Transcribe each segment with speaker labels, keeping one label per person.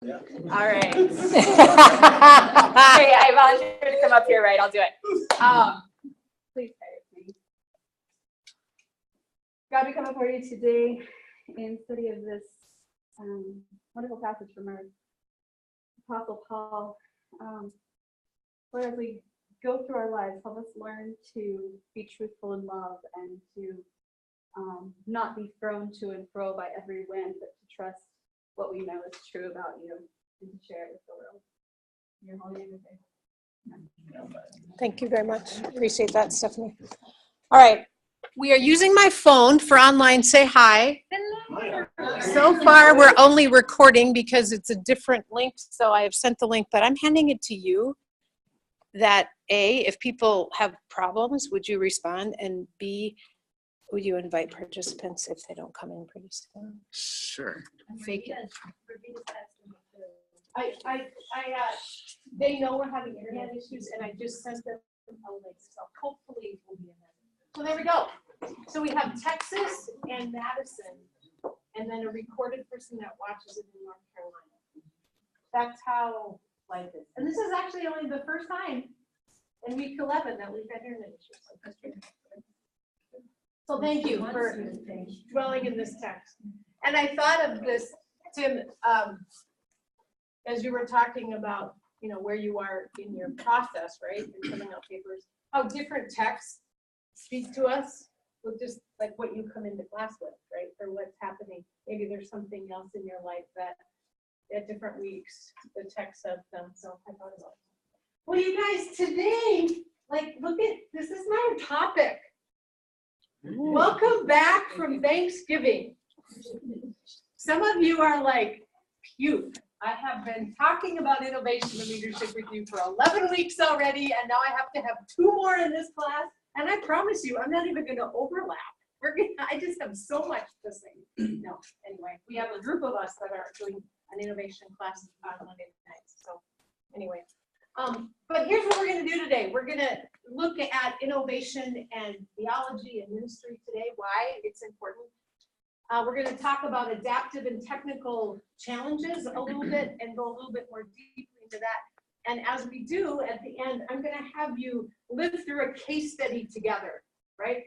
Speaker 1: All right. Hey, I volunteered to come up here, right? I'll do it. Please pray with me. God, we come before you today in study of this wonderful passage from our Apostle Paul. Lord, as we go through our lives, help us learn to be truthful in love and to not be thrown to and fro by every wind, but to trust what we know is true about you and to share it with the world. In your holy name, we pray.
Speaker 2: Thank you very much. Appreciate that, Stephanie. All right. We are using my phone for online. Say hi.
Speaker 1: Hello.
Speaker 2: So far, we're only recording because it's a different link. So I have sent the link, but I'm handing it to you. That A, if people have problems, would you respond? And B, would you invite participants if they don't come in pretty soon?
Speaker 3: Sure.
Speaker 2: Fake it. They know we're having internet issues, and I just sent them a link, so hopefully we'll be in there. So there we go. So we have Texas and Madison, and then a recorded person that watches it in North Carolina. That's how life is. And this is actually only the first time in week 11 that we've had internet issues. So thank you for dwelling in this text. And I thought of this, Tim, as you were talking about, where you are in your process, right, in filling out papers, how different texts speak to us with just like what you come into class with, right, or what's happening. Maybe there's something else in your life that at different weeks the text says them. So I thought about it. Well, you guys, today, look at this is my topic. Welcome back from Thanksgiving. Some of you are like, puke. I have been talking about innovation and leadership with you for 11 weeks already, and now I have to have 2 more in this class. And I promise you, I'm not even going to overlap. I just have so much to say. No, anyway, we have a group of us that are doing an innovation class on Monday nights. So anyway, but here's what we're going to do today. We're going to look at innovation and theology and ministry today, why it's important. We're going to talk about adaptive and technical challenges a little bit and go a little bit more deeply into that. And as we do, at the end, I'm going to have you live through a case study together, right?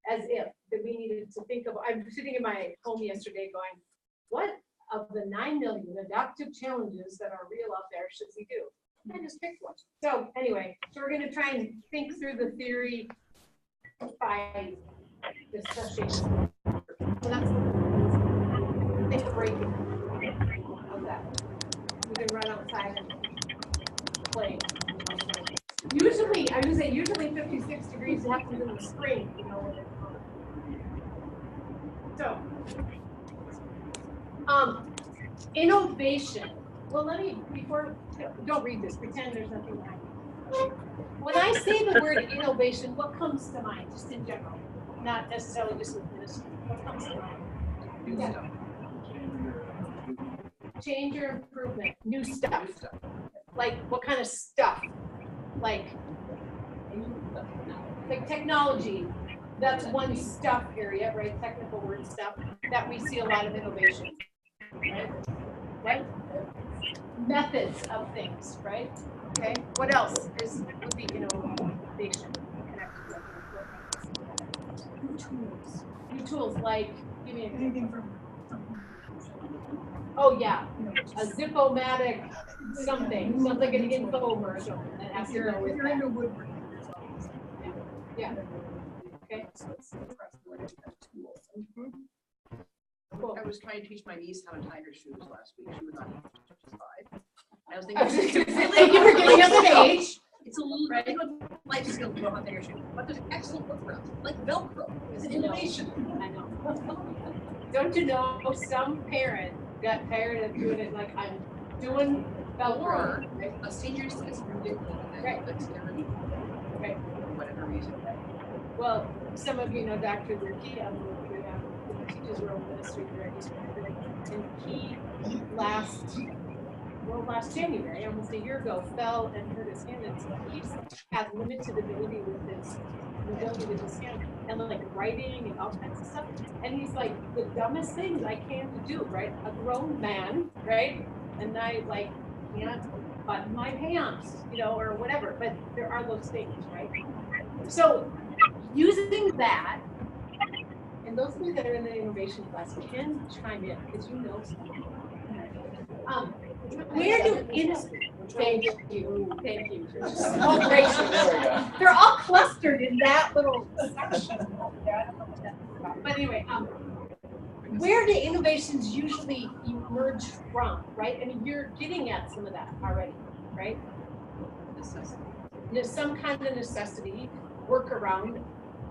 Speaker 2: As if that we needed to think of. I'm sitting in my home yesterday going, what of the 9 million adaptive challenges that are real out there should we do? I just picked one. So anyway, so we're going to try and think through the theory by discussion. So that's take a break. How's that? We can run outside and play. Usually, I would say usually 56 degrees happens in the spring, So, innovation. Well, don't read this, pretend there's nothing behind it. When I say the word innovation, what comes to mind, just in general? Not necessarily just with ministry. What comes to mind? Yeah. Change or improvement, new stuff. Like what kind of stuff? Like technology. That's one stuff area, right? Technical word stuff that we see a lot of innovation. Right? Methods of things, right? Okay. What else would be innovation connected with? New tools like, give me an example. Oh yeah, a Zip-O-Matic something, sounds like an infomercial that has to go with that. Yeah. Okay.
Speaker 4: Cool. I was trying to teach my niece how to tie her shoes last week. She was on 5. I was thinking,
Speaker 2: you were getting up in age.
Speaker 4: It's a little right. Life skill to know how to tie your shoes, but there's excellent workarounds like Velcro. It's an innovation.
Speaker 2: I know. Don't you know some parent got tired of doing it like I'm doing Velcro?
Speaker 4: Or a senior citizen did
Speaker 2: right.
Speaker 4: Right. For whatever reason.
Speaker 2: Well, some of you know Dr. Durkee, who teaches world ministry director, and he last January, almost a year ago, fell and hurt his hand, and so he has limited ability with his hand and like writing and all kinds of stuff. And he's like, the dumbest things I can do, right? A grown man, right? and I like can't button my pants, you know, or whatever, but there are those things, right? So using that, and those of you that are in the innovation class can chime in because you know something. Where do thank you. Oh, gracious. They're all clustered in that little section. I don't know what that's about. But anyway, where do innovations usually emerge from, right? I mean, you're getting at some of that already, right?
Speaker 4: Necessity.
Speaker 2: Some kind of necessity, workaround,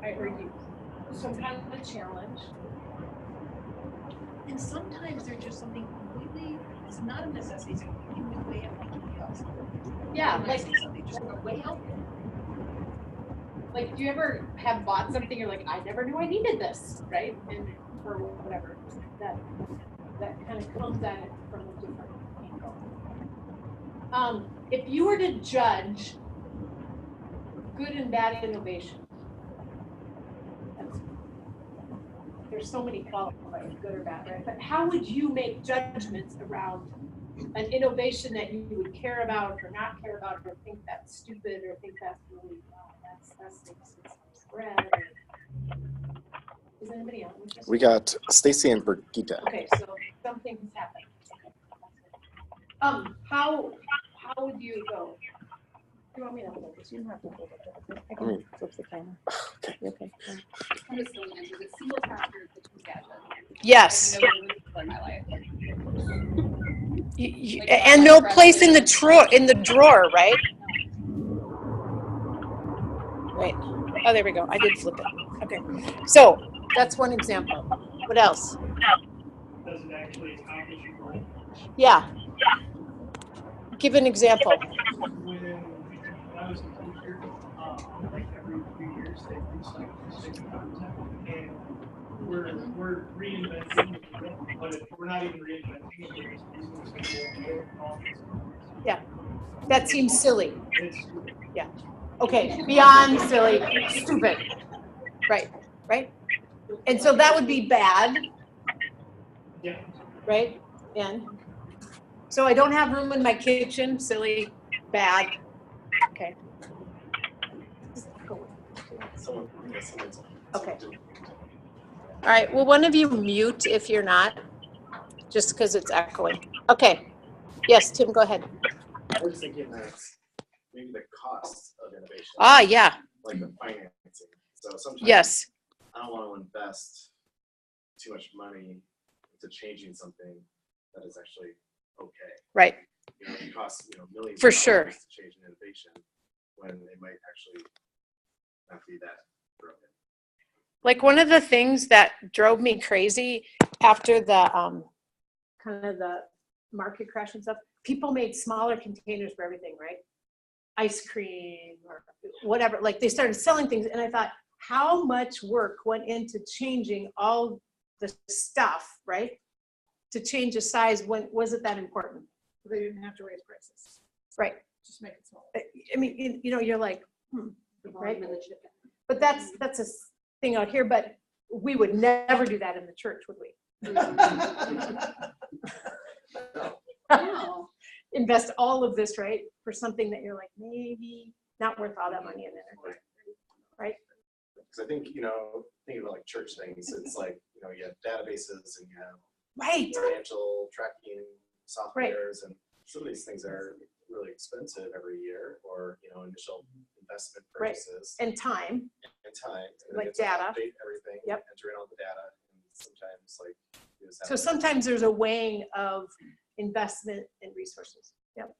Speaker 2: I heard you. Some kind of a challenge.
Speaker 4: And sometimes there's just something completely, it's not a necessity, it's a completely new way of thinking about something.
Speaker 2: Yeah,
Speaker 4: When I
Speaker 2: like
Speaker 4: say something, just a way out there.
Speaker 2: Like, do you ever have bought something you're like, I never knew I needed this, right? And or whatever. That kind of comes at it from a different angle. If you were to judge good and bad innovation, there's so many qualifiers, good or bad, right? But how would you make judgments around an innovation that you would care about or not care about, or think that's stupid, or think that's really that's spread? Is anybody else interested?
Speaker 3: We got Stacy and Brigitte.
Speaker 2: Okay, so something has happened. How would you go? Do you want me to hold this? You don't have to hold it. I can flip the camera.
Speaker 3: Okay.
Speaker 2: Okay.
Speaker 5: I'm just going to answer the single chapter of the two gadgets.
Speaker 2: Yes.
Speaker 5: I've never lived before in my life.
Speaker 2: And no place in the drawer, right? Right. Oh, there we go. I did flip it. Okay. So that's one example. What else?
Speaker 6: Does it actually accomplish your goal?
Speaker 2: Yeah. Give an example.
Speaker 6: When I was a teacher, like every 3 years, they recycle student content, and we're reinventing the wheel, but if we're not even reinventing it, we're just using the same wheel and all these things.
Speaker 2: Yeah. That seems silly.
Speaker 6: It's stupid.
Speaker 2: Okay. Beyond silly. Stupid. Right. Right. And so that would be bad.
Speaker 6: Yeah.
Speaker 2: Right? And so I don't have room in my kitchen, silly, bad. Okay. Okay. All right. Well, one of you mute if you're not, just because it's echoing. Okay. Yes, Tim, go ahead.
Speaker 3: I was thinking that maybe the cost of innovation.
Speaker 2: Ah, yeah.
Speaker 3: Like the financing. So sometimes
Speaker 2: Yes.
Speaker 3: I don't want to invest too much money into changing something that is actually okay.
Speaker 2: Right.
Speaker 3: You know, it costs millions
Speaker 2: For
Speaker 3: of
Speaker 2: sure.
Speaker 3: dollars to change an innovation when it might actually not be that broken.
Speaker 2: Like one of the things that drove me crazy after the kind of the market crash and stuff, people made smaller containers for everything, right? Ice cream or whatever. Like they started selling things, and I thought, how much work went into changing all the stuff, right? To change the size, when was it that important?
Speaker 5: They didn't have to raise prices.
Speaker 2: Right.
Speaker 5: Just make it small.
Speaker 2: I mean, you're like, right? But that's a thing out here, but we would never do that in the church, would we?
Speaker 5: No.
Speaker 2: Invest all of this, right, for something that you're like, maybe not worth all that money in it, right?
Speaker 3: Because I think, thinking about like church things, it's like, you have databases and you have
Speaker 2: Right.
Speaker 3: financial tracking softwares, and some of these things are really expensive every year, or, initial investment
Speaker 2: Right.
Speaker 3: purchases
Speaker 2: And time,
Speaker 3: and time. And
Speaker 2: like
Speaker 3: then you have to
Speaker 2: data.
Speaker 3: update everything,
Speaker 2: Yep.
Speaker 3: enter in all the data, and sometimes like. you just have
Speaker 2: so
Speaker 3: to-
Speaker 2: sometimes there's a weighing of investment and resources. Yep.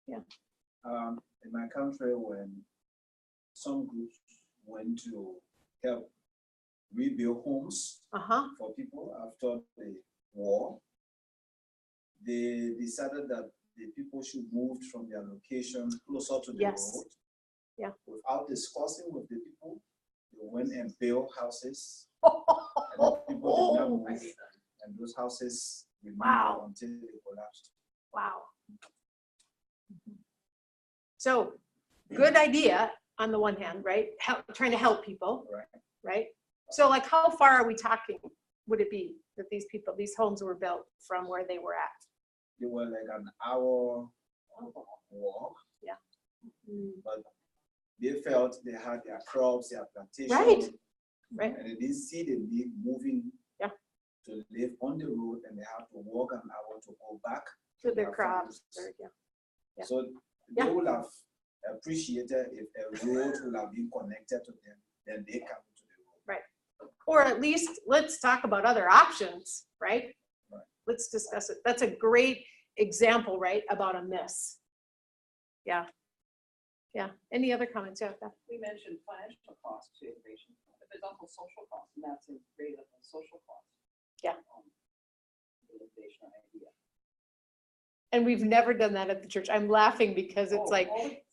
Speaker 7: In my country, when some groups went to help rebuild homes
Speaker 2: Uh-huh.
Speaker 7: for people after the war, they decided that the people should move from their location closer to the
Speaker 2: Yes.
Speaker 7: road.
Speaker 2: Yeah.
Speaker 7: Without discussing with the people, they went and built houses, and the people did not move, and those houses remained
Speaker 2: Wow.
Speaker 7: until they collapsed.
Speaker 2: Wow. So good idea on the one hand, right? Trying to help people,
Speaker 7: Right.
Speaker 2: right? So like how far are we talking would it be that these homes were built from where they were at?
Speaker 7: they were like an hour walk.
Speaker 2: Yeah.
Speaker 7: But they felt they had their crops, their plantation.
Speaker 2: Right.
Speaker 7: And they didn't see the need moving
Speaker 2: Yeah.
Speaker 7: to live on the road, and they have to walk an hour to go back
Speaker 2: To their
Speaker 7: their
Speaker 2: crops.
Speaker 7: farms.
Speaker 2: Yeah.
Speaker 7: So
Speaker 2: Yeah.
Speaker 7: they would have appreciated if a road would have been connected to them, then they come to the road.
Speaker 2: Right. Or at least let's talk about other options, right?
Speaker 7: Right.
Speaker 2: Let's discuss it. That's a great example, right, about a miss. Yeah. Yeah. Any other comments? Yeah. Beth?
Speaker 4: We mentioned financial costs to innovation, but there's also social costs, and that's a great of social cost.
Speaker 2: Yeah.
Speaker 4: The innovation idea.
Speaker 2: And we've never done that at the church. I'm laughing because it's like,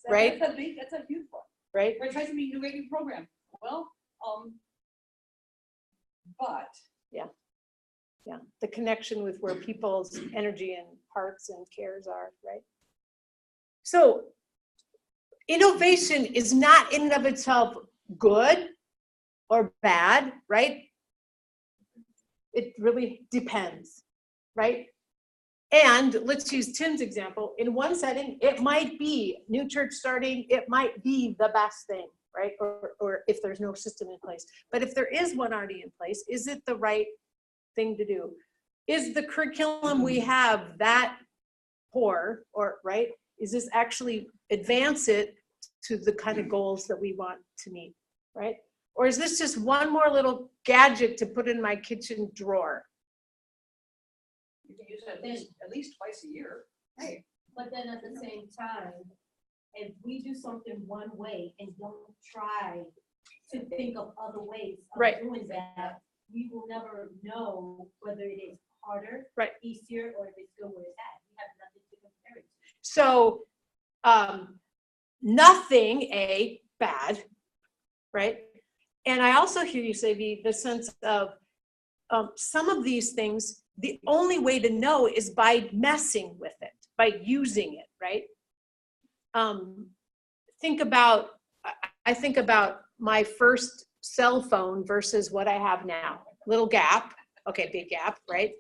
Speaker 2: right?
Speaker 4: That's a huge one.
Speaker 2: right?
Speaker 4: We're trying to be innovative program. Well, but
Speaker 2: Yeah. The connection with where people's energy and hearts and cares are, right? So innovation is not in and of itself good or bad, right? It really depends, right? And let's use Tim's example. In one setting, it might be new church starting, it might be the best thing, right? Or if there's no system in place. But if there is one already in place, is it the right thing to do? Is the curriculum we have that poor, or right? Is this actually advance it to the kind of goals that we want to meet, right? Or is this just one more little gadget to put in my kitchen drawer?
Speaker 4: you can use it at least twice a year.
Speaker 8: Right, but then at the same time, if we do something one way and don't try to think of other ways of
Speaker 2: Right.
Speaker 8: doing that, we will never know whether it is harder,
Speaker 2: Right.
Speaker 8: easier, or if it's good where it's at. We have nothing to compare it to.
Speaker 2: So nothing, bad, right? And I also hear you say, the sense of some of these things, the only way to know is by messing with it, by using it, right? I think about my first cell phone versus what I have now. Little gap, okay, big gap, right?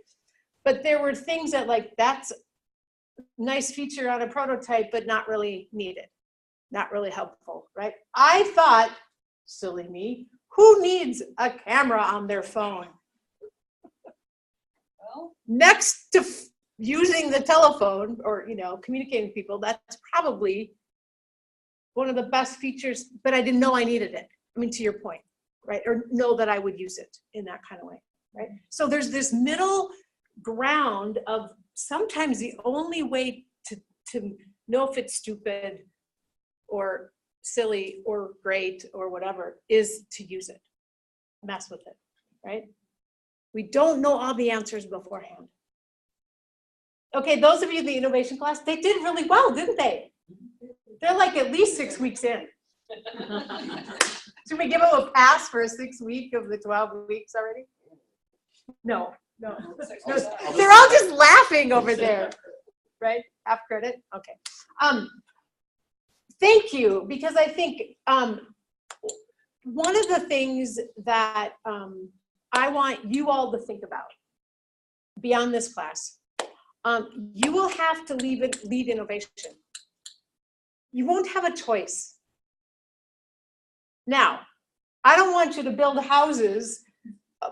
Speaker 2: But there were things that like, that's nice feature on a prototype, but not really needed, not really helpful, right? I thought, silly me, who needs a camera on their phone?
Speaker 4: Well,
Speaker 2: Next to using the telephone or, communicating with people, that's probably one of the best features, but I didn't know I needed it. I mean, to your point, right? Or know that I would use it in that kind of way, right? So there's this middle ground of sometimes the only way to know if it's stupid or silly or great or whatever is to use it, mess with it, right? We don't know all the answers beforehand. Okay, those of you in the innovation class, they did really well, didn't they? They're like at least 6 weeks in. Should we give them a pass for a 6 week of the 12 weeks already? No. They're all just laughing over there, right? Half credit, okay. Thank you, because I think one of the things that I want you all to think about beyond this class, you will have to lead innovation. You won't have a choice. Now, I don't want you to build houses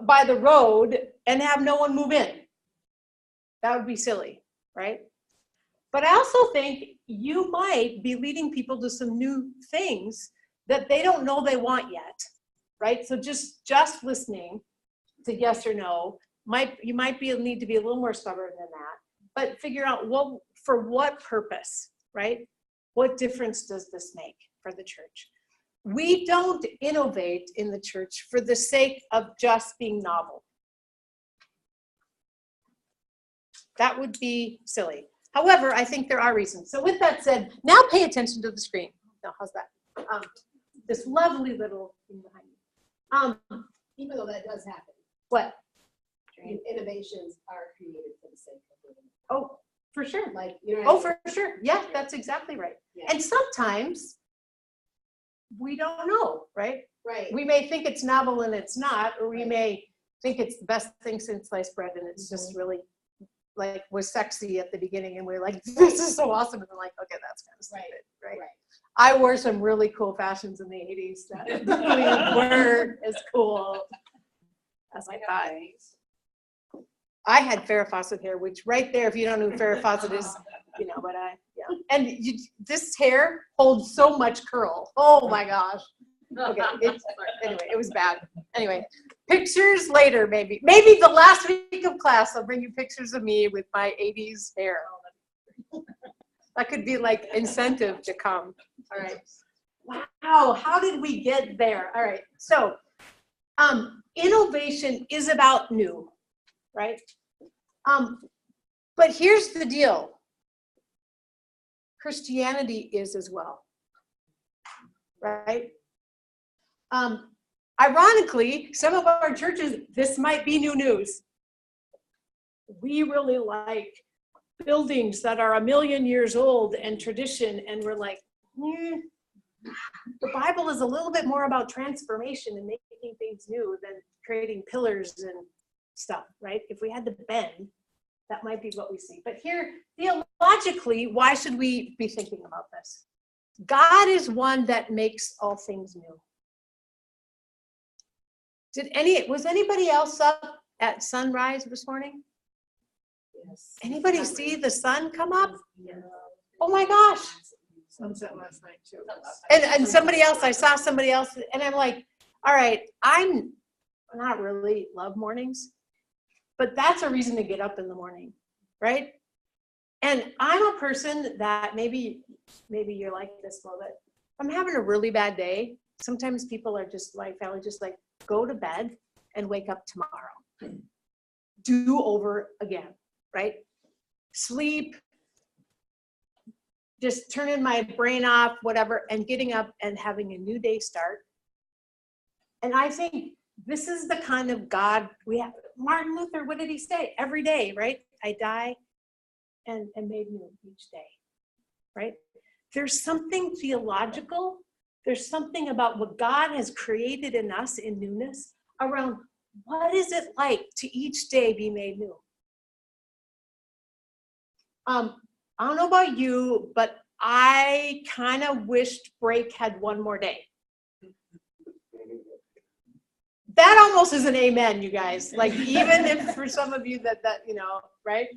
Speaker 2: by the road and have no one move in. That would be silly, right? But I also think you might be leading people to some new things that they don't know they want yet, right? So just listening to yes or no, you might need to be a little more stubborn than that, but figure out for what purpose, right? What difference does this make for the church? We don't innovate in the church for the sake of just being novel. That would be silly. However, I think there are reasons. So with that said, now pay attention to the screen. Now, how's that? This lovely little thing behind me.
Speaker 9: Even though that does happen,
Speaker 2: What?
Speaker 9: innovations are created for the sake of living.
Speaker 2: Oh, for sure.
Speaker 9: Like, you know.
Speaker 2: Oh, for sure. Yeah, that's exactly right.
Speaker 9: Yeah.
Speaker 2: And sometimes we don't know, right?
Speaker 9: Right.
Speaker 2: We may think it's novel and it's not, or we may think it's the best thing since sliced bread and it's just really like was sexy at the beginning, and we were like, this is so awesome, and we're like, okay, that's kind of stupid, right? I wore some really cool fashions in the 80s that really weren't as cool as I thought. I had Farrah Fawcett hair, which right there, if you don't know who Farrah Fawcett is, you know, but yeah. And this hair holds so much curl. Oh my gosh. Okay, anyway, it was bad. Anyway, pictures later, maybe. Maybe the last week of class, I'll bring you pictures of me with my 80s hair. That could be like incentive to come. All right. Wow, how did we get there? All right, so innovation is about new, right? But here's the deal. Christianity is as well, right? Ironically, some of our churches, this might be new news. We really like buildings that are 1,000,000 years old and tradition, and we're like, the Bible is a little bit more about transformation and making things new than creating pillars and stuff, right? If we had to bend, that might be what we see. But here, theologically, why should we be thinking about this? God is one that makes all things new. Was anybody else up at sunrise this morning?
Speaker 4: Yes.
Speaker 2: Anybody see the sun come up? Oh my gosh.
Speaker 4: Sunset last night too.
Speaker 2: And somebody else, I saw somebody else, and I'm like, all right, I'm not really love mornings, but that's a reason to get up in the morning, right? And I'm a person that maybe you're like this a little bit. I'm having a really bad day. Sometimes people are just like, family just like, go to bed and wake up tomorrow. Do over again, right? Sleep, just turning my brain off, whatever, and getting up and having a new day start. And I think this is the kind of God we have. Martin Luther, what did he say? Every day, right? I die and made new each day, right? There's something theological. There's something about what God has created in us in newness around what is it like to each day be made new. I don't know about you, but I kind of wished break had one more day. That almost is an amen, you guys. Like, even if for some of you that you know, right?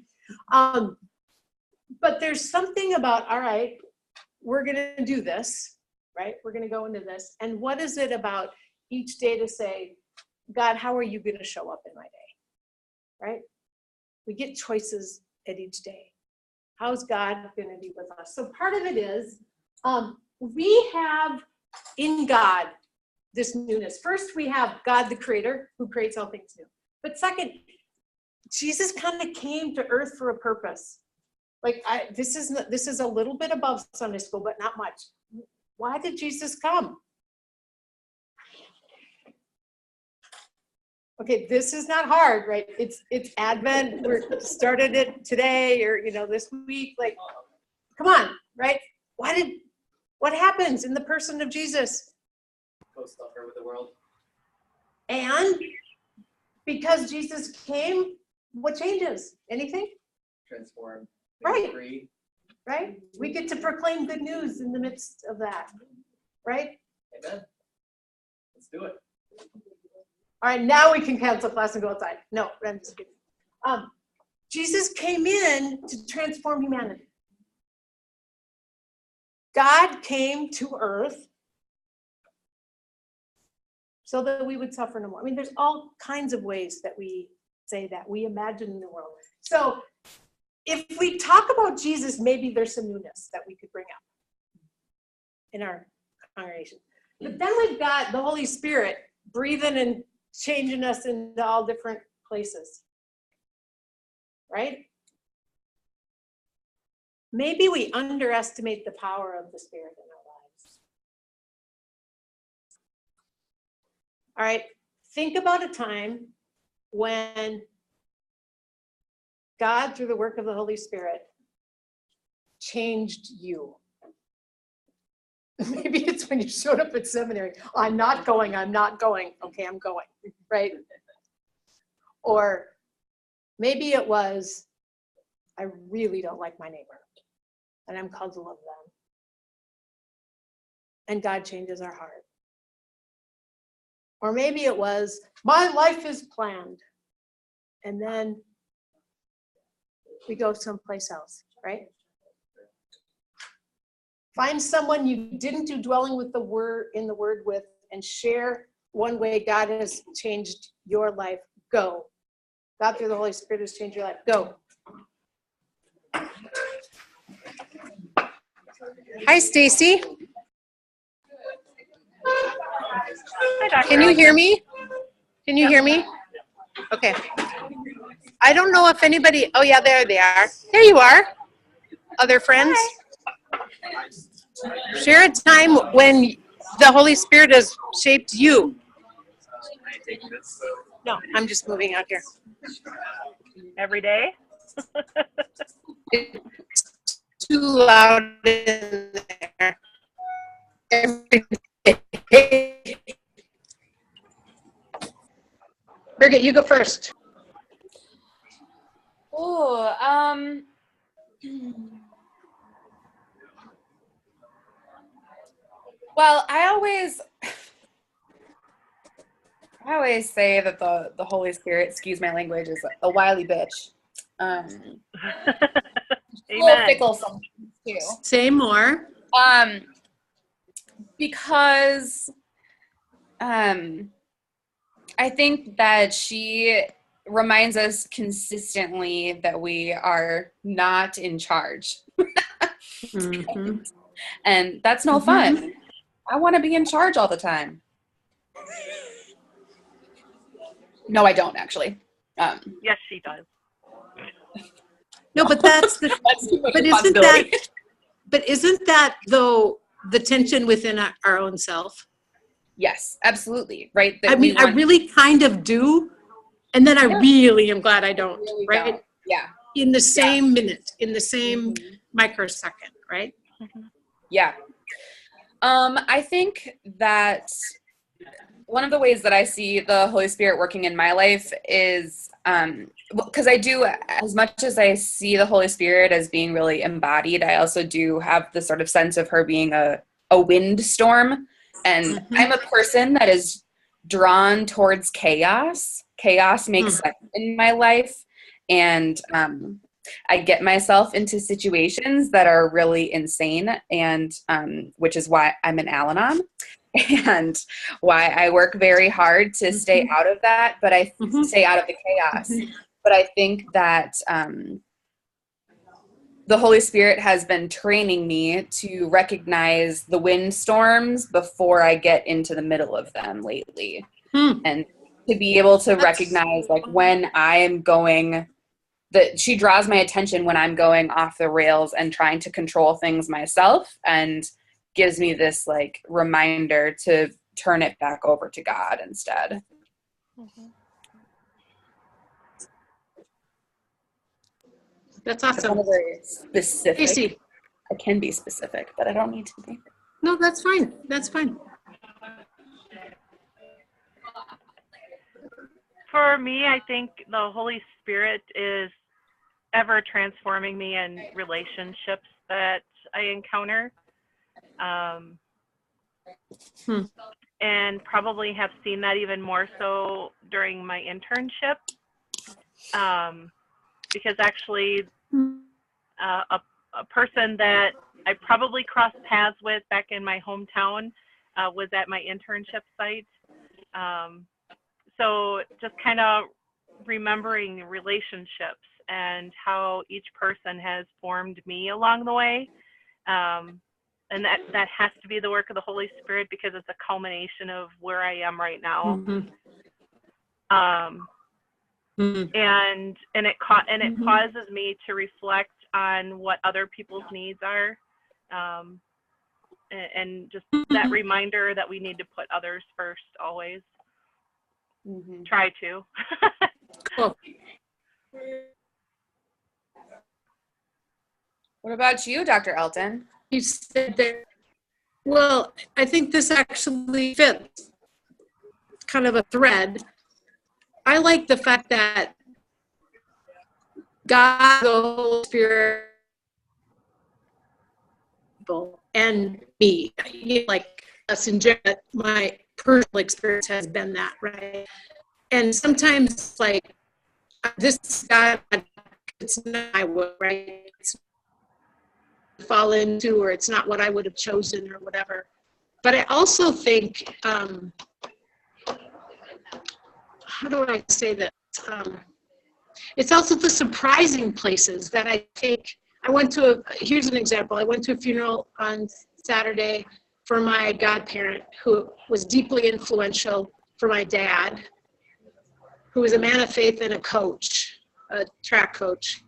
Speaker 2: But there's something about, all right, we're going to do this, right? We're going to go into this. And what is it about each day to say, God, how are you going to show up in my day, right? We get choices at each day. How's God going to be with us? So part of it is we have in God this newness. First, we have God the creator who creates all things new. But second, Jesus kind of came to earth for a purpose. Like this is a little bit above Sunday school, but not much. Why did Jesus come? Okay, this is not hard, right? It's Advent. We started it today or this week. Like, come on, right? What happens in the person of Jesus?
Speaker 3: Co-suffer with the world.
Speaker 2: And because Jesus came, what changes? Anything?
Speaker 3: Transform.
Speaker 2: Right.
Speaker 3: Free.
Speaker 2: Right? We get to proclaim good news in the midst of that, right?
Speaker 3: Amen. Let's do it.
Speaker 2: All right, now we can cancel class and go outside. No, I'm just kidding. Jesus came in to transform humanity. God came to earth so that we would suffer no more. I mean, there's all kinds of ways that we say that. We imagine the world. So if we talk about Jesus, maybe there's some newness that we could bring up in our congregation. But then we've got the Holy Spirit breathing and changing us into all different places, right? Maybe we underestimate the power of the Spirit in our lives. All right, think about a time when God, through the work of the Holy Spirit, changed you. Maybe it's when you showed up at seminary. I'm not going. Okay, I'm going, right? Or maybe it was
Speaker 10: I really don't like my neighbor. And I'm called to love them. And God changes our heart. Or maybe it was, my life is planned. And then we go someplace else, right? Find someone you didn't do dwelling with the word in the word with, and share one way God has changed your life. Go. God through the Holy Spirit has changed your life. Go.
Speaker 11: Hi, Stacy.
Speaker 12: Hi, Dr.
Speaker 11: Can you hear me? Can you hear me? Okay. I don't know if anybody, oh yeah, there they are. There you are. Other friends? Share a time when the Holy Spirit has shaped you. No, I'm just moving out here.
Speaker 12: Every day?
Speaker 11: It's too loud in there. Every day. Birgit, you go first.
Speaker 5: Oh, well, I always say that the Holy Spirit, excuse my language, is a wily bitch. A little
Speaker 12: Amen.
Speaker 5: fickle sometimes too.
Speaker 11: Say more.
Speaker 5: Because I think that she reminds us consistently that we are not in charge.
Speaker 11: Mm-hmm.
Speaker 5: And that's no fun. I want to be in charge all the time. No, I don't actually.
Speaker 12: Yes, she does.
Speaker 11: No, but that's the,
Speaker 5: That's too much
Speaker 11: but isn't that,
Speaker 5: responsibility.
Speaker 11: but isn't that though the tension within our own self?
Speaker 5: Yes, absolutely. Right. That
Speaker 11: I mean, I
Speaker 5: want-
Speaker 11: really kind of do. And then I really am glad I don't,
Speaker 5: really
Speaker 11: right?
Speaker 5: don't. Yeah.
Speaker 11: In the same minute, in the same microsecond, right?
Speaker 5: Yeah. I think that one of the ways that I see the Holy Spirit working in my life is because I do, as much as I see the Holy Spirit as being really embodied, I also do have the sort of sense of her being a windstorm. And I'm a person that is drawn towards chaos. Chaos makes sense in my life. And I get myself into situations that are really insane, and which is why I'm an Al-Anon and why I work very hard to stay out of that, but I stay out of the chaos. But I think that the Holy Spirit has been training me to recognize the windstorms before I get into the middle of them lately. And to be able to recognize like when I am going, that she draws my attention when I'm going off the rails and trying to control things myself, and gives me this like reminder to turn it back over to God instead.
Speaker 11: That's awesome.
Speaker 5: Kind of very specific.
Speaker 11: Casey.
Speaker 5: I can be specific, but I don't need to be.
Speaker 11: No, that's fine. That's fine.
Speaker 12: For me, I think the Holy Spirit is ever transforming me in relationships that I encounter. And probably have seen that even more so during my internship. Because actually a person that I probably crossed paths with back in my hometown was at my internship site. So just kind of remembering relationships and how each person has formed me along the way. And that has to be the work of the Holy Spirit, because it's a culmination of where I am right now. And it causes me to reflect on what other people's needs are, and just that reminder that we need to put others first always. Try to.
Speaker 11: Cool.
Speaker 5: What about you, Dr. Elton?
Speaker 11: You said that, well, I think this actually fits kind of a thread. I like the fact that
Speaker 10: God, the Holy Spirit, and me, like us in general, my personal experience has been that, right? And sometimes like this is God, it's not my will, right? It's fall into, or it's not what I would have chosen or whatever. But I also think, how do I say that? It's also the surprising places that I think, here's an example. I went to a funeral on Saturday for my godparent who was deeply influential for my dad, who was a man of faith and a coach, a track coach,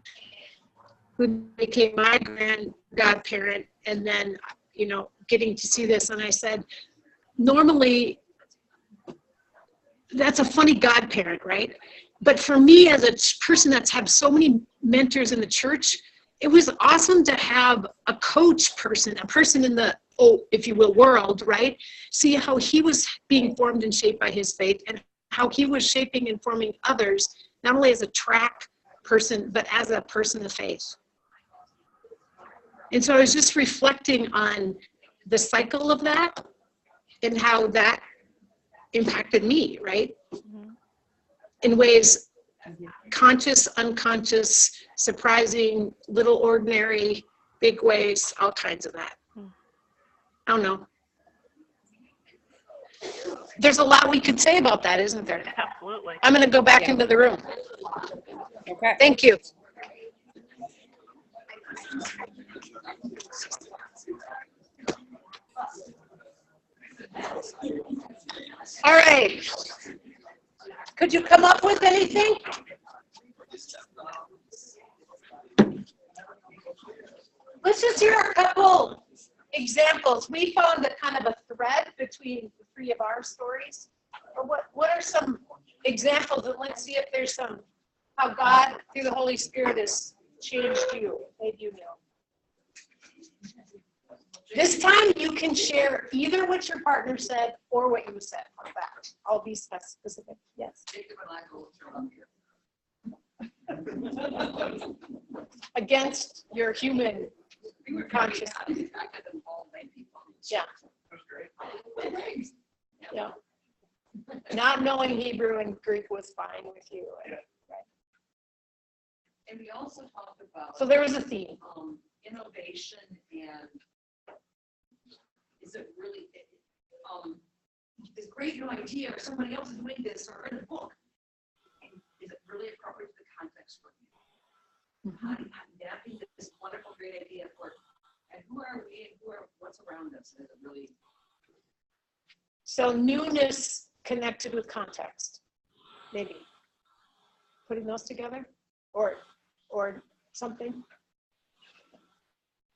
Speaker 10: who became my godparent, and then, getting to see this. And I said, normally, that's a funny godparent, right? But for me, as a person that's had so many mentors in the church, it was awesome to have a coach person, a person in the, if you will, world, right? See how he was being formed and shaped by his faith, and how he was shaping and forming others, not only as a track person, but as a person of faith. And so I was just reflecting on the cycle of that and how that impacted me, right? In ways conscious, unconscious, surprising, little ordinary, big ways, all kinds of that. I don't know. There's a lot we could say about that, isn't there?
Speaker 12: Absolutely.
Speaker 10: I'm going to go back into the room.
Speaker 5: Okay.
Speaker 10: Thank you. All right. Could you come up with anything? Let's just hear a couple examples. We found a kind of a thread between the three of our stories. Or what are some examples? And let's see if there's some, how God, through the Holy Spirit, has changed you, made you know. This time you can share either what your partner said or what you said. How's that? I'll be specific. Yes. Against your human consciousness. Yeah. Yeah. Not knowing Hebrew and Greek was fine with you. Right?
Speaker 4: And we also talked about.
Speaker 10: So there was a theme.
Speaker 4: Innovation and is it really, this great new idea or somebody else is doing this or in a book, is it really appropriate to the context for you? How do you adapting this wonderful, great idea for, and who are we and what's around us? Is it really?
Speaker 10: So newness connected with context, maybe. Putting those together or something.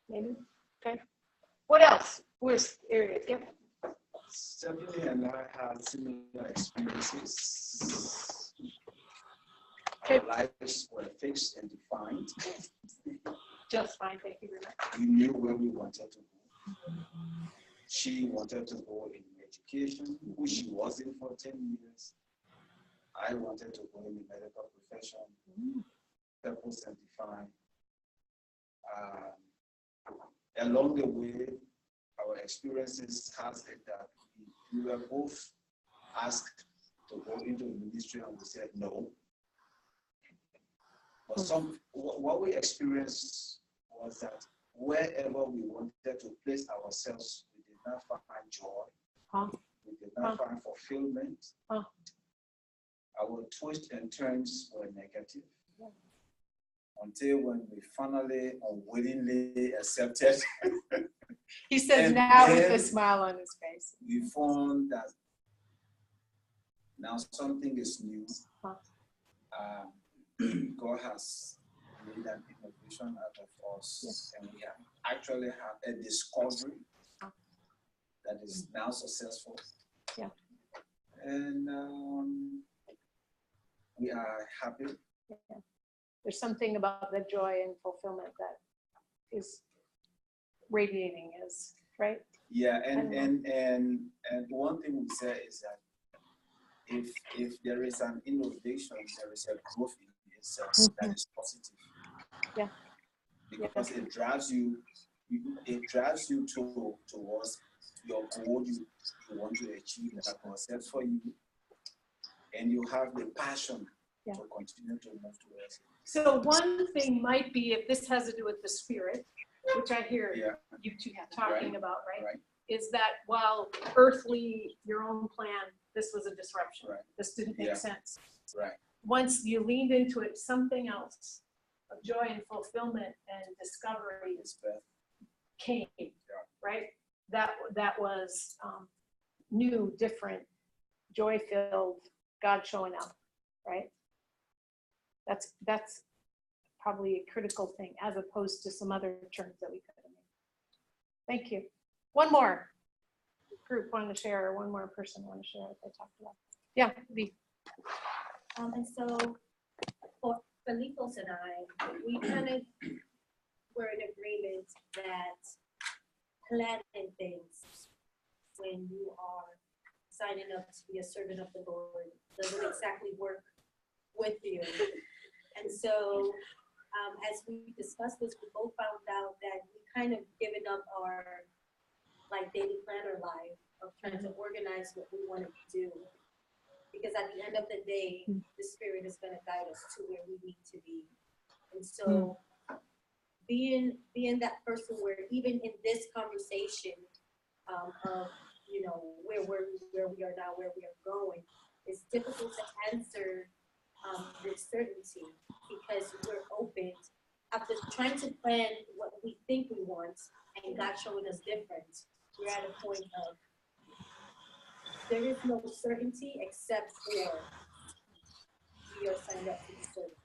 Speaker 10: Maybe. Okay. What else? Where's area? Yep.
Speaker 7: Stephanie and I had similar experiences.
Speaker 10: Okay.
Speaker 7: Our lives were fixed and defined.
Speaker 10: Just fine. Thank you very much.
Speaker 7: We knew where we wanted to go. She wanted to go in education, which she was in for 10 years. I wanted to go in the medical profession, purpose and defined. Along the way, our experiences has it that we were both asked to go into the ministry and we said no. But what we experienced was that wherever we wanted to place ourselves, we did not find joy. We did not find fulfillment. Our twists and turns were negative. Until when we finally unwillingly accepted.
Speaker 10: He says
Speaker 7: and
Speaker 10: now with a smile on his face.
Speaker 7: We found that now something is new. God has made an innovation out of us, yes. And we have actually have a discovery that is now successful.
Speaker 10: Yeah.
Speaker 7: And we are happy.
Speaker 10: Yeah. There's something about the joy and fulfillment that is radiating us, right?
Speaker 7: Yeah, and one thing we say is that if there is an innovation, there is a growth in itself that is positive.
Speaker 10: Yeah.
Speaker 7: Because it drives you towards your goal you want to achieve that was set for you, and you have the passion
Speaker 10: Yeah.
Speaker 7: to continue to move towards it.
Speaker 10: So one thing might be, if this has to do with the spirit, which I hear you two talking about, right? Is that while earthly, your own plan, this was a disruption.
Speaker 7: Right.
Speaker 10: This didn't make sense.
Speaker 7: Right.
Speaker 10: Once you leaned into it, something else of joy and fulfillment and discovery came, right? That was new, different, joy-filled, God showing up, right? That's probably a critical thing, as opposed to some other terms that we could have made. Thank you. One more group want to share, or one more person want to share what they talked about. Yeah, B.
Speaker 8: And so for Filipos and I, we kind of were in agreement that planning things when you are signing up to be a servant of the Lord doesn't exactly work with you. And so as we discussed this, we both found out that we kind of given up our like daily planner life of trying to organize what we want to do. Because at the end of the day, the Spirit is going to guide us to where we need to be. And so being that person where even in this conversation of, you know, where we are now, where we are going, it's difficult to answer with certainty because we're open after trying to plan what we think we want and God showing us different. We're at a point of there is no certainty except for we are signed up to be servants.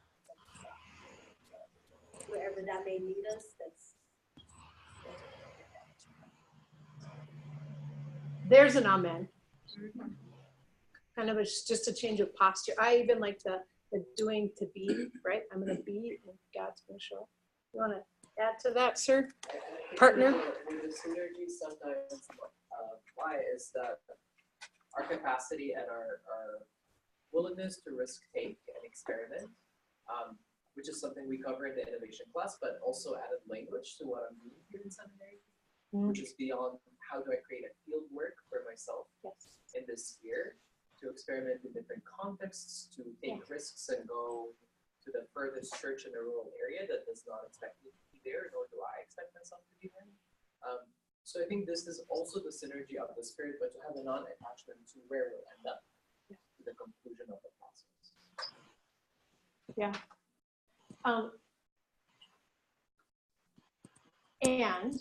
Speaker 8: Wherever that may lead us,
Speaker 10: There's an amen. Kind of just a change of posture. I even like the doing to be, right? I'm going to be, and God's going to show up. You want to add to that, sir? Partner?
Speaker 13: The synergy sometimes why is that our capacity and our willingness to risk take and experiment, which is something we cover in the innovation class, but also added language to what I'm doing here in seminary, which is beyond how do I create a field work for myself in this sphere, to experiment in different contexts, to take risks and go to the furthest church in a rural area that does not expect me to be there, nor do I expect myself to be there. So I think this is also the synergy of the Spirit, but to have a non-attachment to where we'll end up, to the conclusion of the process.
Speaker 10: Yeah. And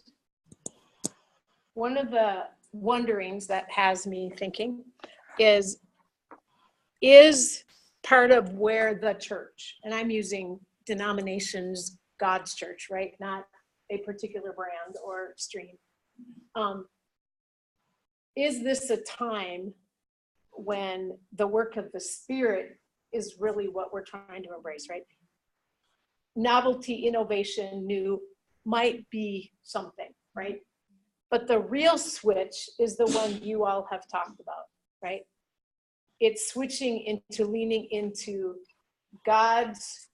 Speaker 10: one of the wonderings that has me thinking is part of where the church, and I'm using denominations, God's church, right? Not a particular brand or stream. Is this a time when the work of the Spirit is really what we're trying to embrace, right? Novelty, innovation, new might be something, right? But the real switch is the one you all have talked about, right? It's switching into leaning into God's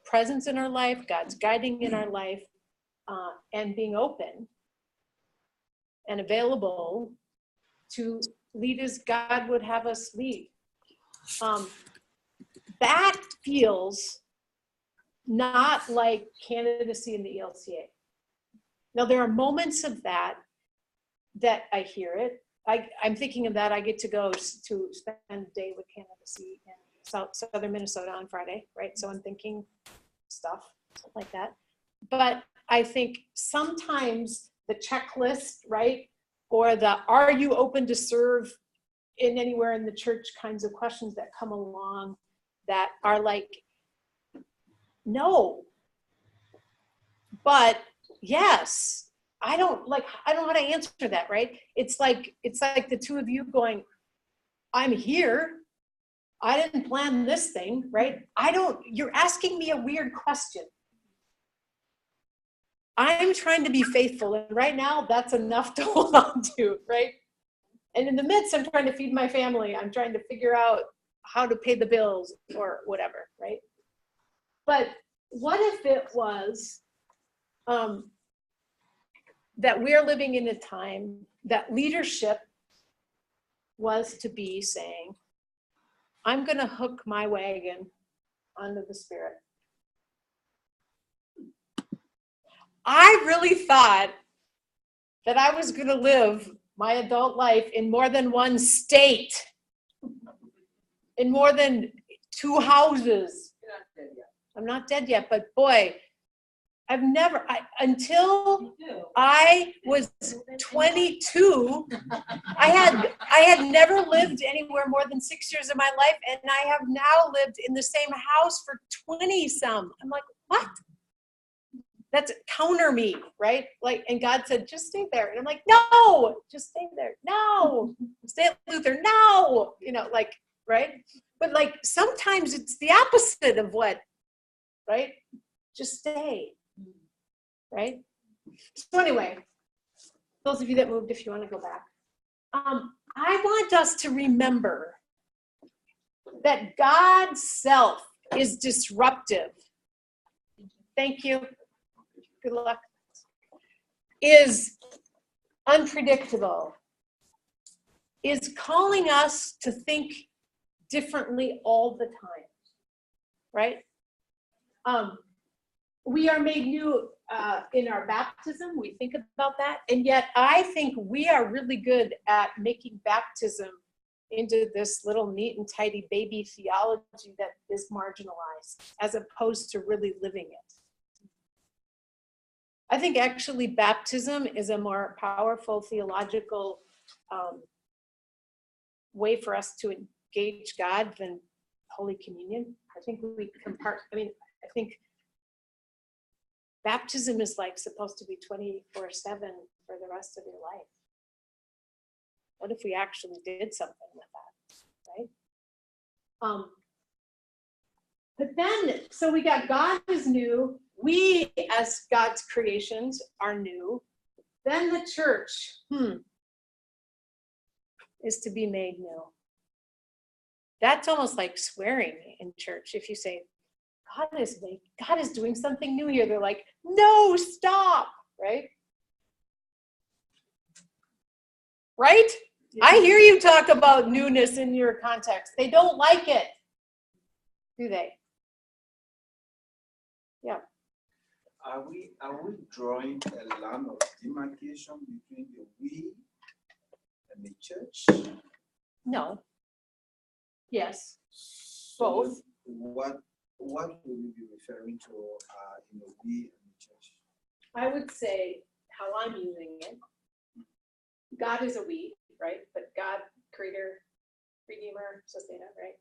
Speaker 10: presence in our life, God's guiding in our life, and being open and available to lead as God would have us lead. That feels not like candidacy in the ELCA. Now, there are moments of that I hear it. I'm thinking of that. I get to go to spend a day with candidacy in southern Minnesota on Friday, right? So I'm thinking stuff like that. But I think sometimes the checklist, right? Or the are you open to serve in anywhere in the church kinds of questions that come along that are like, no. But yes, I don't know how to answer that, right? It's like the two of you going, I'm here. I didn't plan this thing, right? You're asking me a weird question. I'm trying to be faithful, and right now that's enough to hold on to, right? And in the midst, I'm trying to feed my family. I'm trying to figure out how to pay the bills or whatever, right? But what if it was that we're living in a time that leadership was to be saying, I'm going to hook my wagon onto the Spirit. I really thought that I was going to live my adult life in more than one state, in more than 2 houses.
Speaker 13: You're not dead yet.
Speaker 10: I'm not dead yet, but boy, until I was 22, I had never lived anywhere more than 6 years of my life, and I have now lived in the same house for 20 some. I'm like, what? That's counter me, right? Like, and God said, just stay there. And I'm like, no, just stay there. No, stay at Luther. No, like, right? But like, sometimes it's the opposite of what, right? Just stay, right? So anyway, those of you that moved, if you want to go back, I want us to remember that God's self is disruptive. Thank you. Good luck. Is unpredictable, is calling us to think differently all the time, right? We are made new in our baptism. We think about that. And yet I think we are really good at making baptism into this little neat and tidy baby theology that is marginalized, as opposed to really living it. I think actually baptism is a more powerful theological way for us to engage God than Holy Communion. I think I think baptism is like supposed to be 24/7 for the rest of your life. What if we actually did something with that, right? But then, so we got God is new. We, as God's creations, are new. Then the church, is to be made new. That's almost like swearing in church. If you say, God is doing something new here, they're like, no, stop, right? Right? Yeah. I hear you talk about newness in your context. They don't like it, do they? Yeah.
Speaker 7: Are we drawing a line of demarcation between the we and the church?
Speaker 10: No. Yes.
Speaker 7: So
Speaker 10: both.
Speaker 7: What will we be referring to in the we and the church?
Speaker 10: I would say how I'm using it. God is a we, right? But God, creator, redeemer, sustainer, right?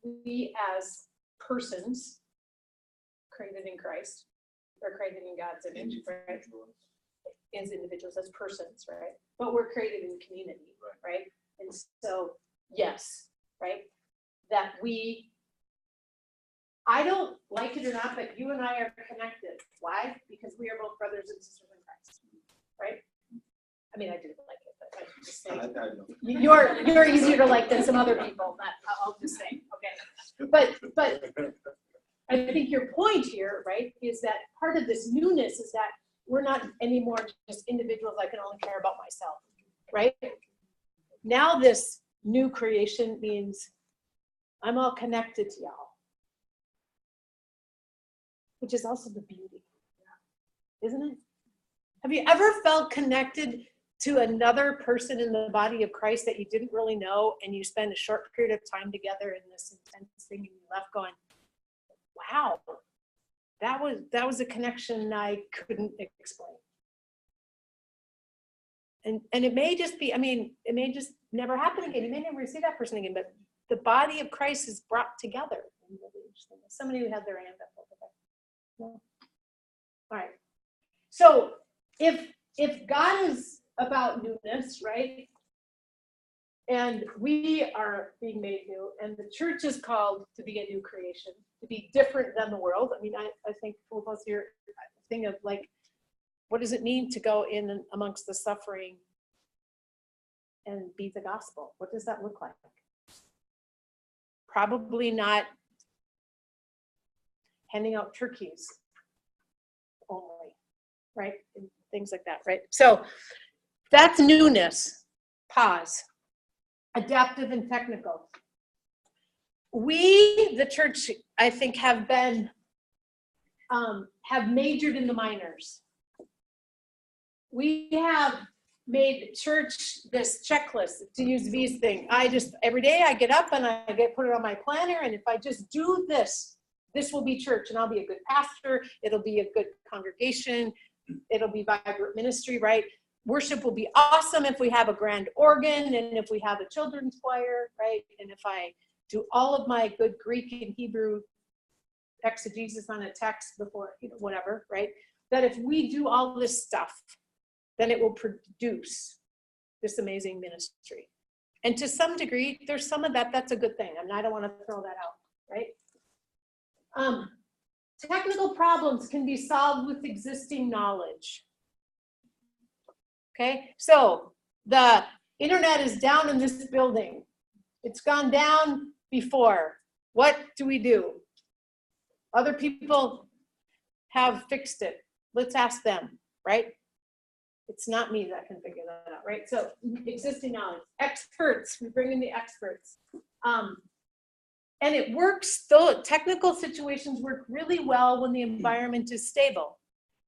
Speaker 10: We as persons created in Christ, or created in God's image, right? As individuals, as persons, right? But we're created in community, right? And so, yes, right? That I don't like it or not, but you and I are connected. Why? Because we are both brothers and sisters in Christ, right? I mean, I didn't like it, but I'm just saying. You're easier to like than some other people. I'll just say, okay. But I think your point here, right, is that part of this newness is that we're not anymore just individuals. I can only care about myself, right? Now this new creation means I'm all connected to y'all, which is also the beauty, isn't it? Have you ever felt connected to another person in the body of Christ that you didn't really know, and you spend a short period of time together in this intense thing, and you left going, wow, that was a connection I couldn't explain. And it may just be, it may just never happen again. You may never see that person again, but the body of Christ is brought together. Somebody who had their hand up over there. No. All right. So if God is about newness, right? And we are being made new, and the church is called to be a new creation, to be different than the world. I think we'll both hear a thing of like, what does it mean to go in amongst the suffering and be the gospel? What does that look like? Probably not handing out turkeys only, right? And things like that, right? So that's newness. Pause. Adaptive and technical. We, the church, I think, have been, have majored in the minors. We have made church this checklist, to use V's thing. Every day I get up and I put it on my planner, and if I just do this, this will be church, and I'll be a good pastor, it'll be a good congregation, it'll be vibrant ministry, right? Worship will be awesome if we have a grand organ, and if we have a children's choir, right? And if I do all of my good Greek and Hebrew exegesis on a text before, whatever, right? That if we do all this stuff, then it will produce this amazing ministry. And to some degree, there's some of that, that's a good thing. I don't want to throw that out, right? Technical problems can be solved with existing knowledge. Okay, so the internet is down in this building. It's gone down before. What do? Other people have fixed it. Let's ask them, right? It's not me that can figure that out, right? So existing knowledge, experts, we bring in the experts. And it works, though technical situations work really well when the environment is stable.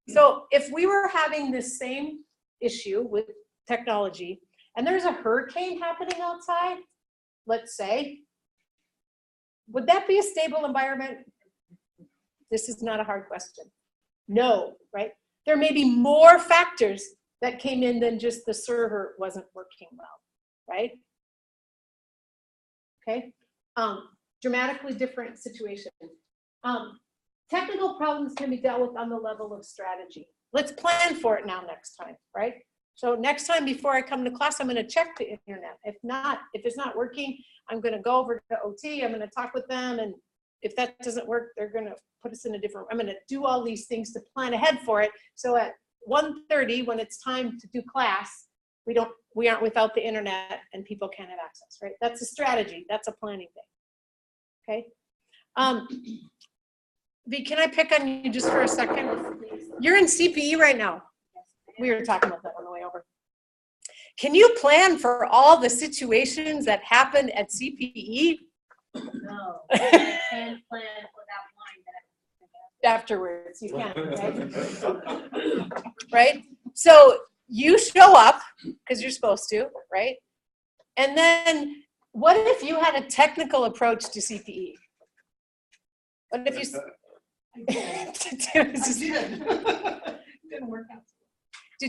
Speaker 10: So if we were having this same issue with technology and there's a hurricane happening outside, let's say, would that be a stable environment? This is not a hard question. No, right? There may be more factors that came in than just the server wasn't working well, right? Okay, dramatically different situation. Technical problems can be dealt with on the level of strategy. Let's plan for it now next time, right? So next time before I come to class, I'm gonna check the internet. If it's not working, I'm gonna go over to OT, I'm gonna talk with them, and if that doesn't work, they're gonna put us in a different, I'm gonna do all these things to plan ahead for it. So at 1:30, when it's time to do class, we aren't without the internet and people can't have access, right? That's a strategy, that's a planning thing, okay? V, can I pick on you just for a second? You're in CPE right now. We were talking about that on the way over. Can you plan for all the situations that happen at CPE?
Speaker 8: No, I can't plan for that one that
Speaker 10: afterwards, you can, right? Right? So you show up, because you're supposed to, right? And then what if you had a technical approach to CPE? What if you...
Speaker 2: Didn't work out.
Speaker 10: Do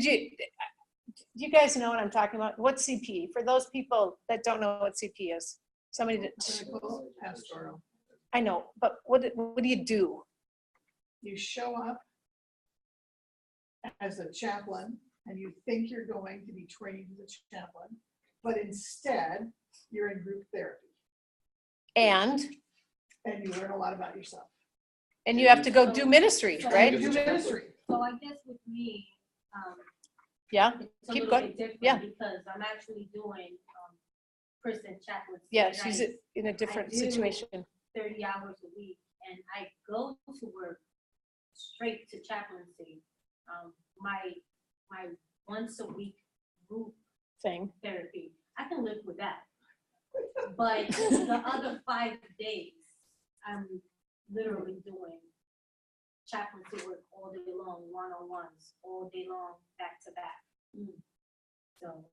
Speaker 10: you guys know what I'm talking about? What's CPE? For those people that don't know what CPE is. Somebody that...
Speaker 2: Pastoral.
Speaker 10: I know, but what do you do?
Speaker 2: You show up as a chaplain and you think you're going to be trained as a chaplain, but instead you're in group therapy.
Speaker 10: And
Speaker 2: you learn a lot about yourself.
Speaker 10: And you have to go do ministry, right?
Speaker 2: Do ministry.
Speaker 8: So I guess with me,
Speaker 10: yeah,
Speaker 8: it's a
Speaker 10: keep
Speaker 8: little
Speaker 10: going.
Speaker 8: bit different
Speaker 10: Yeah.
Speaker 8: because I'm actually doing prison chaplaincy.
Speaker 10: Yeah, she's in a different situation.
Speaker 8: 30 hours a week, and I go to work straight to chaplaincy. My once a week group
Speaker 10: thing
Speaker 8: therapy, I can live with that. But the other 5 days, I'm literally doing chaplaincy work all day long, one-on-ones, all day long, back to back. So.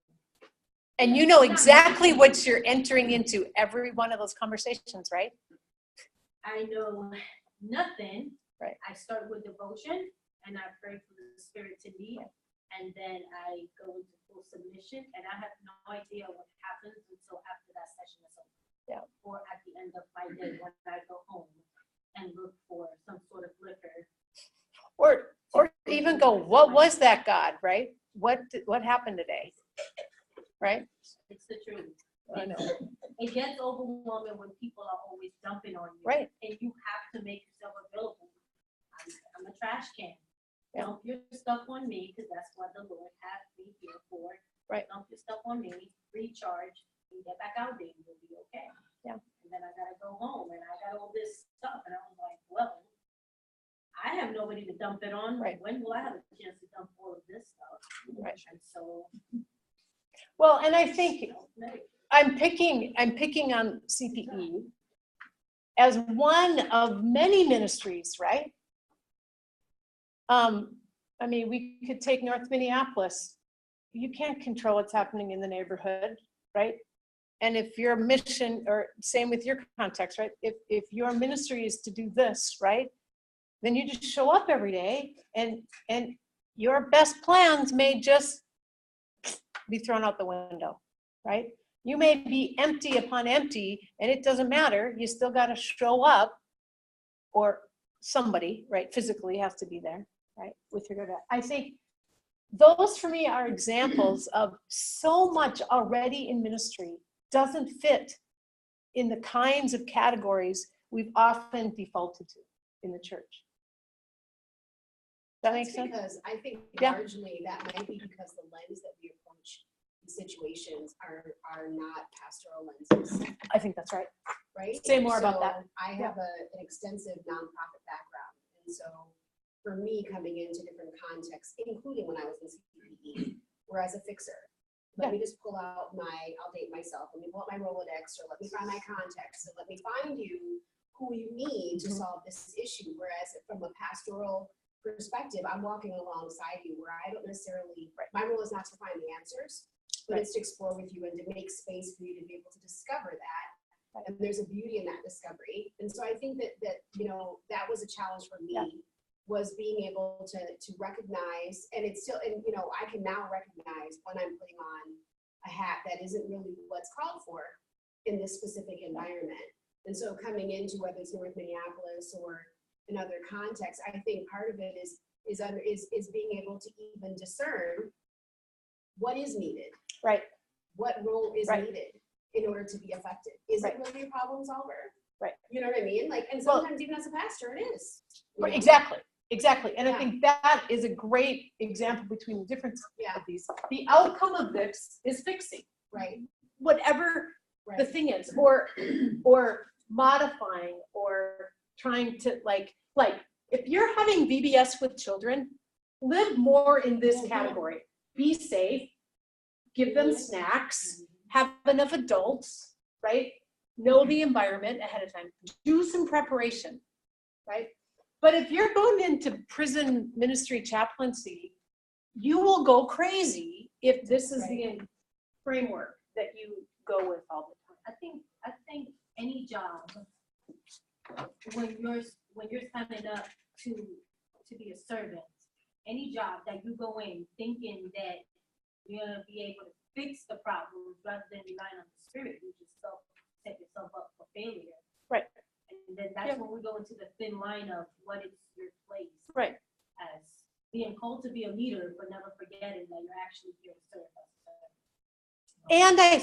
Speaker 10: And you know exactly what you're entering into every one of those conversations, right?
Speaker 8: I know nothing.
Speaker 10: Right.
Speaker 8: I start with devotion and I pray for the Spirit to lead, and then I go into full submission, and I have no idea what happens until after that session is over.
Speaker 10: Yeah.
Speaker 8: Or at the end of my day when I go home and look for some sort of liquor.
Speaker 10: Or even go, what was that, God, right? What happened today? Right?
Speaker 8: It's the truth.
Speaker 10: I know.
Speaker 8: It gets overwhelming when people are always dumping on you.
Speaker 10: Right.
Speaker 8: And you have to make yourself available. I'm a trash can.
Speaker 10: Yeah.
Speaker 8: Dump your stuff on me, because that's what the Lord has me here for.
Speaker 10: Right.
Speaker 8: Dump your stuff on me, recharge, and get back out there, and you'll be okay.
Speaker 10: Yeah.
Speaker 8: And then I gotta go home, and I got all this stuff, and I was like, well,
Speaker 14: have nobody to dump it on.
Speaker 10: Right.
Speaker 14: When will I have a chance to dump all of this stuff?
Speaker 10: Right.
Speaker 14: And so.
Speaker 10: Well, and I think I'm picking on CPE as one of many ministries, right? I mean, we could take North Minneapolis. You can't control what's happening in the neighborhood, right? And if your mission, or same with your context, right? If your ministry is to do this, right? Then you just show up every day, and your best plans may just be thrown out the window, right? You may be empty upon empty, and it doesn't matter. You still got to show up, or somebody, right, physically has to be there, right, with regard to that. I think those for me are examples of so much already in ministry doesn't fit in the kinds of categories we've often defaulted to in the church. Does that make sense?
Speaker 9: Because I think
Speaker 10: Yeah.
Speaker 9: largely that might be because the lens that we approach these situations are not pastoral lenses,
Speaker 10: I think that's right.
Speaker 9: right?
Speaker 10: Say more about that.
Speaker 9: I have an extensive nonprofit background, and so for me, coming into different contexts, including when I was in CPE, where as a fixer, let me just pull out I'll date myself, let me pull out my Rolodex, or let me find my contacts, and let me find you who you need to solve this issue. Whereas from a pastoral perspective, I'm walking alongside you, where I don't necessarily, my role is not to find the answers, but it's to explore with you and to make space for you to be able to discover that. And there's a beauty in that discovery. And so I think that that was a challenge for me, was being able to recognize, and it's still, and I can now recognize when I'm putting on a hat that isn't really what's called for in this specific environment. And so coming into, whether it's North Minneapolis or in other contexts, I think part of it is being able to even discern what is needed.
Speaker 10: Right.
Speaker 9: What role is needed in order to be effective. Is it really a problem solver?
Speaker 10: Right.
Speaker 9: You know what I mean? Like, and sometimes even as a pastor, it is.
Speaker 10: Right, exactly. And I think that is a great example between the difference of these. The outcome of this is fixing.
Speaker 9: Right.
Speaker 10: Whatever the thing is, or modifying, or trying to like if you're having VBS with children, live more in this category. Be safe, give them snacks, have enough adults, right? Know the environment ahead of time, do some preparation, right? But if you're going into prison ministry chaplaincy, you will go crazy if this is the framework that you go with all the time.
Speaker 14: I think any job, when you're signing up to be a servant, any job that you go in thinking that you're gonna be able to fix the problems rather than relying on the Spirit, you just set yourself up for failure.
Speaker 10: Right.
Speaker 14: And then that's when we go into the thin line of what is your place.
Speaker 10: Right.
Speaker 14: As being called to be a leader, but never forgetting that you're actually here to serve us.
Speaker 10: And I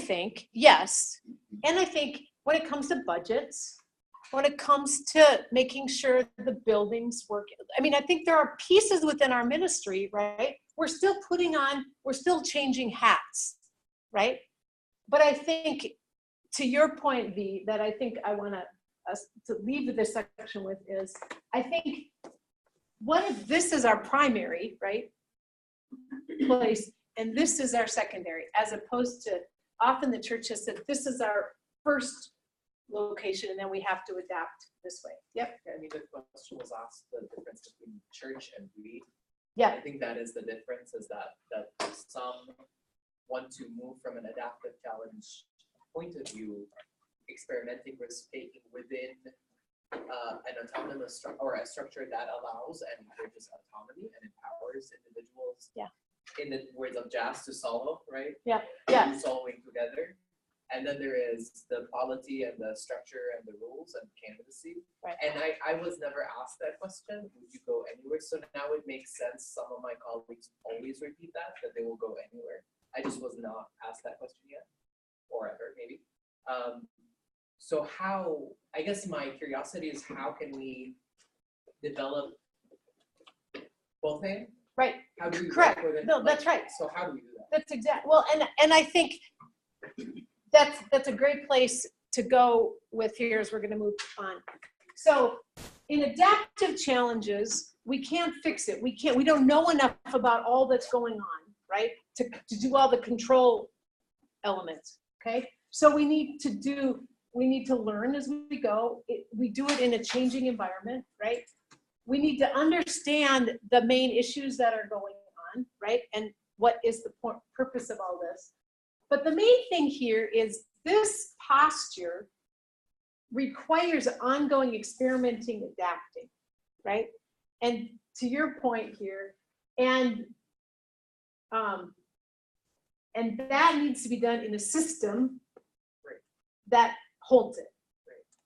Speaker 10: think, when it comes to budgets, when it comes to making sure the buildings work, I mean, I think there are pieces within our ministry, right? We're still changing hats, right? But I think, to your point, V, that I think I want us to leave this section with is, I think, what if this is our primary, right, place, and this is our secondary, as opposed to, often the church has said, this is our first location, and then we have to adapt this way. Yep.
Speaker 13: I mean, the question was asked, the difference between church and we.
Speaker 10: Yeah.
Speaker 13: I think that is the difference, is that some want to move from an adaptive challenge point of view, experimenting, risk-taking within an autonomous or a structure that allows and encourages autonomy and empowers individuals.
Speaker 10: Yeah.
Speaker 13: In the words of Jazz, to solo, right?
Speaker 10: Yeah.
Speaker 13: Soloing together. And then there is the polity and the structure and the rules and candidacy.
Speaker 10: Right.
Speaker 13: And I was never asked that question, would you go anywhere? So now it makes sense. Some of my colleagues always repeat that they will go anywhere. I just was not asked that question yet, or ever maybe. So how, I guess my curiosity is, how can we develop both hands?
Speaker 10: Right.
Speaker 13: How do we
Speaker 10: Correct.
Speaker 13: work with it?
Speaker 10: No, that's right.
Speaker 13: So how do we do that?
Speaker 10: That's exact. Well, and I think that's a great place to go with here as we're going to move on. So in adaptive challenges, we can't fix it. We don't know enough about all that's going on, right? To do all the control elements, okay? So we need to learn as we go. We do it in a changing environment, right? We need to understand the main issues that are going on, right? And what is the purpose of all this. But the main thing here is this posture requires ongoing experimenting, adapting, right? And to your point here, and that needs to be done in a system that holds it,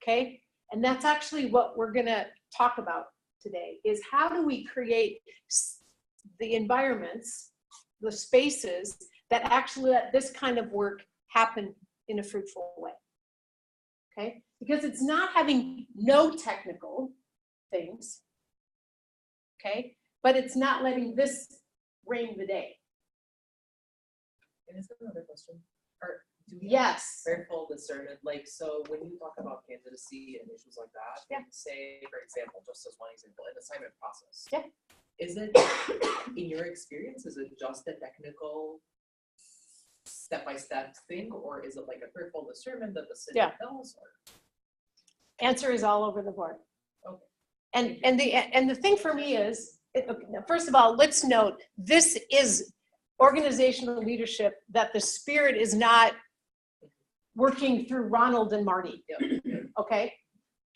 Speaker 10: okay? And that's actually what we're gonna talk about today, is how do we create the environments, the spaces that actually let this kind of work happen in a fruitful way, okay? Because it's not having no technical things, okay? But it's not letting this reign the day.
Speaker 13: And is there another question? Or do we
Speaker 10: Yes.
Speaker 13: have careful discernment? Like, so when you talk about candidacy and issues like that,
Speaker 10: Yeah.
Speaker 13: say, for example, just as one example, an assignment process.
Speaker 10: Yeah.
Speaker 13: Is it, in your experience, is it just a technical step-by-step thing, or is it like a careful discernment that the city tells? Or?
Speaker 10: Answer is all over the board.
Speaker 13: Okay.
Speaker 10: And the thing for me is, first of all, let's note, this is organizational leadership that the spirit is not working through Ronald and Marty. Okay?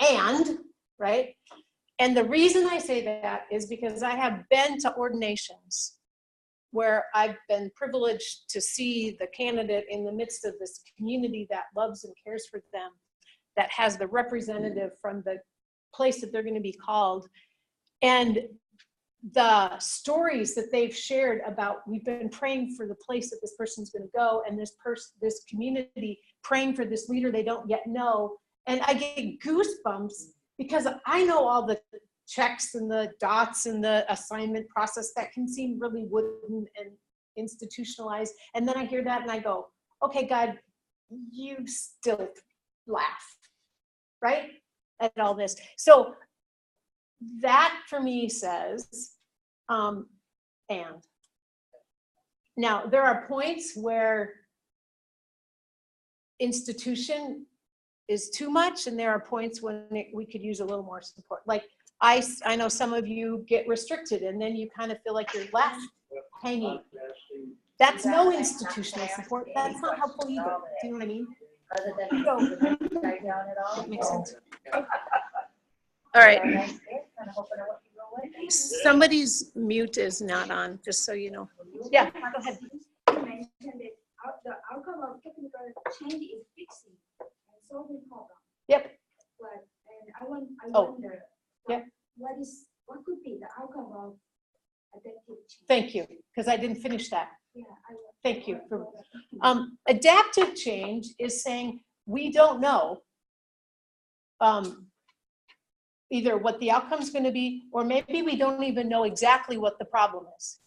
Speaker 10: And, right? And the reason I say that is because I have been to ordinations where I've been privileged to see the candidate in the midst of this community that loves and cares for them, that has the representative from the place that they're going to be called. And the stories that they've shared about, we've been praying for the place that this person's going to go, and this community praying for this leader they don't yet know. And I get goosebumps because I know all the checks and the dots and the assignment process that can seem really wooden and institutionalized. And then I hear that and I go, okay, God, you still laugh, right? At all this. So that for me says, and. Now, there are points where institution is too much, and there are points when we could use a little more support. Like, I know some of you get restricted, and then you kind of feel like you're left hanging. That's no institutional support. That's not helpful either. Do you know what I mean?
Speaker 14: Other than so, right down at all.
Speaker 10: That makes sense. All right. Somebody's mute is not on, just so you know. Yeah, go ahead.
Speaker 15: You mentioned that the outcome of technical change is fixing and solving problems.
Speaker 10: Yep.
Speaker 15: But I wonder, what could be the outcome of adaptive change?
Speaker 10: Thank you, because I didn't finish that.
Speaker 15: Yeah,
Speaker 10: Thank you. Adaptive change is saying we don't know either what the outcome's going to be, or maybe we don't even know exactly what the problem is,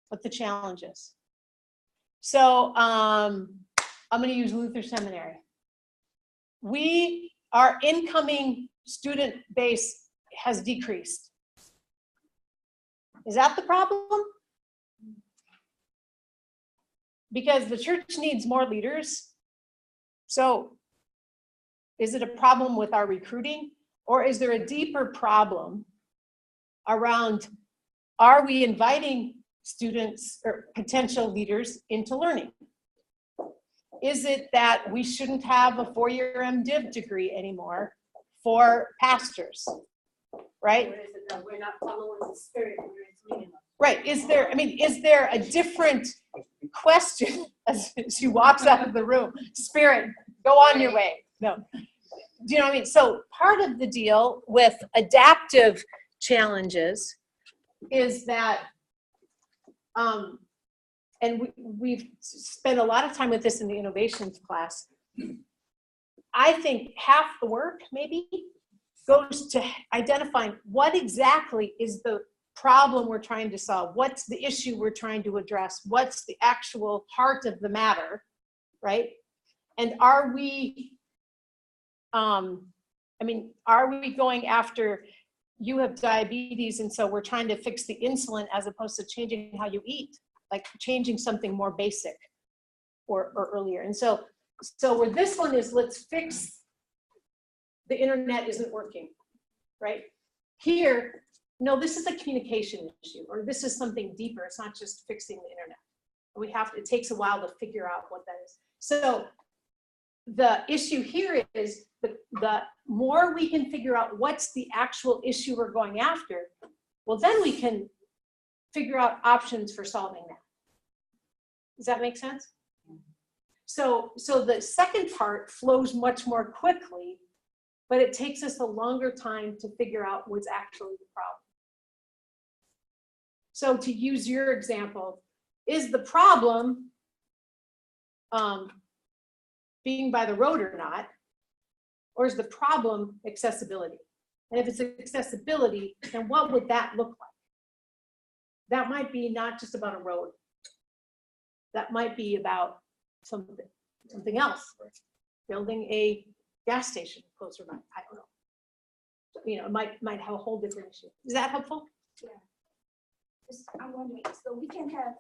Speaker 10: what the challenge is. So I'm going to use Luther Seminary. Our incoming student base has decreased. Is that the problem? Because the church needs more leaders. So is it a problem with our recruiting? Or is there a deeper problem around, are we inviting students or potential leaders into learning? Is it that we shouldn't have a 4-year MDiv degree anymore for pastors, right?
Speaker 8: Or is it that we're not following the spirit when you're leading them?
Speaker 10: Right, is there a different question as she walks out of the room? Spirit, go on your way. No. Do you know what I mean? So part of the deal with adaptive challenges is that, and we've spent a lot of time with this in the innovations class. I think half the work maybe goes to identifying what exactly is the problem we're trying to solve. What's the issue we're trying to address? What's the actual heart of the matter, right? And are we, are we going after you have diabetes, and so we're trying to fix the insulin as opposed to changing how you eat, like changing something more basic or earlier. And so where this one is, let's fix the internet isn't working, right? Here, no, this is a communication issue, or this is something deeper. It's not just fixing the internet. It takes a while to figure out what that is. So the issue here is the more we can figure out what's the actual issue we're going after, well, then we can figure out options for solving that. Does that make sense? So the second part flows much more quickly, but it takes us a longer time to figure out what's actually the problem. So to use your example, is the problem being by the road or not? Or is the problem accessibility? And if it's accessibility, then what would that look like? That might be not just about a road. That might be about something else. Building a gas station closer by, I don't know. You know, it might have a whole different issue. Is that helpful?
Speaker 15: Yeah. I'm wondering, so we can have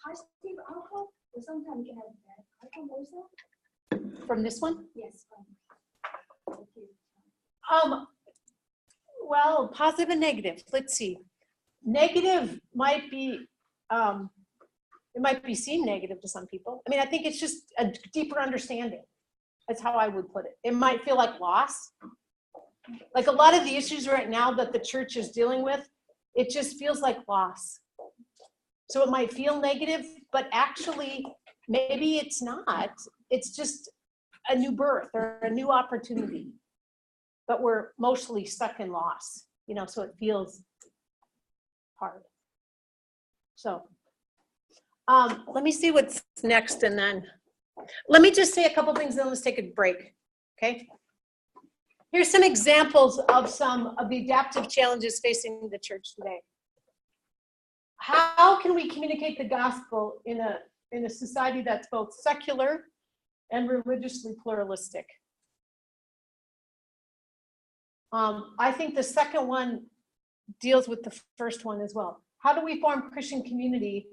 Speaker 15: positive outcome, or sometimes we can have bad outcome also?
Speaker 10: From this one?
Speaker 15: Yes. Thank you.
Speaker 10: Well, positive and negative. Let's see. Negative might be, it might be seen negative to some people. I mean, I think it's just a deeper understanding. That's how I would put it. It might feel like loss. Like a lot of the issues right now that the church is dealing with, it just feels like loss. So it might feel negative, but actually, maybe it's not. It's just a new birth or a new opportunity. But we're mostly stuck in loss, you know, so it feels hard. So let me see what's next, and then let me just say a couple things, then let's take a break, okay? Here's some examples of some of the adaptive challenges facing the church today. How can we communicate the gospel in a society that's both secular and religiously pluralistic? I think the second one deals with the first one as well. How do we form Christian community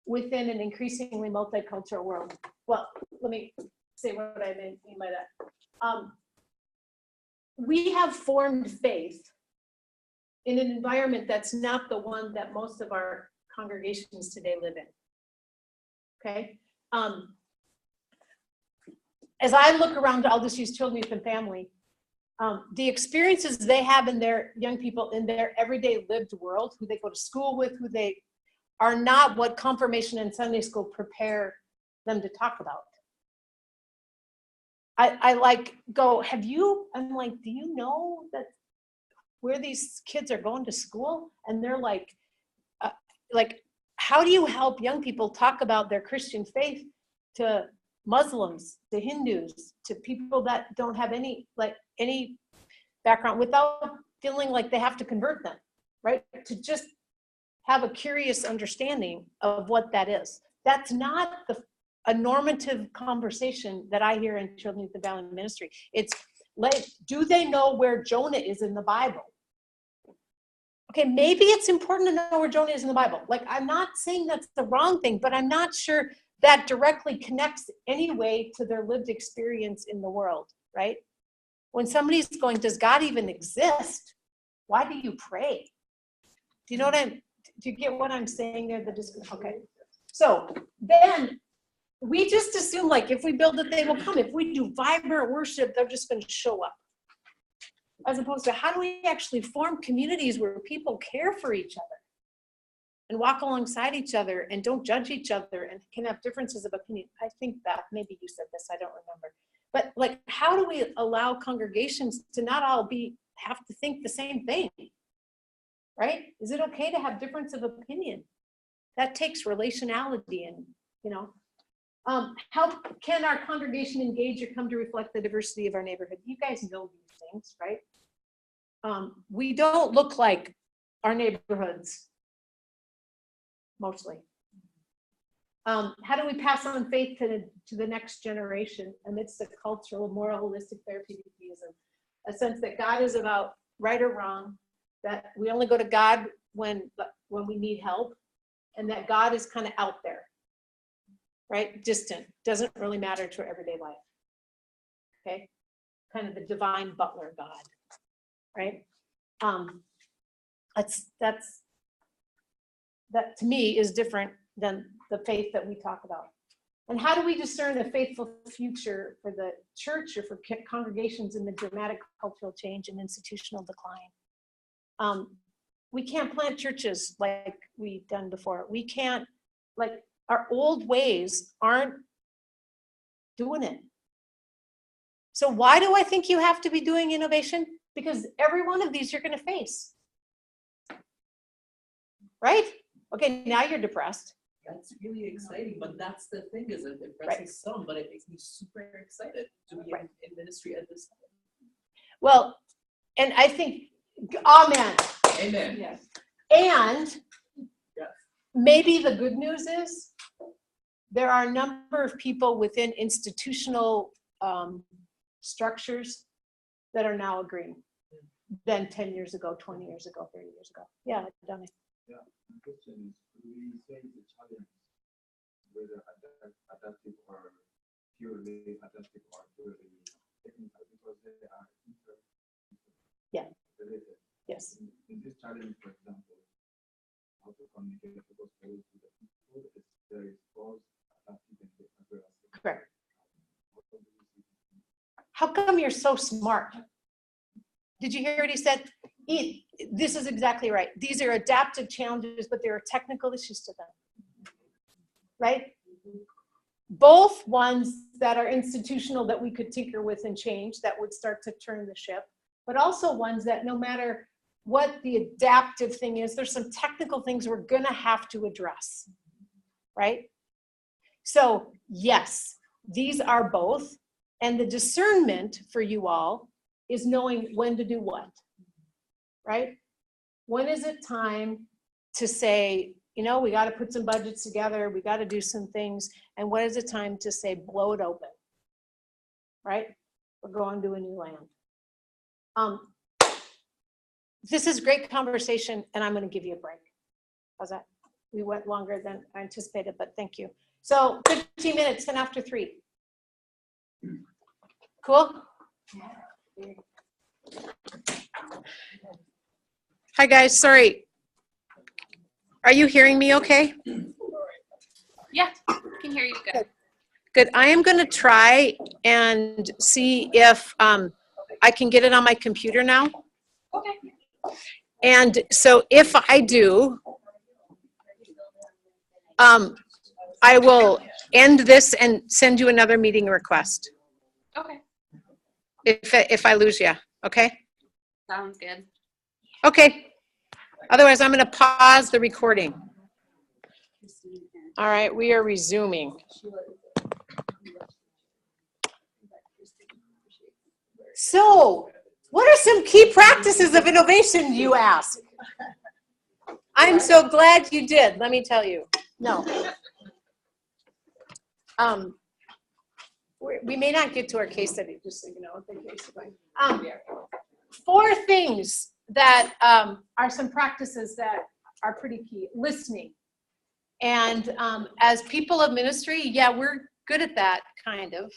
Speaker 10: within an increasingly multicultural world? Well, let me say what I mean by that. We have formed faith in an environment that's not the one that most of our congregations today live in. Okay? As I look around, I'll just use children, youth, and family. The experiences they have in their young people in their everyday lived world, who they go to school with, who they are not what confirmation and Sunday school prepare them to talk about. I like go, have you, I'm like, do you know that where these kids are going to school? And they're like, how do you help young people talk about their Christian faith to Muslims, to Hindus, to people that don't have any background without feeling like they have to convert them, right? To just have a curious understanding of what that is. That's not a normative conversation that I hear in Children Youth and Family Ministry. It's like, do they know where Jonah is in the Bible? Okay, maybe it's important to know where Jonah is in the Bible. Like, I'm not saying that's the wrong thing, but I'm not sure that directly connects anyway to their lived experience in the world, right? When somebody's going, does God even exist? Why do you pray? Do you know do you get what I'm saying there? Okay. So then we just assume, like, if we build it, they will come. If we do vibrant worship, they're just going to show up. As opposed to, how do we actually form communities where people care for each other and walk alongside each other and don't judge each other and can have differences of opinion? I think that maybe you said this, I don't remember. But like, how do we allow congregations to not all have to think the same thing? Right? Is it okay to have difference of opinion? That takes relationality and, you know. How can our congregation engage or come to reflect the diversity of our neighborhood? You guys know these things, right? We don't look like our neighborhoods, mostly. How do we pass on faith to the next generation amidst a cultural, moral, holistic, therapeutic theism? A sense that God is about right or wrong, that we only go to God when we need help, and that God is kind of out there, right? Distant, doesn't really matter to our everyday life. Okay, kind of the divine butler God, right? That to me is different than the faith that we talk about. And how do we discern a faithful future for the church or for congregations in the dramatic cultural change and institutional decline? We can't plant churches like we've done before. We can't, like, our old ways aren't doing it. So why do I think you have to be doing innovation? Because every one of these you're going to face. Right? Okay, now you're depressed.
Speaker 13: That's really exciting, but that's the thing, is it depresses some, but it makes me super excited to be in ministry at this time.
Speaker 10: Well, and I think, amen.
Speaker 13: Amen.
Speaker 10: Yes. And maybe the good news is there are a number of people within institutional structures that are now agreeing than 10 years ago, 20 years ago, 30 years ago. Yeah, Donnie.
Speaker 16: Yeah, the question is, do we say the challenge, whether adaptive or purely adaptive or purely technical, because they are related.
Speaker 10: Yes.
Speaker 16: In this challenge, for example, how to communicate the gospel to the people, there is both adaptive and technical.
Speaker 10: Correct. How come you're so smart? Did you hear what he said? This is exactly right. These are adaptive challenges, but there are technical issues to them. Right? Both ones that are institutional that we could tinker with and change that would start to turn the ship, but also ones that no matter what the adaptive thing is, there's some technical things we're going to have to address. Right? So, yes, these are both. And the discernment for you all is knowing when to do what, right? When is it time to say, you know, we got to put some budgets together, we got to do some things, and when is it time to say, blow it open, right? We're going to a new land. This is great conversation, and I'm going to give you a break. How's that? We went longer than I anticipated, but thank you. So 15 minutes, 10 after 3. Cool?
Speaker 11: Hi, guys. Sorry. Are you hearing me okay?
Speaker 5: Yeah, I can hear you good.
Speaker 11: Good. I am going to try and see if I can get it on my computer now.
Speaker 5: Okay.
Speaker 11: And so if I do, I will end this and send you another meeting request.
Speaker 5: Okay.
Speaker 11: If I lose you, okay?
Speaker 5: Sounds good.
Speaker 11: Okay. Otherwise, I'm going to pause the recording. All right, we are resuming. So, what are some key practices of innovation, you ask? I'm so glad you did, let me tell you. No. We may not get to our case study, just so you know. Four things that are some practices that are pretty key. Listening. And as people of ministry, yeah, we're good at that, kind of.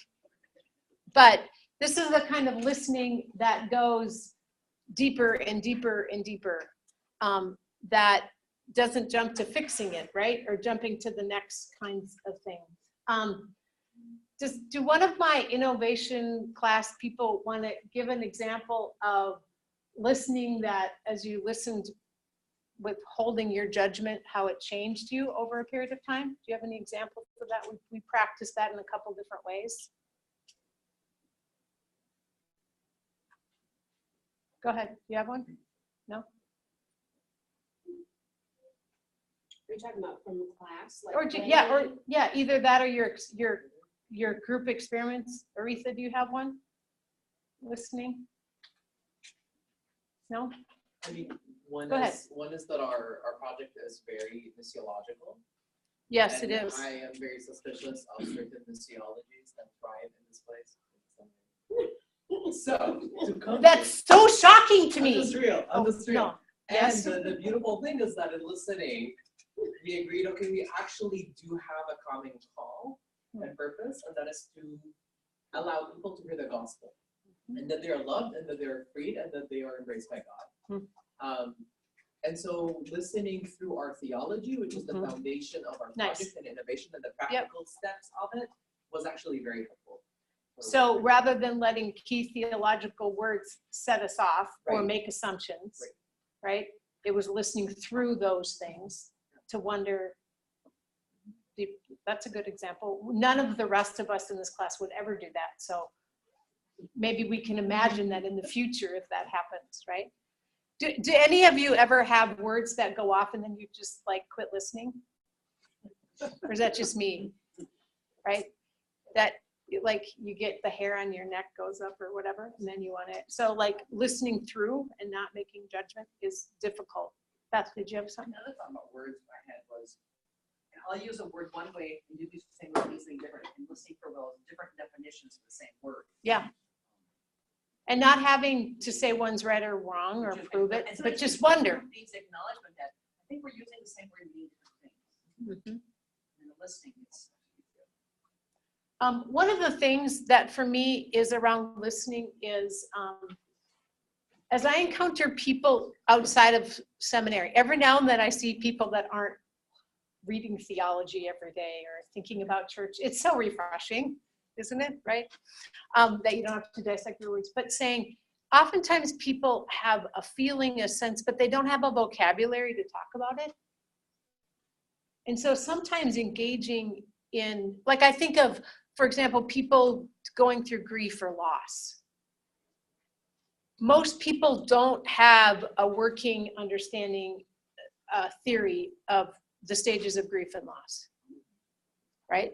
Speaker 11: But this is the kind of listening that goes deeper and deeper and deeper, that doesn't jump to fixing it, right? Or jumping to the next kinds of things. Do one of my innovation class people want to give an example of listening that as you listened withholding your judgment, how it changed you over a period of time? Do you have any examples of that? We practiced that in a couple different ways. Go ahead. Do you have one? No?
Speaker 9: You're talking about from class? Like
Speaker 11: Yeah, either that or your group experiments. Aretha, do you have one? Listening? No?
Speaker 13: I mean, one
Speaker 11: Go ahead.
Speaker 13: is that our project is very missiological.
Speaker 11: Yes,
Speaker 13: and
Speaker 11: it is.
Speaker 13: I am very suspicious of certain missiologies that thrive in this place. So to come.
Speaker 11: That's so shocking to
Speaker 13: I'm
Speaker 11: me.
Speaker 13: just real. I'm just real.
Speaker 11: No.
Speaker 13: And
Speaker 11: Yes.
Speaker 13: the beautiful thing is that in listening, we agreed, okay, we actually do have a common call and purpose, and that is to allow people to hear the gospel, and that they are loved, and that they are freed, and that they are embraced by God. And so listening through our theology, which is the foundation of our project and innovation and the practical steps of it, was actually very helpful.
Speaker 11: So rather than letting key theological words set us off or make assumptions, right? It was listening through those things to wonder. That's a good example. None of the rest of us in this class would ever do that. So maybe we can imagine that in the future if that happens, right? Do any of you ever have words that go off and then you just like quit listening? Or is that just me? Right? That like you get the hair on your neck goes up or whatever, and then you want it. So like listening through and not making judgment is difficult. Beth, did you have something?
Speaker 4: Another thought about words I had was, I'll use a word one way and you use the same word easily different, and listening for those different definitions of the same word.
Speaker 11: Yeah. And not having to say one's right or wrong or prove it, but just wonder.
Speaker 4: Needs acknowledgement that I think we're using the same word and meaning different things. And the listening is.
Speaker 11: One of the things that for me is around listening is, as I encounter people outside of seminary, every now and then I see people that aren't reading theology every day or thinking about church. It's so refreshing, isn't it, right? That you don't have to dissect your words, but saying, oftentimes people have a feeling, a sense, but they don't have a vocabulary to talk about it. And so sometimes engaging in, like I think of, for example, people going through grief or loss. Most people don't have a working understanding theory of the stages of grief and loss, right?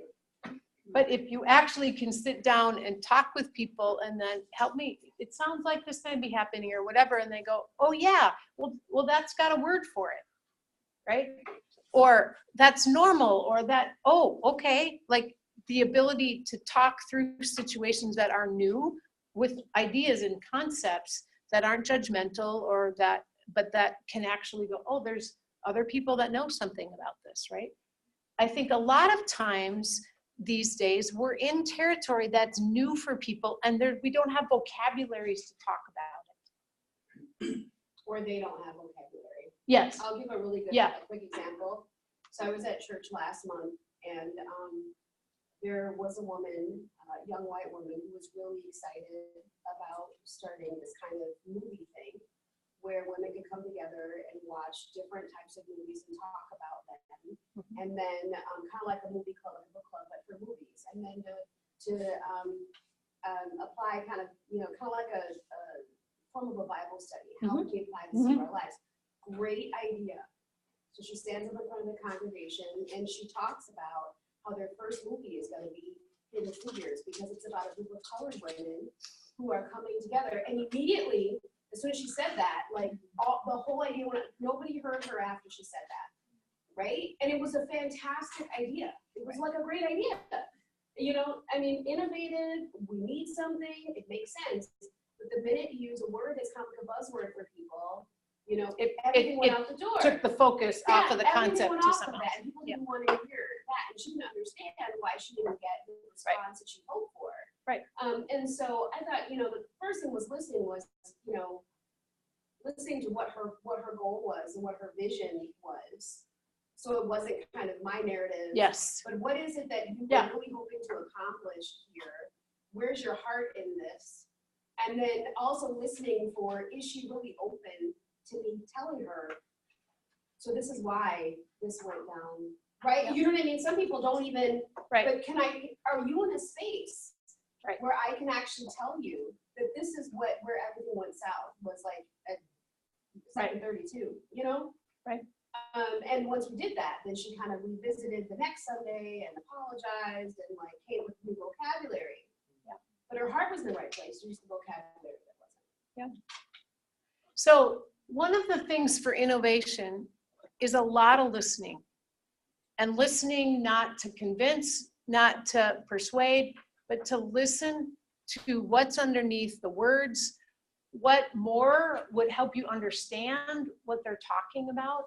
Speaker 11: But if you actually can sit down and talk with people and then help me, it sounds like this might be happening or whatever, and they go, oh yeah, well that's got a word for it, right? Or that's normal, or that, oh, okay, like the ability to talk through situations that are new with ideas and concepts that aren't judgmental or that, but that can actually go, oh, there's other people that know something about this, right? I think a lot of times these days we're in territory that's new for people and we don't have vocabularies to talk about it.
Speaker 9: Or they don't have vocabulary.
Speaker 11: Yes.
Speaker 9: I'll give a really good,
Speaker 11: Yeah.
Speaker 9: a quick example. So I was at church last month, and there was a woman, a young white woman, who was really excited about starting this kind of movie thing where women could come together and watch different types of movies and talk about them. And then kind of like a movie club, like a book club, but for movies. And then to apply kind of, kind of like a form of a Bible study, how we can apply this to our lives. Great idea. So she stands up in front of the congregation and she talks about how their first movie is going to be Hidden Figures, because it's about a group of colored women who are coming together. And immediately, as soon as she said that, like the whole idea, nobody heard her after she said that, right? And it was a fantastic idea. It was like a great idea. I mean, innovative, we need something, it makes sense. But the minute you use a word that's kind of like a buzzword for people, everything went out the door.
Speaker 11: Took the focus off of the concept to
Speaker 9: something
Speaker 11: something else.
Speaker 9: else. People didn't want to hear that, and she didn't understand why she didn't get the response that she hoped for.
Speaker 11: Right.
Speaker 9: And so I thought, the first thing was listening to what her goal was and what her vision was. So it wasn't kind of my narrative.
Speaker 11: Yes.
Speaker 9: But what is it that you were really hoping to accomplish here? Where's your heart in this? And then also listening for, is she really open to me telling her, so this is why this went down, right? You know what I mean? Some people don't even, but are you in a space where I can actually tell you that this is where everything went south, was like at 7:32,
Speaker 11: Right.
Speaker 9: And once we did that, then she kind of revisited the next Sunday and apologized and like came with new vocabulary. Yeah. But her heart was in the right place, just the vocabulary that wasn't.
Speaker 11: Yeah. So one of the things for innovation is a lot of listening, and listening not to convince, not to persuade, but to listen to what's underneath the words, what more would help you understand what they're talking about.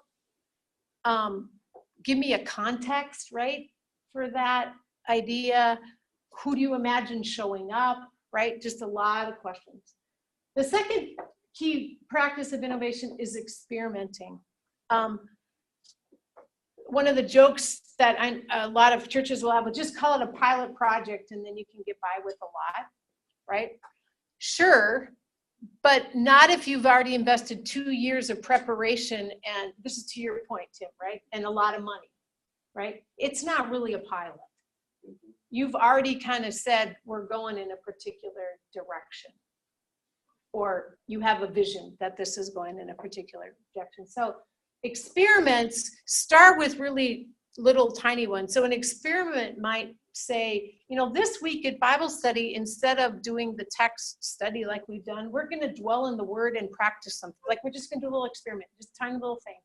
Speaker 11: Give me a context, right, for that idea. Who do you imagine showing up, right? Just a lot of questions. The second key practice of innovation is experimenting. One of the jokes that a lot of churches will have, just call it a pilot project and then you can get by with a lot, right? Sure, but not if you've already invested 2 years of preparation, and this is to your point, Tim, right? And a lot of money, right? It's not really a pilot. You've already kind of said, we're going in a particular direction. Or you have a vision that this is going in a particular direction. So experiments start with really little tiny ones. So an experiment might say, you know, this week at Bible study, instead of doing the text study like we've done, we're going to dwell in the word and practice something. Like we're just going to do a little experiment, just a tiny little thing,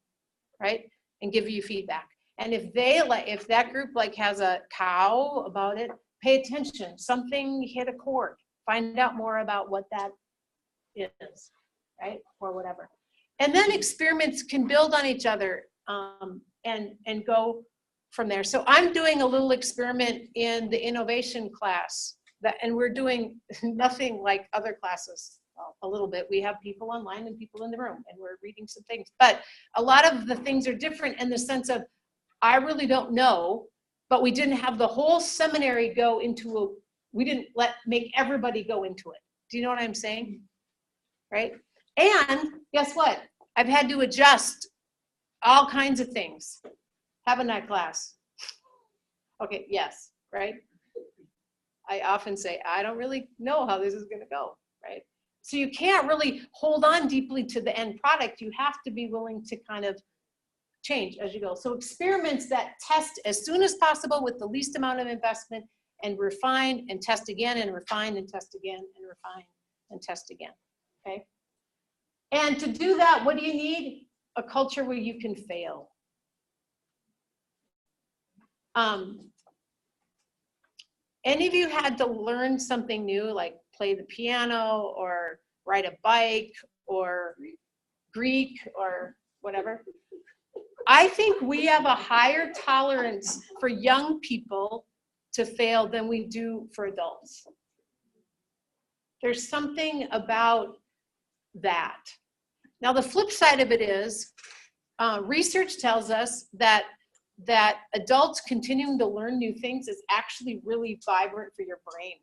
Speaker 11: right? And give you feedback. And if that group like has a cow about it, pay attention. Something hit a chord. Find out more about what that is, right? Or whatever. And then experiments can build on each other and go from there. So I'm doing a little experiment in the innovation class, and we're doing nothing like other classes. Well, a little bit. We have people online and people in the room, and we're reading some things. But a lot of the things are different in the sense of, I really don't know, but we didn't have the whole seminary go into we didn't make everybody go into it. Do you know what I'm saying? Right? And guess what? I've had to adjust all kinds of things. Have a night class. Okay, yes, right? I often say, I don't really know how this is going to go, right? So you can't really hold on deeply to the end product. You have to be willing to kind of change as you go. So experiments that test as soon as possible with the least amount of investment, and refine and test again and refine and test again and refine and test again, okay? And to do that, what do you need? A culture where you can fail. Any of you had to learn something new, like play the piano or ride a bike or Greek or whatever? I think we have a higher tolerance for young people to fail than we do for adults. There's something about that. Now, the flip side of it is, research tells us that adults continuing to learn new things is actually really vibrant for your brain.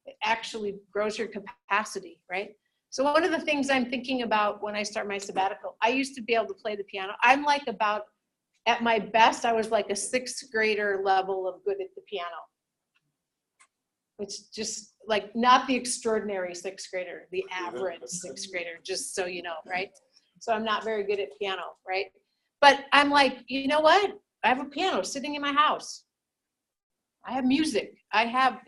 Speaker 11: It actually grows your capacity, right? So one of the things I'm thinking about when I start my sabbatical, I used to be able to play the piano. I'm like at my best, I was like a 6th grader level of good at the piano. Which just like not the extraordinary 6th grader, the average 6th grader, just so you know, right? So I'm not very good at piano, right? But I'm like, you know what? I have a piano sitting in my house. I have music. I have,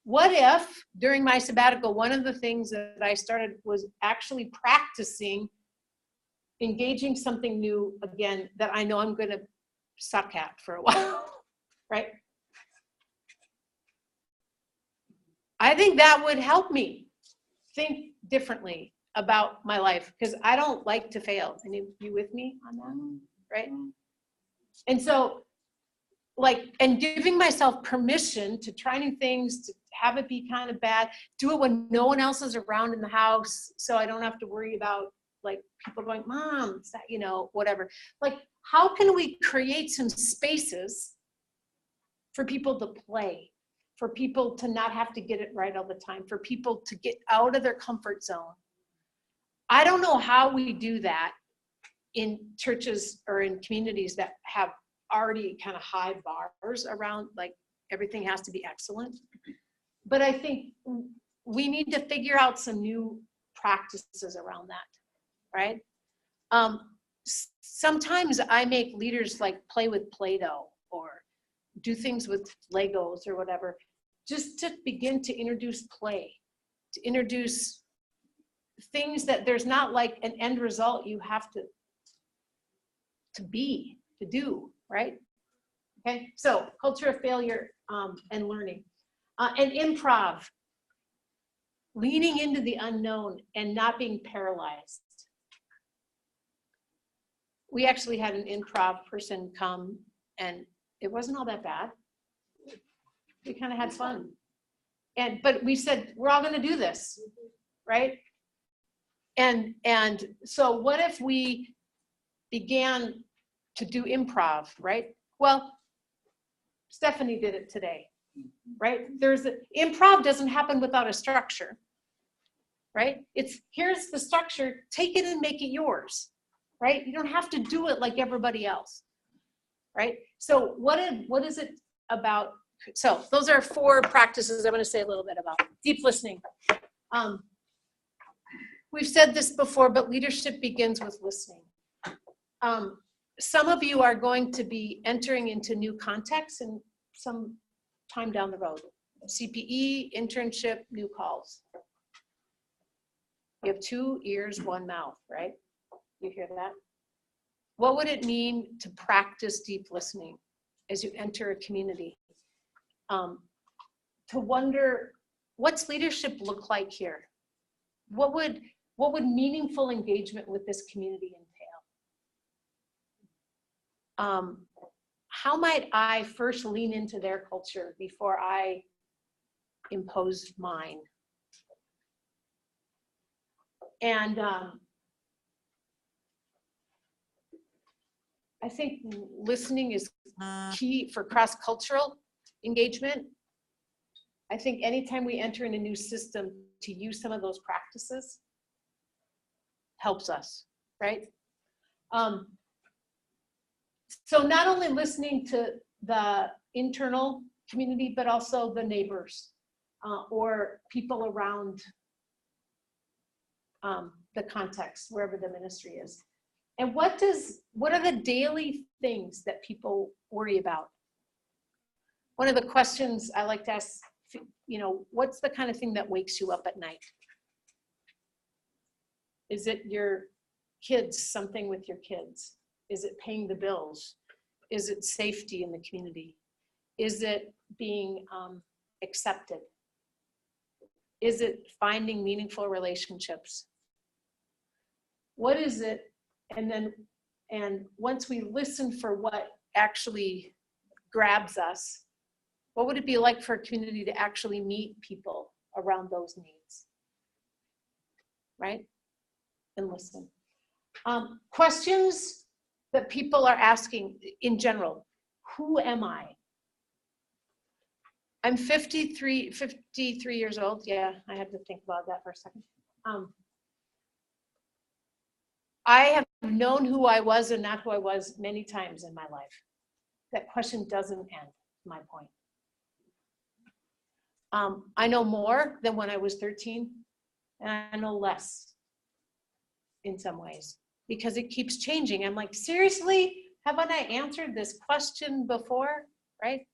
Speaker 11: what if during my sabbatical, one of the things that I started was actually practicing engaging something new again that I know I'm going to suck at for a while, right? I think that would help me think differently about my life, because I don't like to fail. Any of you with me on that, right? And so, and giving myself permission to try new things, to have it be kind of bad, do it when no one else is around in the house, so I don't have to worry about people going, Mom, is that, whatever. How can we create some spaces for people to play, for people to not have to get it right all the time, for people to get out of their comfort zone? I don't know how we do that in churches or in communities that have already kind of high bars around, everything has to be excellent. But I think we need to figure out some new practices around that, right? Sometimes I make leaders play with Play-Doh or do things with Legos or whatever, just to begin to introduce play, to introduce things that there's not an end result you have to do, right? Okay, so culture of failure and learning. And improv. leaning into the unknown and not being paralyzed. We actually had an improv person come, and it wasn't all that bad. We kind of had fun. But we said, we're all gonna do this, right? And so what if we began to do improv, right? Well, Stephanie did it today, right? Improv doesn't happen without a structure, right? It's, here's the structure, take it and make it yours, right? You don't have to do it like everybody else, right? So what is it about? So those are 4 practices I'm going to say a little bit about. Deep listening. We've said this before, but leadership begins with listening. Some of you are going to be entering into new contexts in some time down the road. CPE, internship, new calls. You have 2 ears, 1 mouth, right? You hear that? What would it mean to practice deep listening as you enter a community? To wonder, what's leadership look like here? What would meaningful engagement with this community entail? How might I first lean into their culture before I impose mine? And I think listening is key for cross-cultural engagement. I think anytime we enter in a new system, to use some of those practices helps us, right? So not only listening to the internal community, but also the neighbors or people around the context, wherever the ministry is. And what are the daily things that people worry about? One of the questions I like to ask, what's the kind of thing that wakes you up at night? Is it your kids, something with your kids? Is it paying the bills? Is it safety in the community? Is it being accepted? Is it finding meaningful relationships? What is it? And once we listen for what actually grabs us, what would it be like for a community to actually meet people around those needs? Right? And listen. Questions that people are asking in general. Who am I? I'm 53 years old. Yeah, I had to think about that for a second. I have known who I was and not who I was many times in my life. That question doesn't end, my point. I know more than when I was 13, and I know less in some ways because it keeps changing. I'm like, seriously, haven't I answered this question before, right?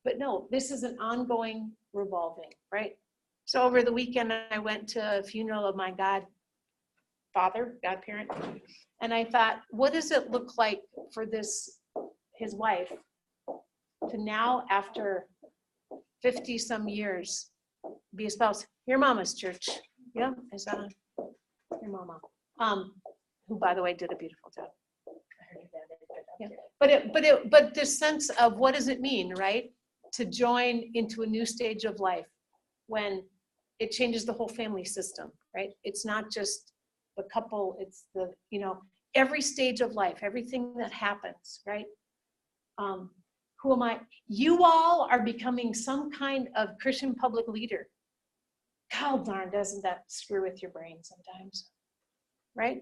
Speaker 11: But no, this is an ongoing revolving, right? So over the weekend, I went to a funeral of my godparent, and I thought, what does it look like for his wife, to now, after 50 some years, be a spouse? Your mama's church. Yeah, is that your mama? Who, by the way, did a beautiful job. Yeah. But the sense of what does it mean, right? To join into a new stage of life when it changes the whole family system, right? It's not just the couple, it's every stage of life, everything that happens, right? Who am I? You all are becoming some kind of Christian public leader. God darn, doesn't that screw with your brain sometimes, right?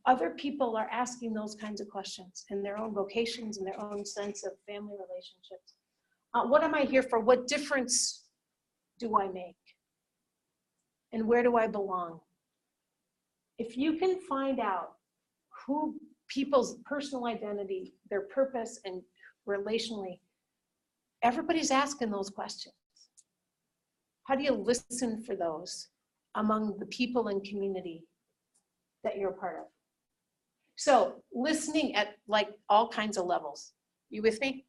Speaker 11: Other people are asking those kinds of questions in their own vocations and their own sense of family relationships. What am I here for? What difference do I make? And where do I belong? If you can find out who people's personal identity, their purpose, and relationally, everybody's asking those questions. How do you listen for those among the people and community that you're a part of? So listening at like all kinds of levels. You with me?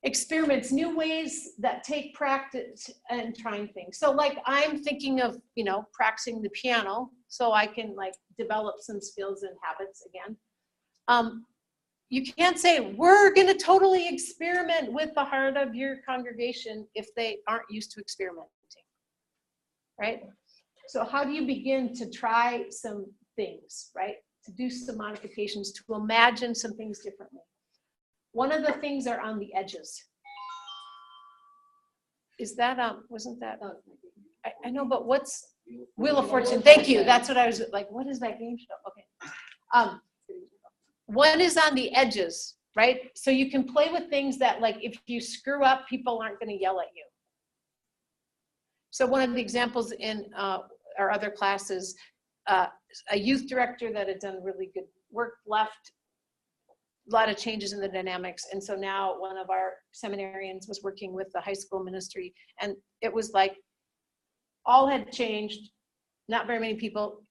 Speaker 11: experiments, new ways that take practice and trying things. So like I'm thinking of, practicing the piano so I can like develop some skills and habits again. You can't say we're going to totally experiment with the heart of your congregation if they aren't used to experimenting, right? So how do you begin to try some things, right? To do some modifications, to imagine some things differently. One of the things are on the edges. Is that, wasn't that, I know, but what's Wheel of Fortune? Thank you. That's what I was like, what is that game show? Okay. One is on the edges, right? So you can play with things that like, if you screw up, people aren't going to yell at you. So one of the examples in our other classes, a youth director that had done really good work left, a lot of changes in the dynamics. And so now one of our seminarians was working with the high school ministry, and it was like all had changed, not very many people,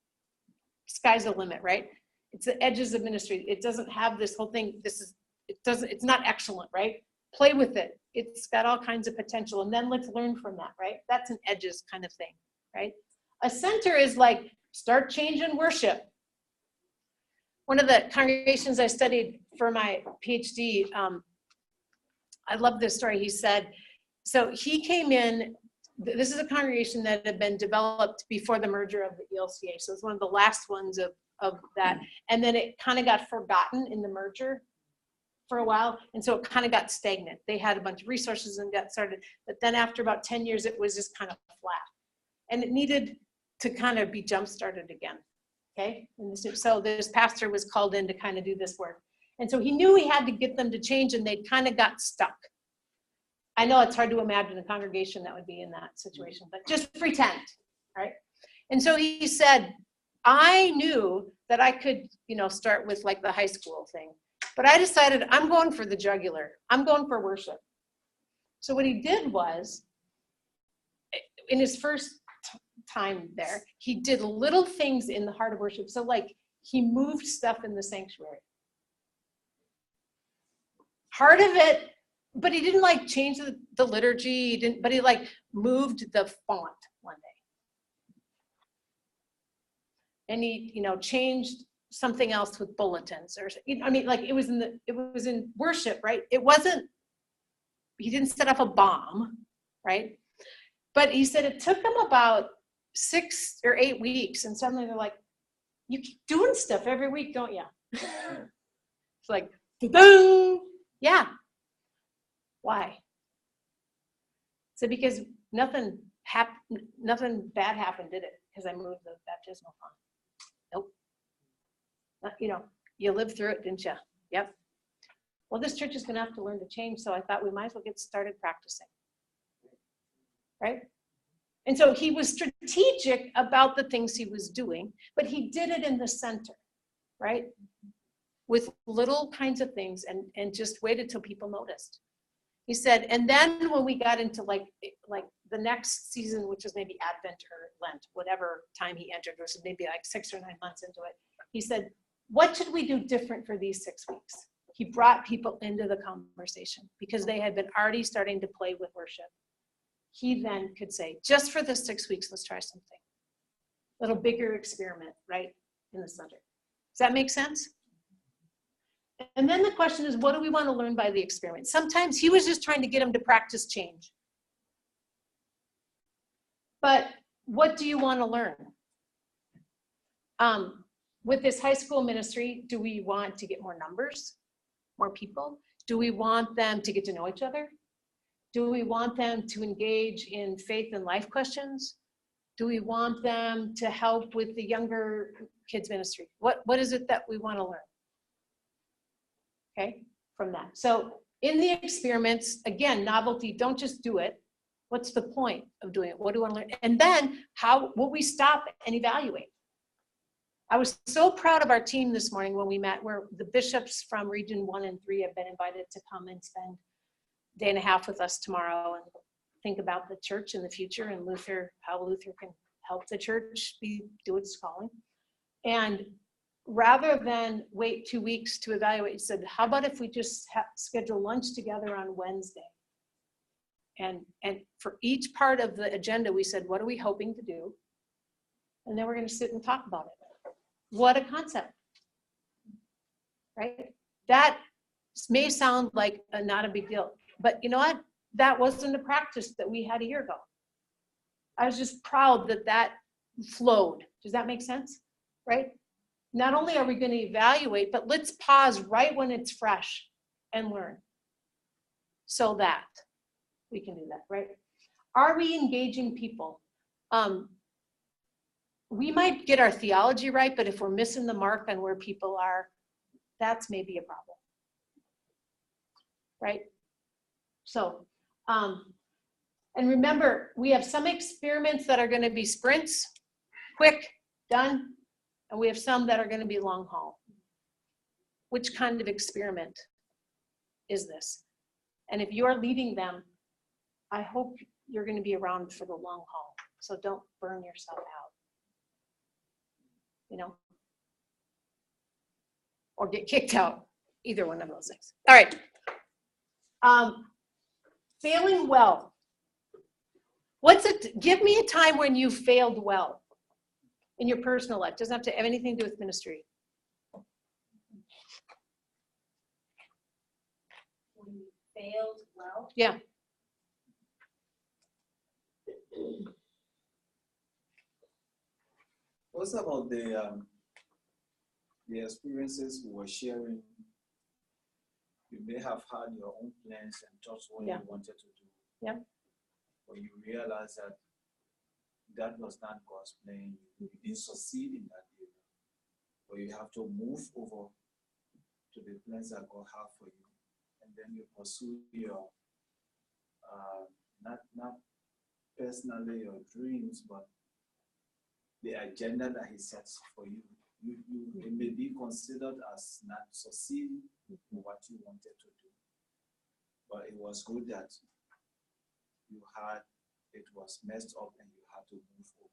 Speaker 11: sky's the limit, right? It's the edges of ministry. It doesn't have this whole thing. It's not excellent, right? Play with it. It's got all kinds of potential. And then let's learn from that, right? That's an edges kind of thing, right? A center is like, start changing worship. One of the congregations I studied for my PhD, I love this story. He said, so he came in, this is a congregation that had been developed before the merger of the ELCA. So it's one of the last ones of that. And then it kind of got forgotten in the merger for a while. And so it kind of got stagnant. They had a bunch of resources and got started. But then after about 10 years, it was just kind of flat. And it needed to kind of be jump-started again. Okay, and so this pastor was called in to kind of do this work. And so he knew he had to get them to change, and they kind of got stuck. I know it's hard to imagine a congregation that would be in that situation, but just pretend, right? And so he said, I knew that I could, start with like the high school thing, but I decided I'm going for the jugular. I'm going for worship. So what he did was, in his first time there, he did little things in the heart of worship. So like he moved stuff in the sanctuary. Part of it, but he didn't like change the liturgy, but he like moved the font one day. And he, changed something else with bulletins or, like it was in worship, right? He didn't set up a bomb, right? But he said it took him about 6 or 8 weeks, and suddenly they're like, you keep doing stuff every week, don't you? It's like, da-da! Yeah. Why? So because nothing bad happened, did it? Because I moved the baptismal font. Nope. You lived through it, didn't you? Yep. Well, this church is going to have to learn to change, so I thought we might as well get started practicing. Right? And so he was strategic about the things he was doing, but he did it in the center, right? With little kinds of things and just waited till people noticed. He said, and then when we got into like the next season, which was maybe Advent or Lent, whatever time he entered, or maybe like 6 or 9 months into it, he said, what should we do different for these 6 weeks? He brought people into the conversation because they had been already starting to play with worship. He then could say, just for the 6 weeks, let's try something. A little bigger experiment, right, in the center. Does that make sense? And then the question is, what do we want to learn by the experiment? Sometimes he was just trying to get them to practice change. But what do you want to learn? With this high school ministry, do we want to get more numbers, more people? Do we want them to get to know each other? Do we want them to engage in faith and life questions? Do we want them to help with the younger kids ministry? What is it that we want to learn? Okay, from that. So in the experiments, again, novelty, don't just do it. What's the point of doing it? What do we want to learn? And then how will we stop and evaluate? I was so proud of our team this morning when we met, where the bishops from Region 1 and 3 have been invited to come and spend a day and a half with us tomorrow and think about the church in the future and Luther, how Luther can help the church do its calling. And
Speaker 10: rather than wait 2 weeks to evaluate, said, how about if we just schedule lunch together on Wednesday? And for each part of the agenda, we said, what are we hoping to do? And then we're going to sit and talk about it. What a concept, right? That may sound like not a big deal, but you know what? That wasn't a practice that we had a year ago. I was just proud that that flowed. Does that make sense? Right? Not only are we going to evaluate, but let's pause right when it's fresh and learn so that we can do that, right? Are we engaging people? We might get our theology right, but if we're missing the mark on where people are, that's maybe a problem, right? So, and remember, we have some experiments that are going to be sprints, quick, done, and we have some that are going to be long haul. Which kind of experiment is this? And if you're leading them, I hope you're going to be around for the long haul. So don't burn yourself out, you know, or get kicked out. Either one of those things. All right. Failing well. What's it? Give me a time when you failed well in your personal life. Doesn't have to have anything to do with ministry.
Speaker 14: When you failed well?
Speaker 10: Yeah.
Speaker 7: What's about the experiences we were sharing? You may have had your own plans and thoughts what you wanted to do.
Speaker 10: Yeah.
Speaker 7: But you realize that that was not God's plan. You didn't succeed in that area. But you have to move over to the plans that God has for you. And then you pursue your, not personally your dreams, but the agenda that He sets for you. It may be considered as not succeeding in what you wanted to do. But it was good that it was messed up and you had to move over.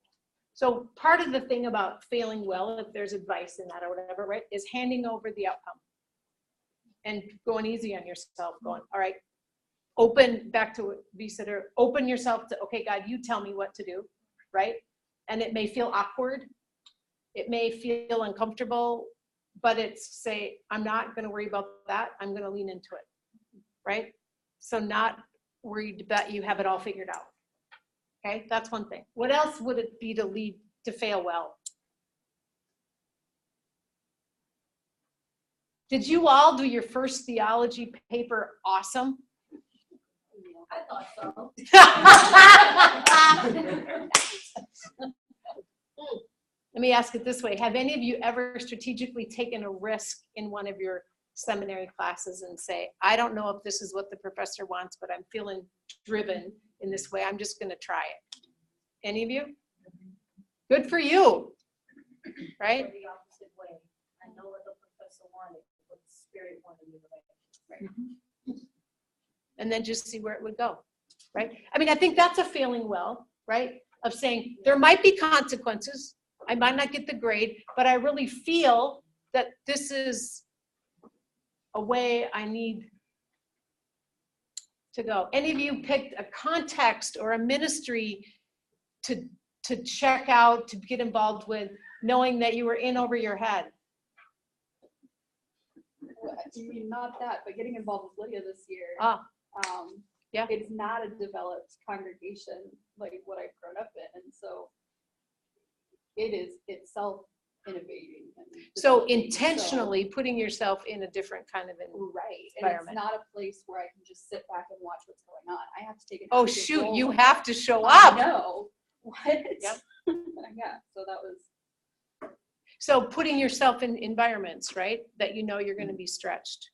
Speaker 10: So part of the thing about failing well, if there's advice in that or whatever, right, is handing over the outcome and going easy on yourself, going, all right, open, back to what V said, open yourself to, okay, God, you tell me what to do, right? And it may feel awkward. It may feel uncomfortable, but it's say, I'm not going to worry about that. I'm going to lean into it, right? So not worried that you have it all figured out. Okay, that's one thing. What else would it be to fail well? Did you all do your first theology paper awesome?
Speaker 14: I thought so.
Speaker 10: Let me ask it this way. Have any of you ever strategically taken a risk in one of your seminary classes and say, I don't know if this is what the professor wants, but I'm feeling driven in this way. I'm just going to try it. Any of you? Good for you. Right?
Speaker 14: The opposite way. I know what the professor wanted, what the Spirit wanted me to write.
Speaker 10: Right. And then just see where it would go. Right? I mean, I think that's a failing well, right? Of saying there might be consequences. I might not get the grade, but I really feel that this is a way I need to go. Any of you picked a context or a ministry to check out, to get involved with, knowing that you were in over your head?
Speaker 1: I mean, not that, but getting involved with Lydia this year.
Speaker 10: Yeah.
Speaker 1: It's not a developed congregation like what I've grown up in, and so it is itself innovating.
Speaker 10: So intentionally putting yourself in a different kind of
Speaker 1: environment.
Speaker 10: environment.
Speaker 1: And it's not a place where I can just sit back and watch what's going on. I have to take an
Speaker 10: Oh
Speaker 1: active
Speaker 10: shoot,
Speaker 1: role
Speaker 10: you
Speaker 1: in
Speaker 10: have
Speaker 1: it.
Speaker 10: to show
Speaker 1: I
Speaker 10: up.
Speaker 1: know. What?
Speaker 10: Yep.
Speaker 1: Yeah, so that was.
Speaker 10: So putting yourself in environments, right, that you know you're going to be stretched.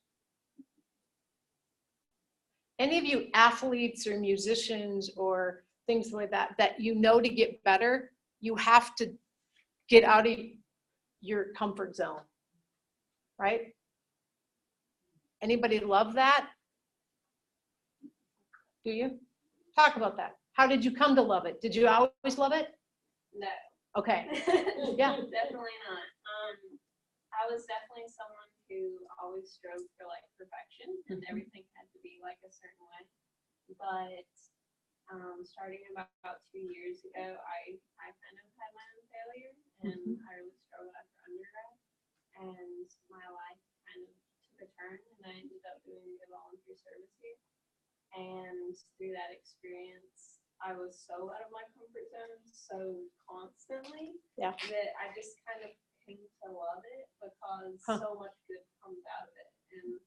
Speaker 10: Any of you athletes or musicians or things like that you know to get better, you have to get out of your comfort zone, right? Anybody love that? Do you? Talk about that. How did you come to love it? Did you always love it?
Speaker 14: No.
Speaker 10: Okay. Yeah.
Speaker 14: Definitely not.
Speaker 17: I was definitely someone who always strove for like perfection and everything had to be like a certain way. But starting about 2 years ago, I kind of had my own failure and I really struggled after undergrad. And my life kind of took a turn and I ended up doing a volunteer service here. And through that experience, I was so out of my comfort zone so constantly that I just kind of came to love it because so much good comes out of it. And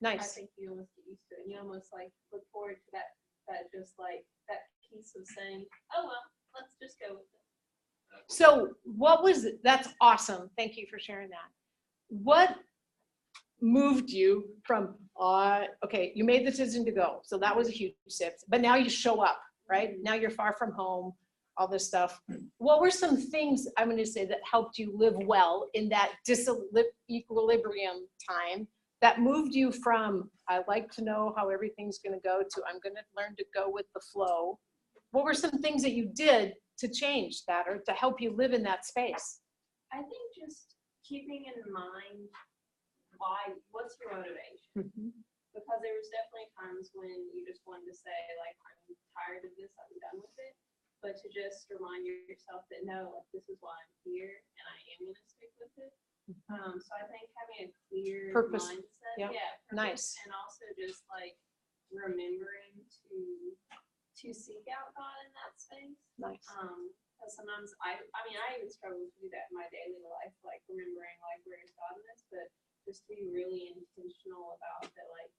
Speaker 17: I think you almost get used to it. And you almost like look forward to that just like that piece of saying, oh well, let's just go with it.
Speaker 11: So that's awesome. Thank you for sharing that. What moved you from, okay, you made the decision to go. So that was a huge shift, but now you show up, right? Now you're far from home, all this stuff. What were some things, I'm going to say, that helped you live well in that disequilibrium time that moved you from, I like to know how everything's going to go, to I'm going to learn to go with the flow? What were some things that you did to change that or to help you live in that space?
Speaker 17: I think just keeping in mind what's your motivation? Because there was definitely times when you just wanted to say, like, I'm tired of this, I'm done with it. But to just remind yourself that no, like, this is why I'm here and I am going to stick with it. So I think having a clear
Speaker 11: Purpose.
Speaker 17: mindset, purpose,
Speaker 11: Nice.
Speaker 17: and also just like remembering to seek out God in that space.
Speaker 11: Nice.
Speaker 17: Because sometimes I mean I even struggle to do that in my daily life, like remembering like where's God in this, but just to be really intentional about that, like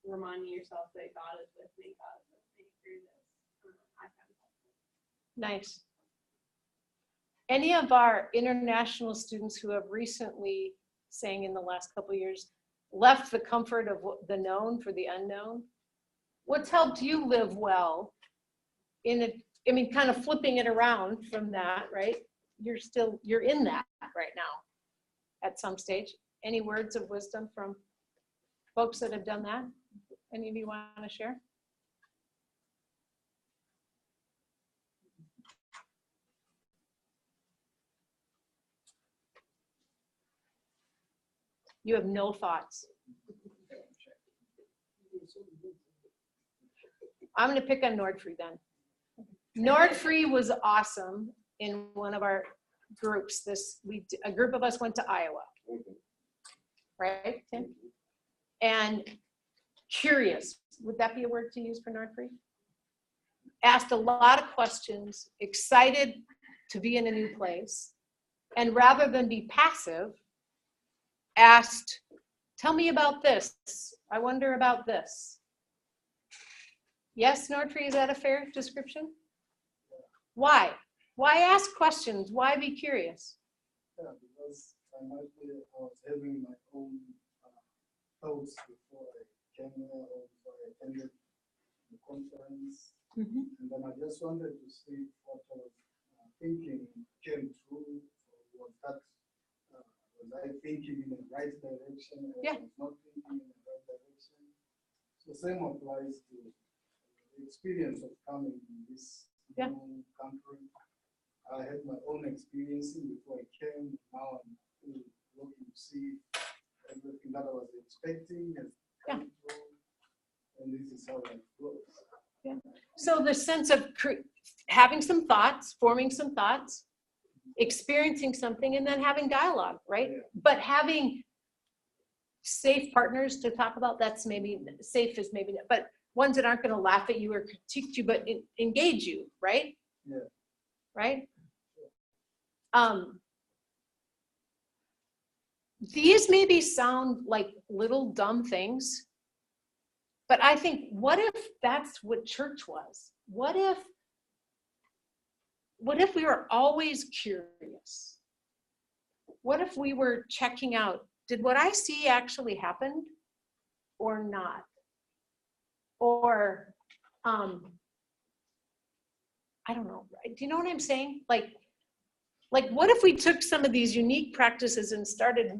Speaker 17: reminding yourself that God is with me through this. I found helpful.
Speaker 11: Nice. Any of our international students who have recently, saying in the last couple of years, left the comfort of the known for the unknown? What's helped you live well kind of flipping it around from that, right? You're in that right now at some stage. Any words of wisdom from folks that have done that? Any of you want to share? You have no thoughts. I'm going to pick on Nordfree then. Nordfree was awesome in one of our groups. A group of us went to Iowa, right, Tim? And curious, would that be a word to use for Nordfree? Asked a lot of questions, excited to be in a new place, and rather than be passive, asked, tell me about this. I wonder about this. Yes, Nordfree, is that a fair description? Why? Why ask questions? Why be curious?
Speaker 18: Yeah, because I was having my own thoughts before I came here or before I attended the conference. And then I just wanted to see what I was thinking came true. Was I thinking in the right direction or was not thinking in the right direction? So same applies to the experience of coming in this new country. I had my own experience before I came. Now I'm looking to see everything that I was expecting and this is how it goes.
Speaker 11: Yeah. So the sense of having some thoughts, forming some thoughts, experiencing something, and then having dialogue, right? Yeah. But having safe partners to talk about, that's maybe safe is maybe, but ones that aren't going to laugh at you or critique you, but engage you, right?
Speaker 18: Yeah.
Speaker 11: Right? These maybe sound like little dumb things, but I think, what if that's what church was? What if we were always curious? What if we were checking out, did what I see actually happen or not? Or, I don't know, do you know what I'm saying? Like what if we took some of these unique practices and started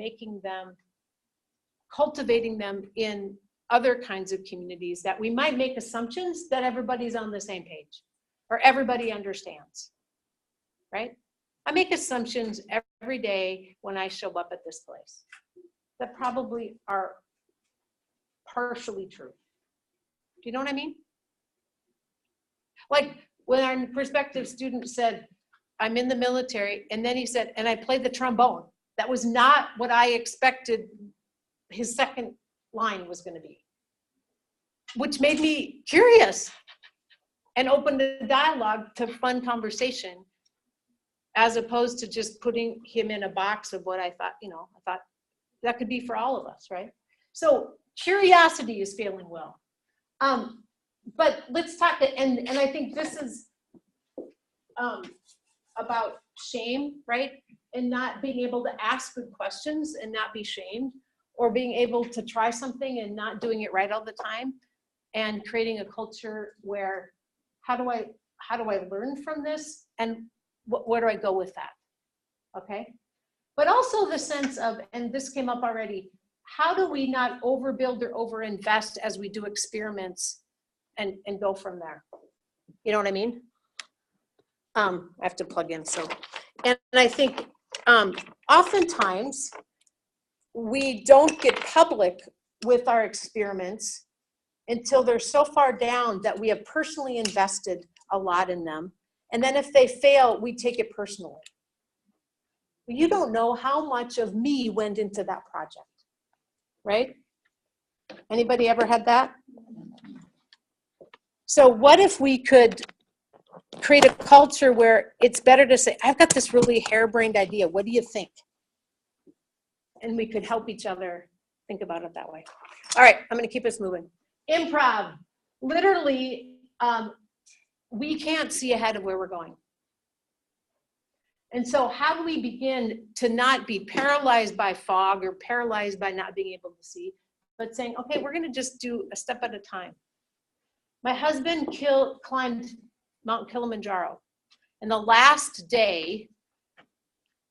Speaker 11: cultivating them in other kinds of communities that we might make assumptions that everybody's on the same page or everybody understands, right?
Speaker 10: I make assumptions every day when I show up at this place that probably are partially true. Do you know what I mean? Like when our prospective student said, I'm in the military, and then he said, and I played the trombone. That was not what I expected his second line was going to be, which made me curious and opened the dialogue to fun conversation, as opposed to just putting him in a box of what I thought, I thought that could be for all of us, right? So curiosity is failing well. But let's talk, and I think this is about shame, right? And not being able to ask good questions and not be shamed, or being able to try something and not doing it right all the time, and creating a culture where how do I learn from this, and where do I go with that? Okay. But also the sense of, and this came up already, how do we not overbuild or overinvest as we do experiments and go from there? You know what I mean? I have to plug in. So, and I think oftentimes we don't get public with our experiments until they're so far down that we have personally invested a lot in them. And then if they fail, we take it personally. You don't know how much of me went into that project, right? Anybody ever had that? So what if we could create a culture where it's better to say, I've got this really harebrained idea. What do you think? And we could help each other think about it that way. All right, I'm going to keep us moving. Improv. Literally, we can't see ahead of where we're going. And so how do we begin to not be paralyzed by fog or paralyzed by not being able to see, but saying, okay, we're going to just do a step at a time. My husband climbed Mount Kilimanjaro. And the last day,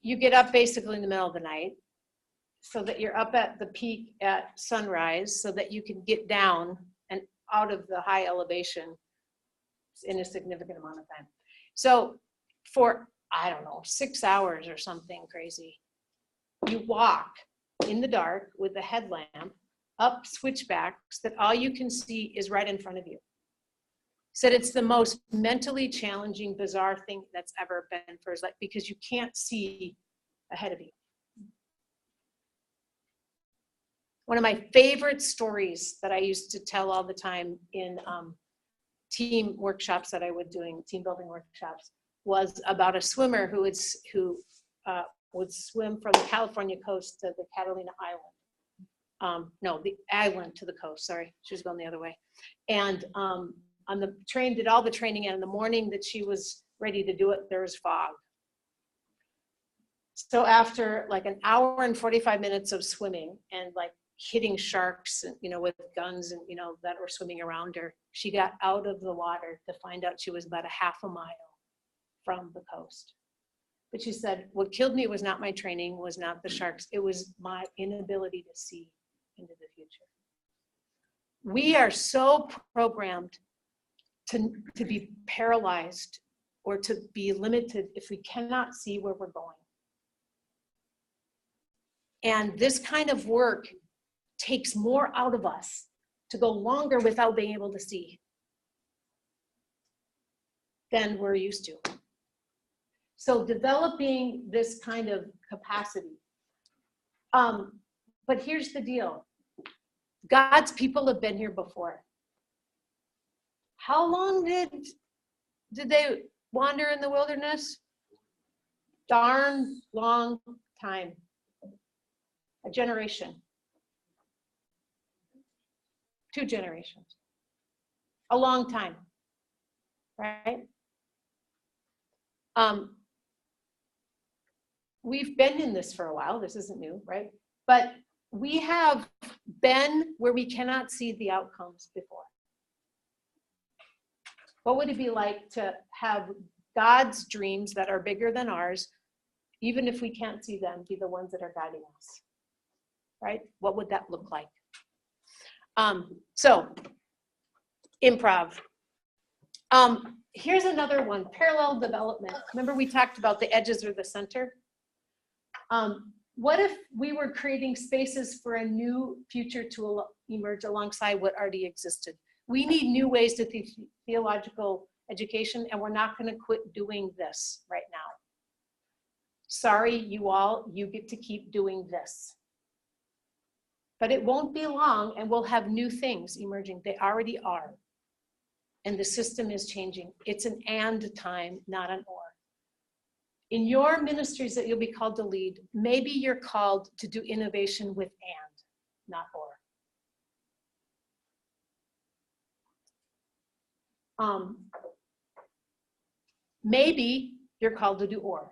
Speaker 10: you get up basically in the middle of the night so that you're up at the peak at sunrise so that you can get down and out of the high elevation in a significant amount of time. So for, I don't know, 6 hours or something crazy, you walk in the dark with a headlamp up switchbacks that all you can see is right in front of you. Said it's the most mentally challenging, bizarre thing that's ever been for his life because you can't see ahead of you. One of my favorite stories that I used to tell all the time in team workshops that I would doing, team building workshops, was about a swimmer who would swim from the California coast to the Catalina Island. No, the island to the coast, sorry, she was going the other way. And on the train, did all the training, and in the morning that she was ready to do it, there was fog. So after like an hour and 45 minutes of swimming and like hitting sharks, and, with guns and, that were swimming around her, she got out of the water to find out she was about a half a mile from the coast. But she said, what killed me was not my training, was not the sharks. It was my inability to see into the future. We are so programmed to be paralyzed or to be limited if we cannot see where we're going. And this kind of work takes more out of us to go longer without being able to see than we're used to. So developing this kind of capacity. But here's the deal. God's people have been here before. How long did they wander in the wilderness? Darn long time. A generation. 2 generations. A long time. Right? We've been in this for a while. This isn't new, right? But we have been where we cannot see the outcomes before. What would it be like to have God's dreams that are bigger than ours, even if we can't see them, be the ones that are guiding us? Right? What would that look like? So, improv.
Speaker 11: Here's another one, parallel development. Remember we talked about the edges or the center? What if we were creating spaces for a new future to emerge alongside what already existed? We need new ways to teach theological education, and we're not going to quit doing this right now. Sorry, you all, you get to keep doing this. But it won't be long, and we'll have new things emerging. They already are. And the system is changing. It's an and time, not an or. In your ministries that you'll be called to lead, maybe you're called to do innovation with and, not or. Maybe you're called to do or.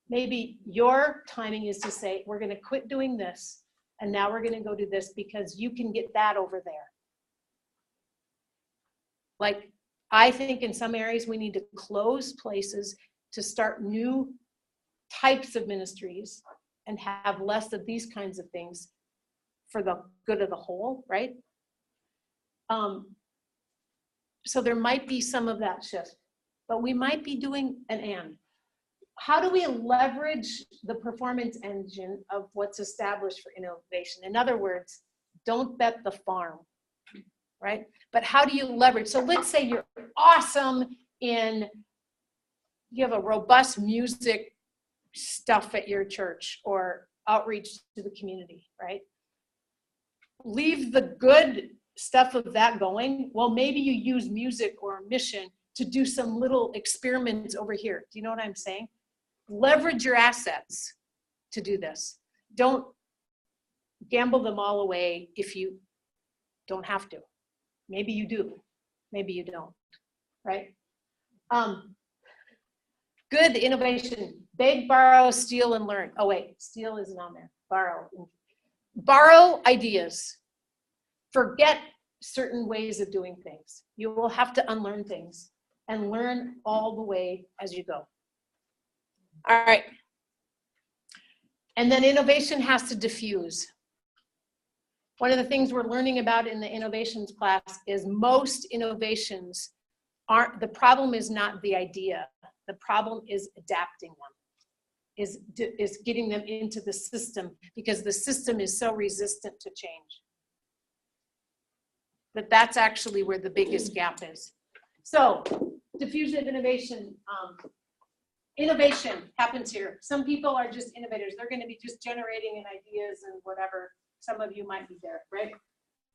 Speaker 11: Maybe your timing is to say, we're going to quit doing this, and now we're going to go do this because you can get that over there. Like, I think in some areas we need to close places to start new types of ministries and have less of these kinds of things for the good of the whole, right? So there might be some of that shift, but we might be doing an and. How do we leverage the performance engine of what's established for innovation? In other words, don't bet the farm, right? But how do you leverage? So let's say you're awesome in, you have a robust music stuff at your church or outreach to the community, right? Leave the good stuff of that going. Well, maybe you use music or mission to do some little experiments over here. Do you know what I'm saying? Leverage your assets to do this. Don't gamble them all away if you don't have to. Maybe you do, maybe you don't, right? Good innovation, beg, borrow, steal, and learn. Oh wait, steal isn't on there, borrow. Borrow ideas. Forget certain ways of doing things. You will have to unlearn things and learn all the way as you go. All right. And then innovation has to diffuse. One of the things we're learning about in the innovations class is most innovations aren't, the problem is not the idea. The problem is adapting them, is getting them into the system because the system is so resistant to change. That's actually where the biggest gap is. So diffusion of innovation. Innovation happens here. Some people are just innovators. They're going to be just generating in ideas and whatever. Some of you might be there, right?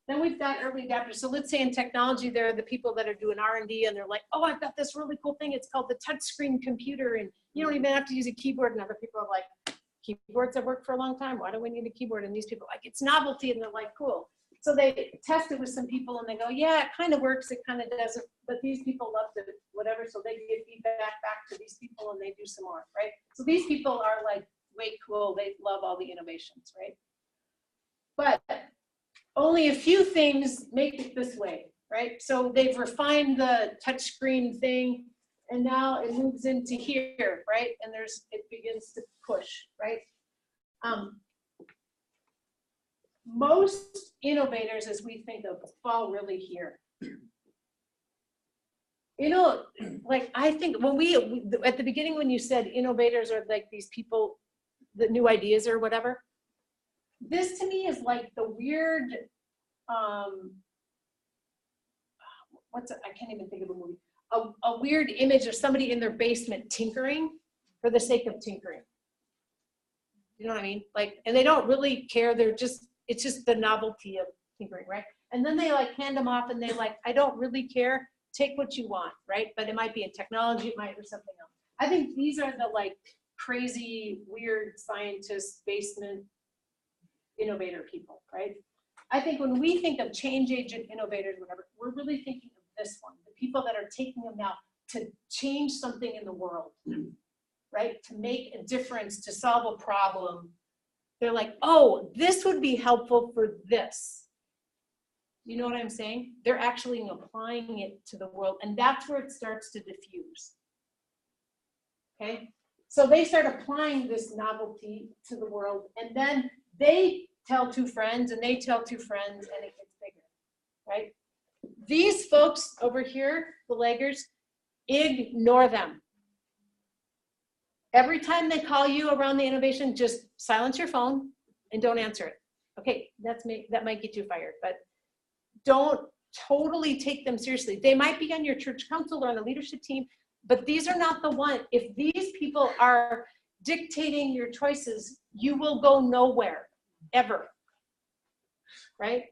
Speaker 11: Then we've got early adapters. So let's say in technology, there are the people that are doing R&D and they're like, oh, I've got this really cool thing. It's called the touchscreen computer. And you don't even have to use a keyboard. And other people are like, keyboards have worked for a long time. Why do we need a keyboard? And these people are like, it's novelty. And they're like, cool. So they test it with some people and they go, yeah, it kind of works. It kind of doesn't. But these people love it, whatever. So they give feedback back to these people and they do some more, right? So these people are like, way cool. They love all the innovations, right? But only a few things make it this way, right? So they've refined the touchscreen thing and now it moves into here, right? And it begins to push, right? Most innovators, as we think of, fall really here. You know, like I think when we at the beginning when you said innovators are like these people, the new ideas or whatever, this to me is like the weird, I can't even think of a movie, a weird image of somebody in their basement tinkering for the sake of tinkering. You know what I mean? Like, and they don't really care. It's just the novelty of tinkering, right? And then they like hand them off and they like, I don't really care. Take what you want, right? But it might be in technology, it might be something else. I think these are the like crazy, weird scientist basement innovator people, right? I think when we think of change agent innovators, whatever, we're really thinking of this one, the people that are taking them now to change something in the world, right? To make a difference, to solve a problem. They're like, oh, this would be helpful for this. You know what I'm saying? They're actually applying it to the world, and that's where it starts to diffuse. Okay? So they start applying this novelty to the world, and then they tell two friends, and they tell two friends, and it gets bigger, right? These folks over here, the leggers, ignore them. Every time they call you around the innovation, just silence your phone and don't answer it. Okay, that might get you fired, but don't totally take them seriously. They might be on your church council or on the leadership team, but these are not the one. If these people are dictating your choices, you will go nowhere, ever, right?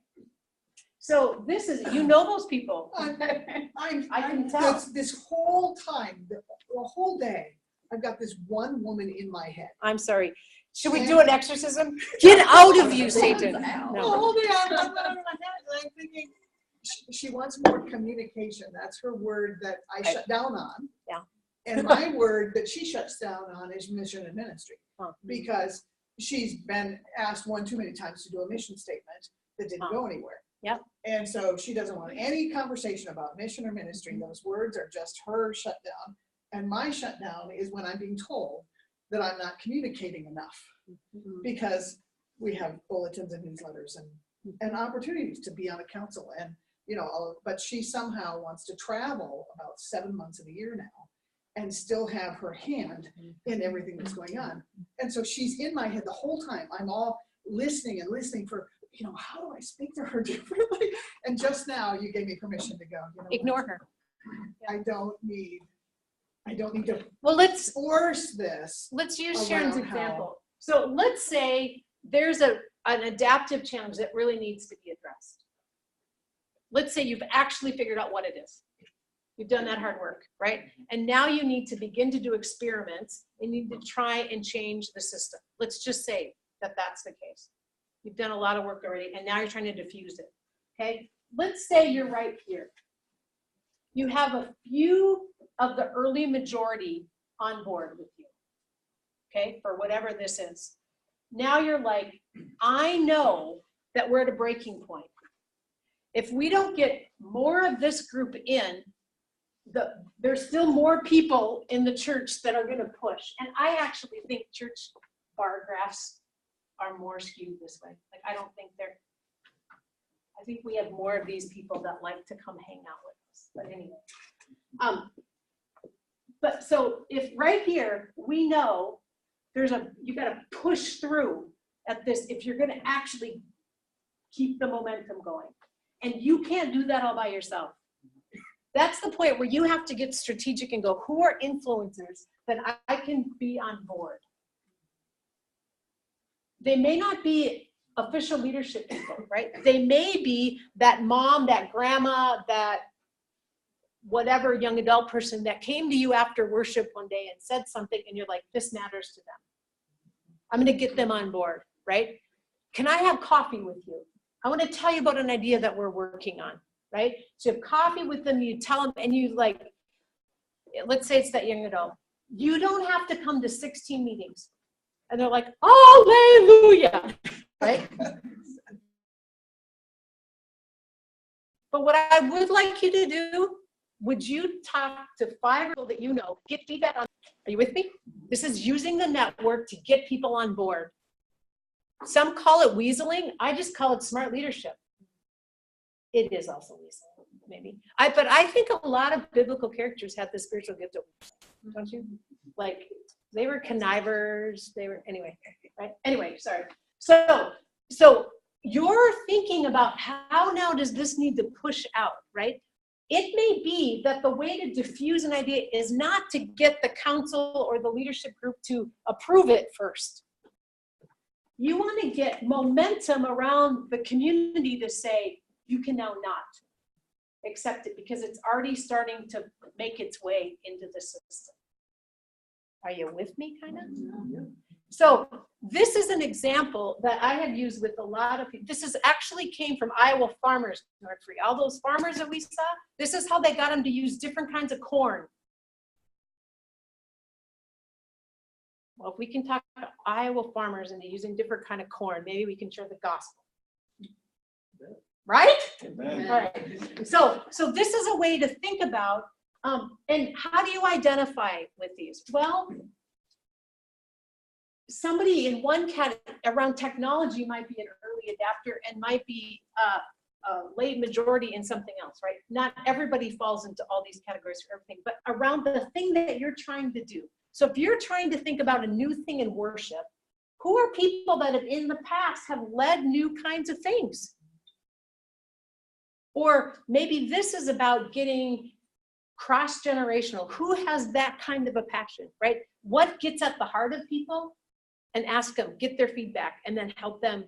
Speaker 11: So this is, you know those people. I can tell.
Speaker 19: This whole time, the whole day, I've got this one woman in my head.
Speaker 11: I'm sorry. Should we do an exorcism? Get out of you, Satan.
Speaker 19: No.
Speaker 11: No.
Speaker 19: Hold on, I'm thinking, she wants more communication. That's her word that I shut down on.
Speaker 11: Yeah.
Speaker 19: And my word that she shuts down on is mission and ministry. Because she's been asked one too many times to do a mission statement that didn't go anywhere.
Speaker 11: Yep.
Speaker 19: And so she doesn't want any conversation about mission or ministry. Those words are just her shutdown. And my shutdown is when I'm being told that I'm not communicating enough, because we have bulletins and newsletters and opportunities to be on a council, and but she somehow wants to travel about 7 months of the year now and still have her hand in everything that's going on. And so she's in my head the whole time. I'm all listening and listening for, how do I speak to her differently? And just now you gave me permission to go.
Speaker 11: Ignore her.
Speaker 19: I don't need to
Speaker 11: let's
Speaker 19: force this.
Speaker 11: Let's use Sharon's
Speaker 19: around
Speaker 11: example. So let's say there's an adaptive challenge that really needs to be addressed. Let's say you've actually figured out what it is. You've done that hard work, right? And now you need to begin to do experiments and you need to try and change the system. Let's just say that that's the case. You've done a lot of work already and now you're trying to diffuse it, okay? Let's say you're right here. You have a few of the early majority on board with you, okay, for whatever this is. Now you're like, I know that we're at a breaking point. If we don't get more of this group in, there's still more people in the church that are going to push. And I actually think church bar graphs are more skewed this way. Like, I think we have more of these people that like to come hang out with us. But anyway, but so if right here, we know you got to push through at this if you're going to actually keep the momentum going. And you can't do that all by yourself. That's the point where you have to get strategic and go, who are influencers that I can be on board? They may not be official leadership people, right? They may be that mom, that grandma, that whatever young adult person that came to you after worship one day and said something and you're like, this matters to them. I'm going to get them on board, right? Can I have coffee with you? I want to tell you about an idea that we're working on, right? So you have coffee with them, you tell them, and you like, let's say it's that young adult. You don't have to come to 16 meetings. And they're like, hallelujah, right? But what I would like you to do, would you talk to 5 people that you know, get feedback on, are you with me? This is using the network to get people on board. Some call it weaseling. I just call it smart leadership. It is also weaseling, maybe. But I think a lot of biblical characters had the spiritual gift of weaseling, don't you? Like, they were connivers. Anyway, right? Anyway, sorry. So you're thinking about how now does this need to push out, right? It may be that the way to diffuse an idea is not to get the council or the leadership group to approve it first. You want to get momentum around the community to say, you can now not accept it because it's already starting to make its way into the system. Are you with me, kind of? Yeah. So this is an example that I have used with a lot of people. This is actually came from Iowa farmers nursery. All those farmers that we saw, this is how they got them to use different kinds of corn. Well, if we can talk to Iowa farmers into using different kind of corn, maybe we can share the gospel. Right? Amen. All right. So this is a way to think about, and how do you identify with these? Well, somebody in one category around technology might be an early adapter and might be late majority in something else, right? Not everybody falls into all these categories for everything, but around the thing that you're trying to do. So if you're trying to think about a new thing in worship, who are people that have in the past have led new kinds of things? Or maybe this is about getting cross-generational. Who has that kind of a passion, right? What gets at the heart of people? And ask them, get their feedback, and then help them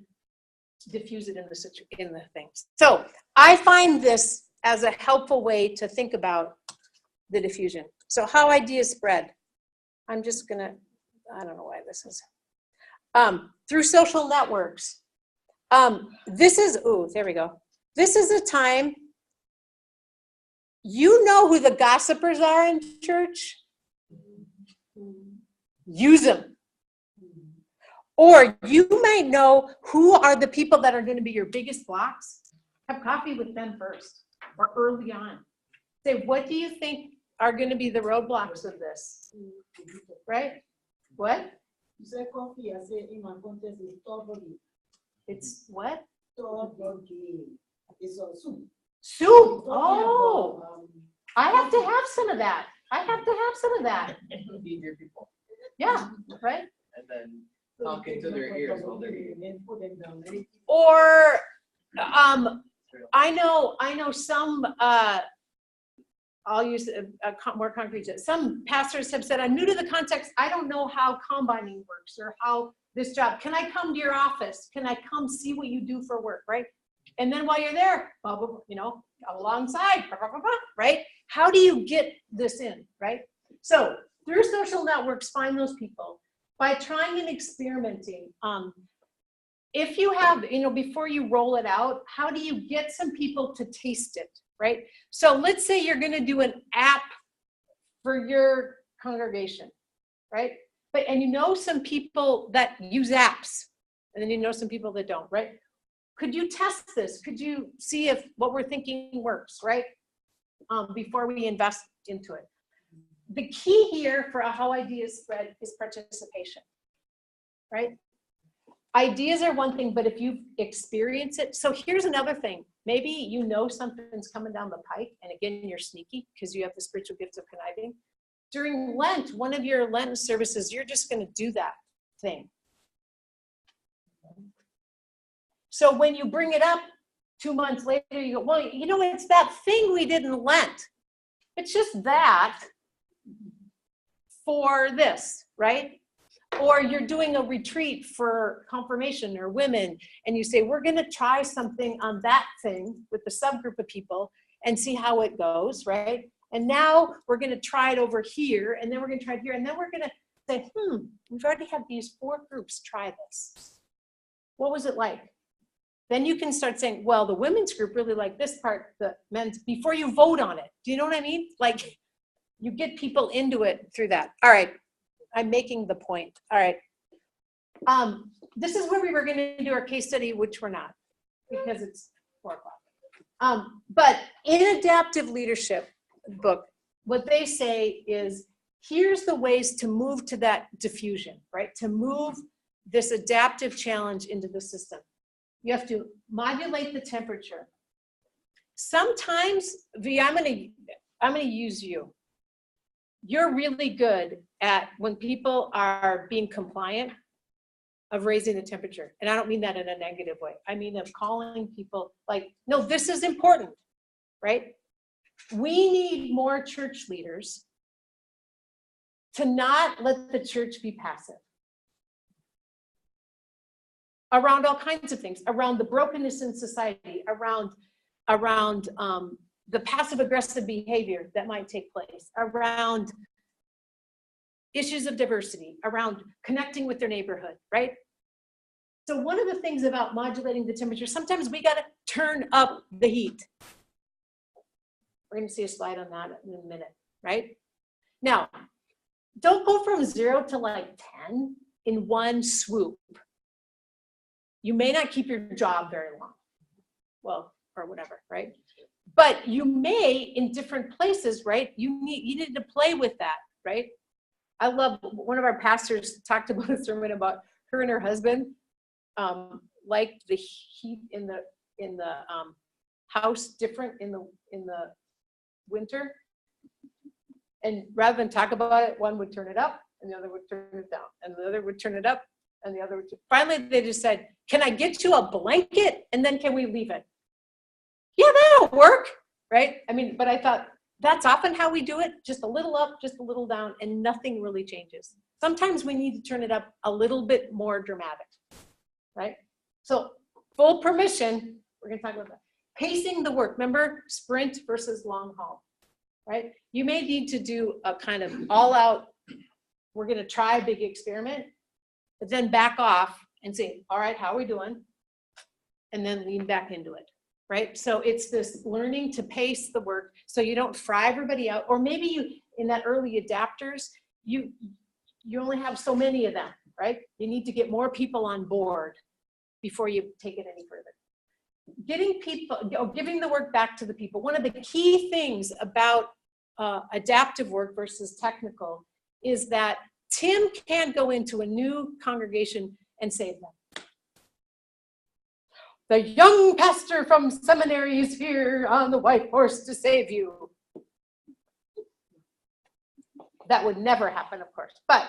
Speaker 11: diffuse it in the things. So I find this as a helpful way to think about the diffusion. So how ideas spread. I'm just gonna, I don't know why this is. Through social networks. This is, ooh, there we go. This is a time, you know who the gossipers are in church? Use them. Or you might know who are the people that are going to be your biggest blocks. Have coffee with them first or early on. Say, what do you think are going to be the roadblocks of this? Right? What? It's what? Soup. Oh, I have to have some of that. I have to have some of that. Yeah, right?
Speaker 13: And then talking to their ears while they're eating.
Speaker 11: Or I know some I'll use a more concrete. Some pastors have said, I'm new to the context. I don't know how combining works or how this job. Can I come to your office? Can I come see what you do for work, right? And then while you're there, you know, alongside, right? How do you get this in, right? So through social networks, find those people. By trying and experimenting, if you have, you know, before you roll it out, how do you get some people to taste it, right? So let's say you're going to do an app for your congregation, right? And you know some people that use apps, and then you know some people that don't, right? Could you test this? Could you see if what we're thinking works, right? Before we invest into it. The key here for how ideas spread is participation, right? Ideas are one thing, but if you experience it, so here's another thing. Maybe you know something's coming down the pike, and again, you're sneaky because you have the spiritual gift of conniving. During Lent, one of your Lenten services, you're just going to do that thing. So when you bring it up 2 months later, you go, well, you know, it's that thing we did in Lent. It's just that for this, right? Or you're doing a retreat for confirmation or women, and you say, we're going to try something on that thing with the subgroup of people and see how it goes, right? And now we're going to try it over here, and then we're going to try it here, and then we're going to say, we've already had these 4 groups try this. What was it like? Then you can start saying, well, the women's group really liked this part, the men's, before you vote on it. Do you know what I mean? Like, you get people into it through that. All right, I'm making the point. All right. This is where we were going to do our case study, which we're not, because it's 4 o'clock. But in Adaptive Leadership book, what they say is, here's the ways to move to that diffusion, right? To move this adaptive challenge into the system. You have to modulate the temperature. Sometimes, V, I'm gonna use you. You're really good at, when people are being compliant, of raising the temperature. And I don't mean that in a negative way. I mean of calling people like, no, this is important, right? We need more church leaders to not let the church be passive around all kinds of things, around the brokenness in society, around the passive aggressive behavior that might take place, around issues of diversity, around connecting with their neighborhood, right? So one of the things about modulating the temperature, sometimes we got to turn up the heat. We're going to see a slide on that in a minute, right? Now, don't go from 0 to like 10 in one swoop. You may not keep your job very long, well, or whatever, right? But you may, in different places, right? You need to play with that, right? I love, one of our pastors talked about a sermon about her and her husband, like the heat in the house different in the winter. And rather than talk about it, one would turn it up and the other would turn it down and the other would turn it up and the other would. Finally, they just said, can I get you a blanket and then can we leave it? Yeah, that'll work, right? I mean, but I thought that's often how we do it, just a little up, just a little down, and nothing really changes. Sometimes we need to turn it up a little bit more dramatic, right? So full permission, we're gonna talk about that. Pacing the work, remember sprint versus long haul, right? You may need to do a kind of all out, we're gonna try a big experiment, but then back off and say, all right, how are we doing? And then lean back into it, right? So it's this learning to pace the work so you don't fry everybody out, or maybe you, in that early adapters, you only have so many of them, right? You need to get more people on board before you take it any further. Giving the work back to the people. One of the key things about adaptive work versus technical is that Tim can't go into a new congregation and save them. The young pastor from seminary is here on the white horse to save you. That would never happen, of course. But,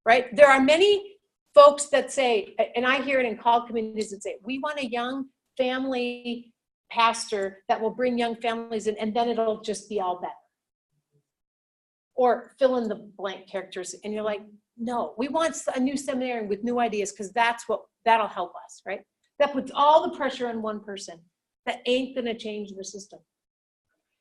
Speaker 11: right, there are many folks that say, and I hear it in call communities that say, we want a young family pastor that will bring young families in, and then it'll just be all better. Or fill in the blank characters, and you're like, no, we want a new seminarian with new ideas, because that'll help us, right? That puts all the pressure on one person. That ain't gonna change the system.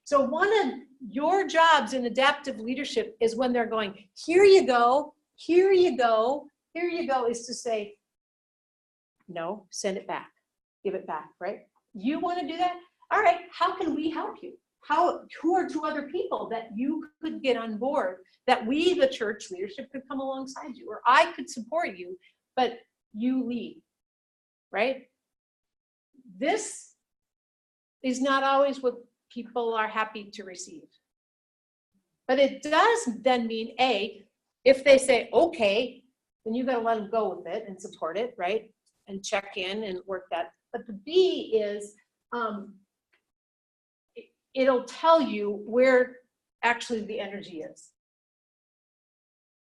Speaker 11: So one of your jobs in adaptive leadership is when they're going, here you go, here you go, here you go, is to say, no, send it back, give it back, right? You wanna do that? All right, how can we help you? Who are two other people that you could get on board, that we, the church leadership, could come alongside you, or I could support you, but you lead, right? This is not always what people are happy to receive. But it does then mean, A, if they say, okay, then you gotta let them go with it and support it, right? And check in and work that. But the B is, it'll tell you where actually the energy is.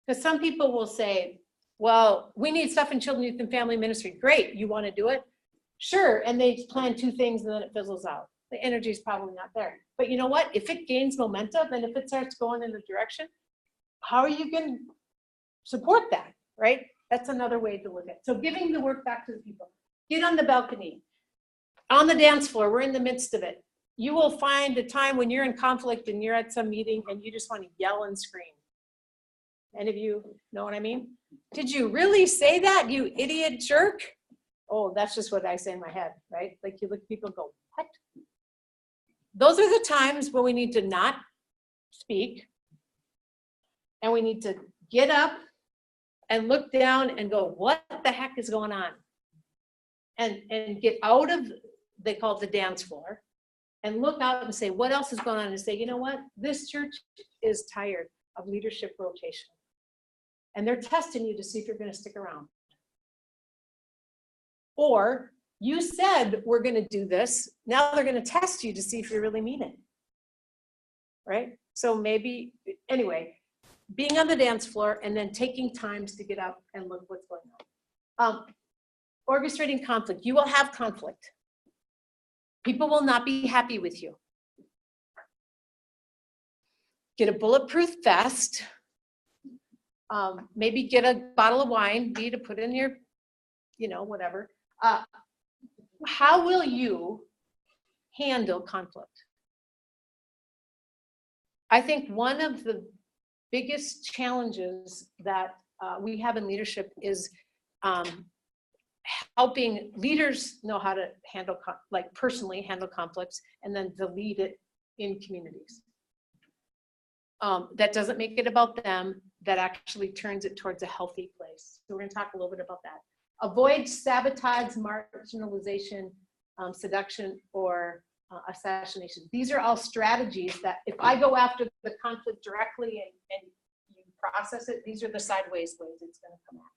Speaker 11: Because some people will say, well, we need stuff in children, youth, and family ministry. Great, you want to do it? Sure, and they plan two things and then it fizzles out. The energy is probably not there. But you know what? If it gains momentum and if it starts going in a direction, how are you going to support that, right? That's another way to look at it. So giving the work back to the people. Get on the balcony, on the dance floor, we're in the midst of it. You will find a time when you're in conflict and you're at some meeting and you just want to yell and scream. Any of you know what I mean? Did you really say that, you idiot jerk? Oh, that's just what I say in my head, right? Like you look at people and go, what? Those are the times when we need to not speak and we need to get up and look down and go, what the heck is going on? And get out of, they call it the dance floor, and look out and say, what else is going on? And say, you know what? This church is tired of leadership rotation. And they're testing you to see if you're going to stick around. Or you said we're going to do this. Now they're going to test you to see if you really mean it. Right? So maybe, anyway, being on the dance floor and then taking times to get up and look what's going on. Orchestrating conflict. You will have conflict. People will not be happy with you. Get a bulletproof vest. Maybe get a bottle of wine, to put in your, whatever. How will you handle conflict? I think one of the biggest challenges that we have in leadership is helping leaders know how to handle, personally handle conflicts, and then to lead it in communities. That doesn't make it about them, that actually turns it towards a healthy place. So we're going to talk a little bit about that. Avoid sabotage, marginalization, seduction, or assassination. These are all strategies that if I go after the conflict directly and you process it, these are the sideways ways it's going to come out.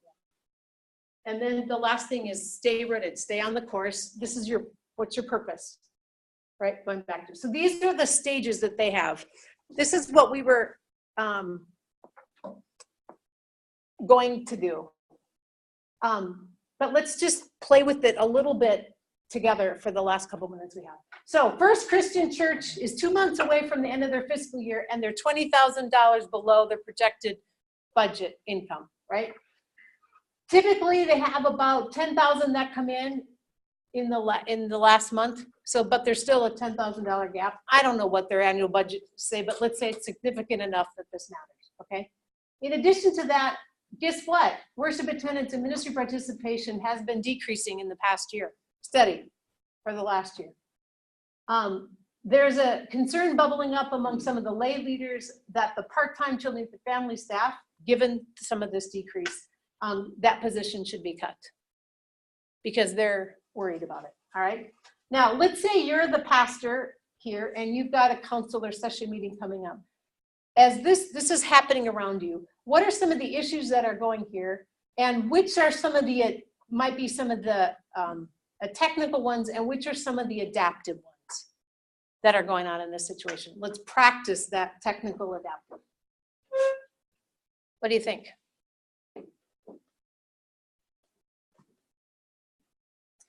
Speaker 11: And then the last thing is stay rooted, stay on the course. This is what's your purpose? right? Going back to, so these are the stages that they have. This is what we were going to do. But let's just play with it a little bit together for the last couple minutes we have. So First Christian Church is 2 months away from the end of their fiscal year, and they're $20,000 below their projected budget income, right? Typically, they have about 10,000 that come in the last month. So, but there's still a $10,000 gap. I don't know what their annual budget say, but let's say it's significant enough that this matters, okay? In addition to that, guess what? Worship attendance and ministry participation has been decreasing in the past year, steady for the last year. There's a concern bubbling up among some of the lay leaders that the part-time children and family staff, given some of this decrease, that position should be cut because they're worried about it, all right? Now, let's say you're the pastor here and you've got a council or session meeting coming up. As this is happening around you, what are some of the issues that are going here, and which are some of the, might be some of the technical ones, and which are some of the adaptive ones that are going on in this situation? Let's practice that technical adaptive. What do you think?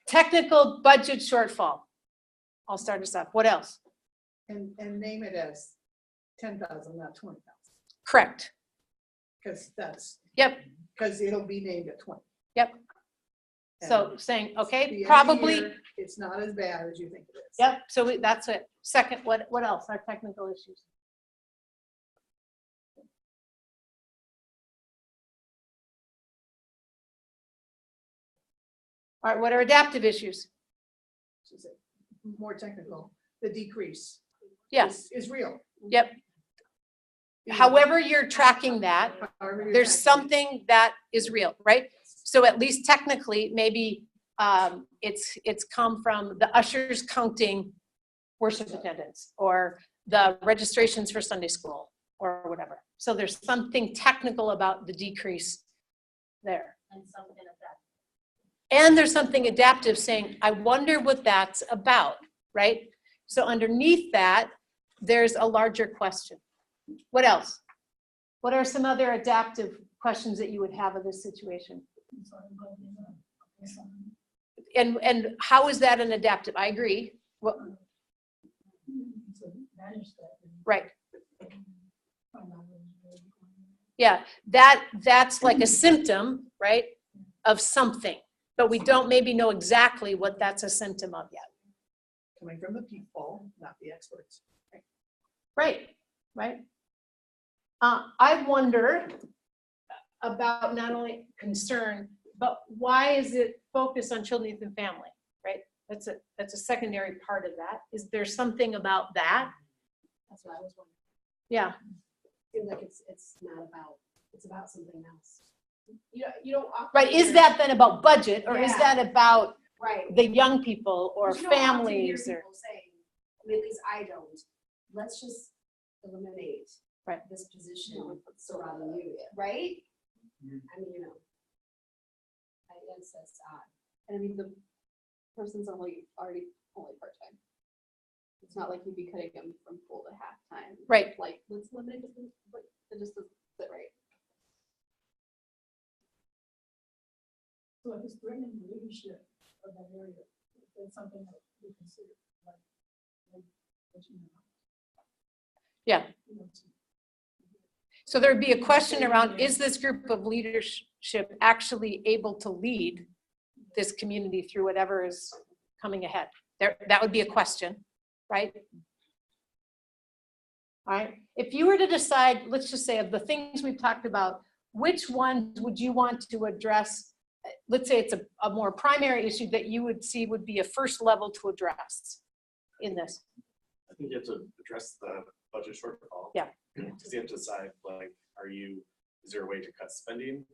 Speaker 11: Technical budget shortfall. I'll start us off. What else?
Speaker 19: And name it as 10,000, not 20,000.
Speaker 11: Correct.
Speaker 19: Because that's.
Speaker 11: Yep.
Speaker 19: Because it'll be named at 20.
Speaker 11: Yep.
Speaker 19: And
Speaker 11: So saying, okay,
Speaker 19: the end of the
Speaker 11: probably.
Speaker 19: year, it's not as bad as you think it is.
Speaker 11: Yep. So that's it. Second, what else? Our technical issues. All right. What are adaptive issues?
Speaker 19: More technical. The decrease.
Speaker 11: Yes.
Speaker 19: Is real.
Speaker 11: Yep. However you're tracking that, there's something that is real, right? So at least technically, maybe it's come from the ushers counting worship attendance or the registrations for Sunday school or whatever. So there's something technical about the decrease there.
Speaker 14: And something adaptive.
Speaker 11: And there's something adaptive saying, I wonder what that's about, right? So underneath that, there's a larger question. What else? What are some other adaptive questions that you would have of this situation? And how is that an adaptive? I agree. What? Right. Yeah, that's like a symptom, right, of something, but we don't maybe know exactly what that's a symptom of yet.
Speaker 19: Coming from the people, not the experts.
Speaker 11: Right, right. I wonder about not only concern, but why is it focused on children, youth, and family, right? That's a secondary part of that. Is there something about that?
Speaker 9: That's what I was wondering.
Speaker 11: Yeah.
Speaker 9: I feel like it's not about, it's about something else. You don't often
Speaker 11: Right, is
Speaker 9: hear-
Speaker 11: that then about budget, or is
Speaker 9: Yeah.
Speaker 11: that about
Speaker 9: Right.
Speaker 11: the young people or
Speaker 9: But you don't often hear
Speaker 11: families or?
Speaker 9: people saying, I mean, at least I don't, let's just eliminate this position surrounding you, right? I mean, I guess that's odd.
Speaker 1: And I mean, the person's already part-time. It's not like you'd be cutting them from full to half-time.
Speaker 11: Right.
Speaker 1: Like, let's limit it, but it just doesn't sit right.
Speaker 6: So if it's threatening the leadership of that area, that's something that we consider, like,
Speaker 11: Yeah. So there'd be a question around, is this group of leadership actually able to lead this community through whatever is coming ahead? That would be a question, right? All right. If you were to decide, let's just say of the things we've talked about, which ones would you want to address? Let's say it's a more primary issue that you would see would be a first level to address in this.
Speaker 3: I think you have to address the budget shortfall.
Speaker 11: Yeah.
Speaker 3: Because you have to decide, like, is there a way to cut spending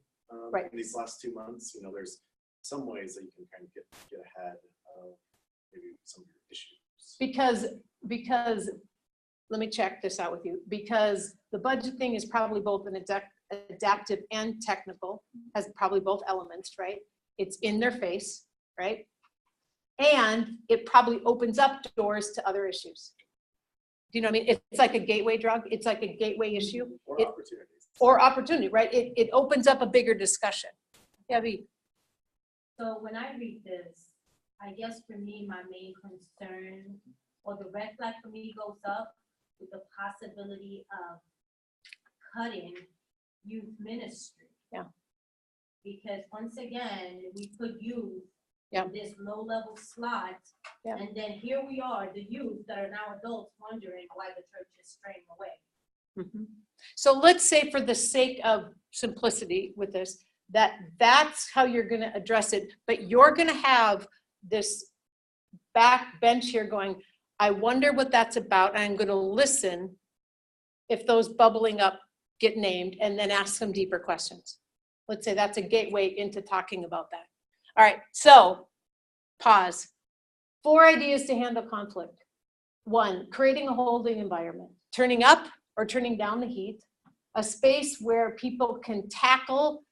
Speaker 11: Right.
Speaker 3: in these last 2 months? There's some ways that you can kind of get ahead of maybe some of your issues.
Speaker 11: Because let me check this out with you, because the budget thing is probably both an adaptive and technical, has probably both elements, right? It's in their face, right? And it probably opens up doors to other issues. Do you know what I mean? It's like a gateway drug. It's like a gateway issue.
Speaker 3: Or opportunities.
Speaker 11: Or opportunity, right? It opens up a bigger discussion. Yeah, V.
Speaker 14: So when I read this, I guess for me, my main concern or the red flag for me goes up with the possibility of cutting youth ministry.
Speaker 11: Yeah.
Speaker 14: Because once again, we put youth
Speaker 11: Yeah.
Speaker 14: in this low-level slot,
Speaker 11: Yeah.
Speaker 14: and then here we are, the youth that are now adults, wondering why the church is straying away.
Speaker 11: Mm-hmm. So let's say, for the sake of simplicity with this, that's how you're going to address it, but you're going to have this back bench here going, I wonder what that's about, and I'm going to listen if those bubbling up get named, and then ask some deeper questions. Let's say that's a gateway into talking about that. All right, so pause. 4 ideas to handle conflict. 1, creating a holding environment, turning up or turning down the heat, a space where people can tackle,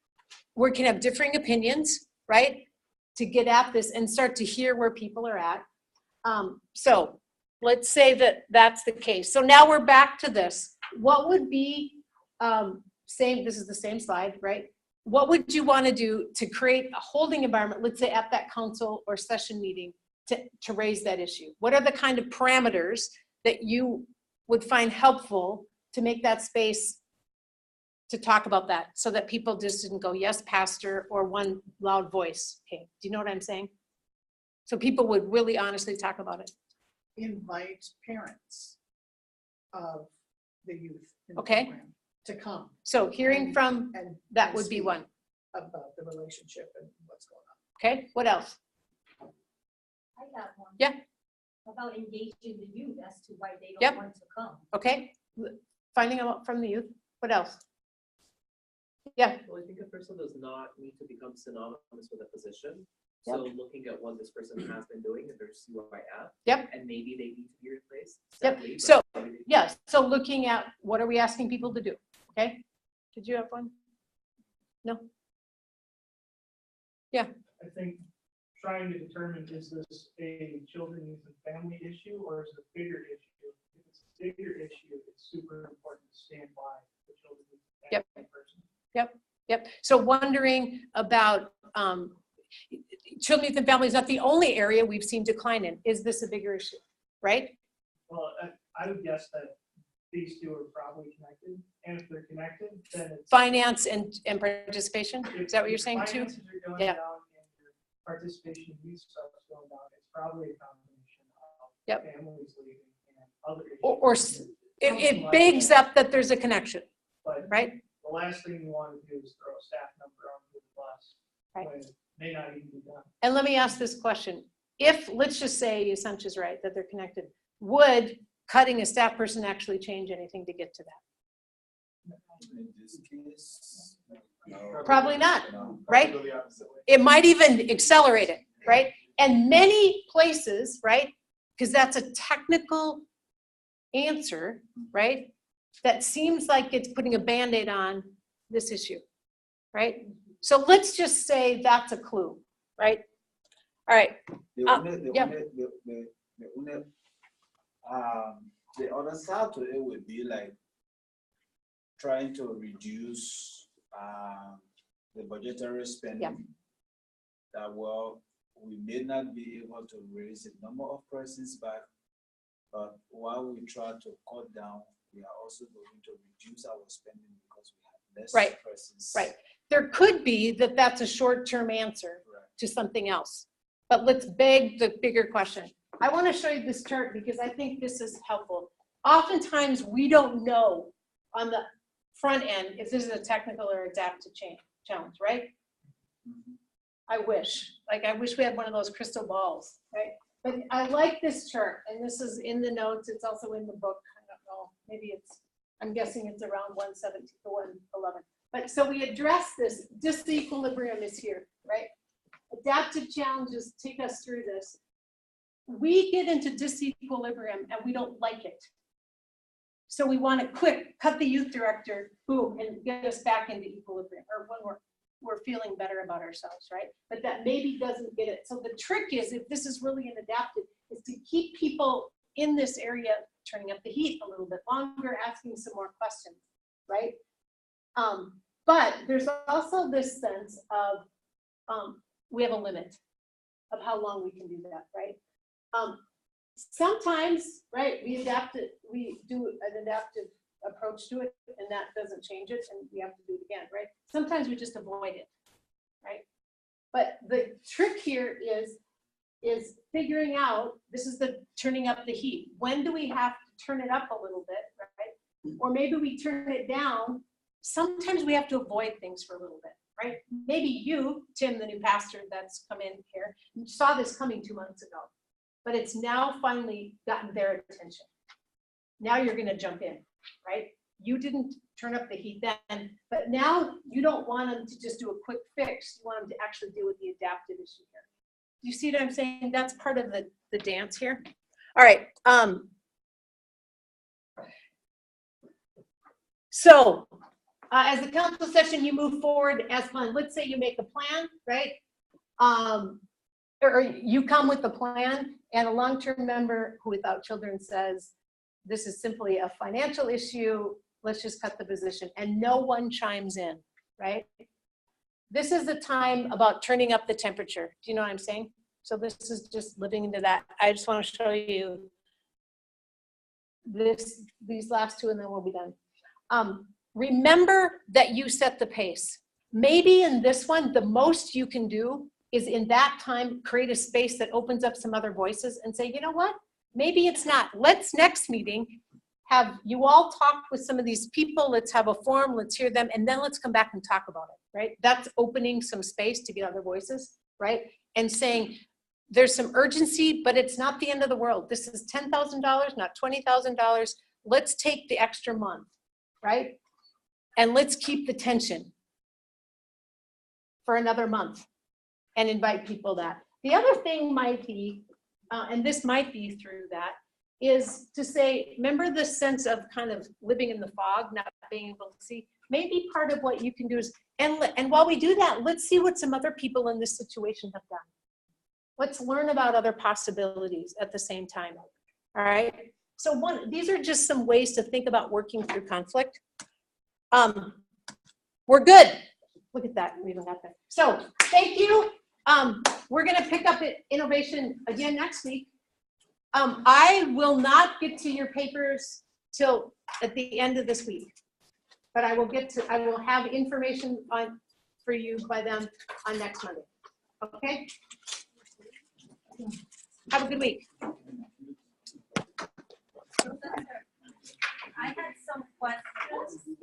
Speaker 11: where can have differing opinions, right? To get at this and start to hear where people are at. So let's say that that's the case. So now we're back to this. What would be, this is the same slide, right? What would you want to do to create a holding environment, let's say at that council or session meeting, to raise that issue? What are the kind of parameters that you would find helpful to make that space to talk about that, so that people just didn't go, yes, pastor, or one loud voice? Okay, do you know what I'm saying? So people would really honestly talk about it.
Speaker 19: Invite parents of the youth in the
Speaker 11: Okay.
Speaker 19: program to come.
Speaker 11: So hearing from, that would be
Speaker 19: speak
Speaker 11: one.
Speaker 19: About the relationship and what's going on.
Speaker 11: Okay, what else?
Speaker 14: I got one.
Speaker 11: Yeah.
Speaker 14: About engaging the youth as to why they don't
Speaker 11: Yep.
Speaker 14: want to come.
Speaker 11: Okay, finding out from the youth. What else? Yeah.
Speaker 13: Well, I think a person does not need to become synonymous with a position.
Speaker 11: Yep.
Speaker 13: So looking at what this person has been doing and their CYF.
Speaker 11: Yep.
Speaker 13: And maybe they need to be replaced.
Speaker 11: Yep.
Speaker 13: sadly, but
Speaker 11: So,
Speaker 13: maybe they-
Speaker 11: yes. So looking at what are we asking people to do? Okay. Did you have one? No. Yeah.
Speaker 6: I think trying to determine, is this a children, youth, and family issue, or is it a bigger issue? If it's a bigger issue, it's super important to stand by the children, youth, and family person.
Speaker 11: Yep. So wondering about children, youth, and family is not the only area we've seen decline in. Is this a bigger issue? Right?
Speaker 6: Well, I would guess that these two are probably connected, and if they're connected, then it's.
Speaker 11: Finance and participation? Is that what you're saying too?
Speaker 6: Finances are going
Speaker 11: Yeah.
Speaker 6: down and your participation in youth stuff is going down. It's probably a combination of
Speaker 11: Yep.
Speaker 6: families leaving and other issues.
Speaker 11: Or it bigs up that there's a connection,
Speaker 6: But
Speaker 11: right?
Speaker 6: the last thing you want to do is throw a staff member on the bus
Speaker 11: Right.
Speaker 6: when it may not even be done.
Speaker 11: And let me ask this question. If, let's just say Sancha's right, that they're connected, would cutting a staff person actually change anything to get to that?
Speaker 7: In this case,
Speaker 11: Probably not,
Speaker 7: no.
Speaker 11: right?
Speaker 3: Go the opposite way.
Speaker 11: It might even accelerate it, right? And many places, right? Because that's a technical answer, right? That seems like it's putting a Band-Aid on this issue, right? So let's just say that's a clue, right? All right.
Speaker 7: The other side to it would be like trying to reduce the budgetary spending.
Speaker 11: Yeah.
Speaker 7: That we may not be able to raise the number of persons back, but while we try to cut down, we are also going to reduce our spending because we have less
Speaker 11: Right.
Speaker 7: persons.
Speaker 11: Right. There could be that's a short-term answer to something else. But let's beg the bigger question. I want to show you this chart because I think this is helpful. Oftentimes, we don't know on the front end if this is a technical or adaptive challenge, right? I wish we had one of those crystal balls, right? But I like this chart, and this is in the notes. It's also in the book. I don't know. Maybe I'm guessing it's around 117 to 111. But so we address this. Disequilibrium is here, right? Adaptive challenges take us through this. We get into disequilibrium and we don't like it. So we want to quick cut the youth director, boom, and get us back into equilibrium. Or we're feeling better about ourselves, right? But that maybe doesn't get it. So the trick is, if this is really an adaptive, is to keep people in this area, turning up the heat a little bit longer, asking some more questions, right? But there's also this sense of we have a limit of how long we can do that, right? Sometimes, right, we do an adaptive approach to it, and that doesn't change it, and we have to do it again, right? Sometimes we just avoid it, right? But the trick here is figuring out, this is the turning up the heat. When do we have to turn it up a little bit, right? Or maybe we turn it down. Sometimes we have to avoid things for a little bit, right? Maybe you, Tim, the new pastor that's come in here, saw this coming 2 months ago, but it's now finally gotten their attention. Now you're gonna jump in, right? You didn't turn up the heat then, but now you don't want them to just do a quick fix. You want them to actually deal with the adaptive issue here. You see what I'm saying? That's part of the dance here. All right. So as the council session, you move forward as planned. Let's say you make a plan, right? Or you come with a plan, and a long-term member who without children says, this is simply a financial issue, let's just cut the position, and no one chimes in, right? This is the time about turning up the temperature. Do you know what I'm saying? So this is just living into that. I just want to show you these last two, and then we'll be done. Remember that you set the pace. Maybe in this one, the most you can do is in that time, create a space that opens up some other voices and say, you know what? Maybe it's not. Let's next meeting have you all talk with some of these people. Let's have a forum. Let's hear them. And then let's come back and talk about it, right? That's opening some space to get other voices, right? And saying there's some urgency, but it's not the end of the world. This is $10,000, not $20,000. Let's take the extra month, right? And let's keep the tension for another month and invite people that. The other thing might be, and this might be through that, is to say, remember the sense of kind of living in the fog, not being able to see. Maybe part of what you can do is, and while we do that, let's see what some other people in this situation have done. Let's learn about other possibilities at the same time, all right? So these are just some ways to think about working through conflict. We're good. Look at that, we even got that. So thank you. We're gonna pick up innovation again next week. I will not get to your papers till at the end of this week, but I will have information for you by then on next Monday. Okay? Have a good week.
Speaker 14: I had some questions.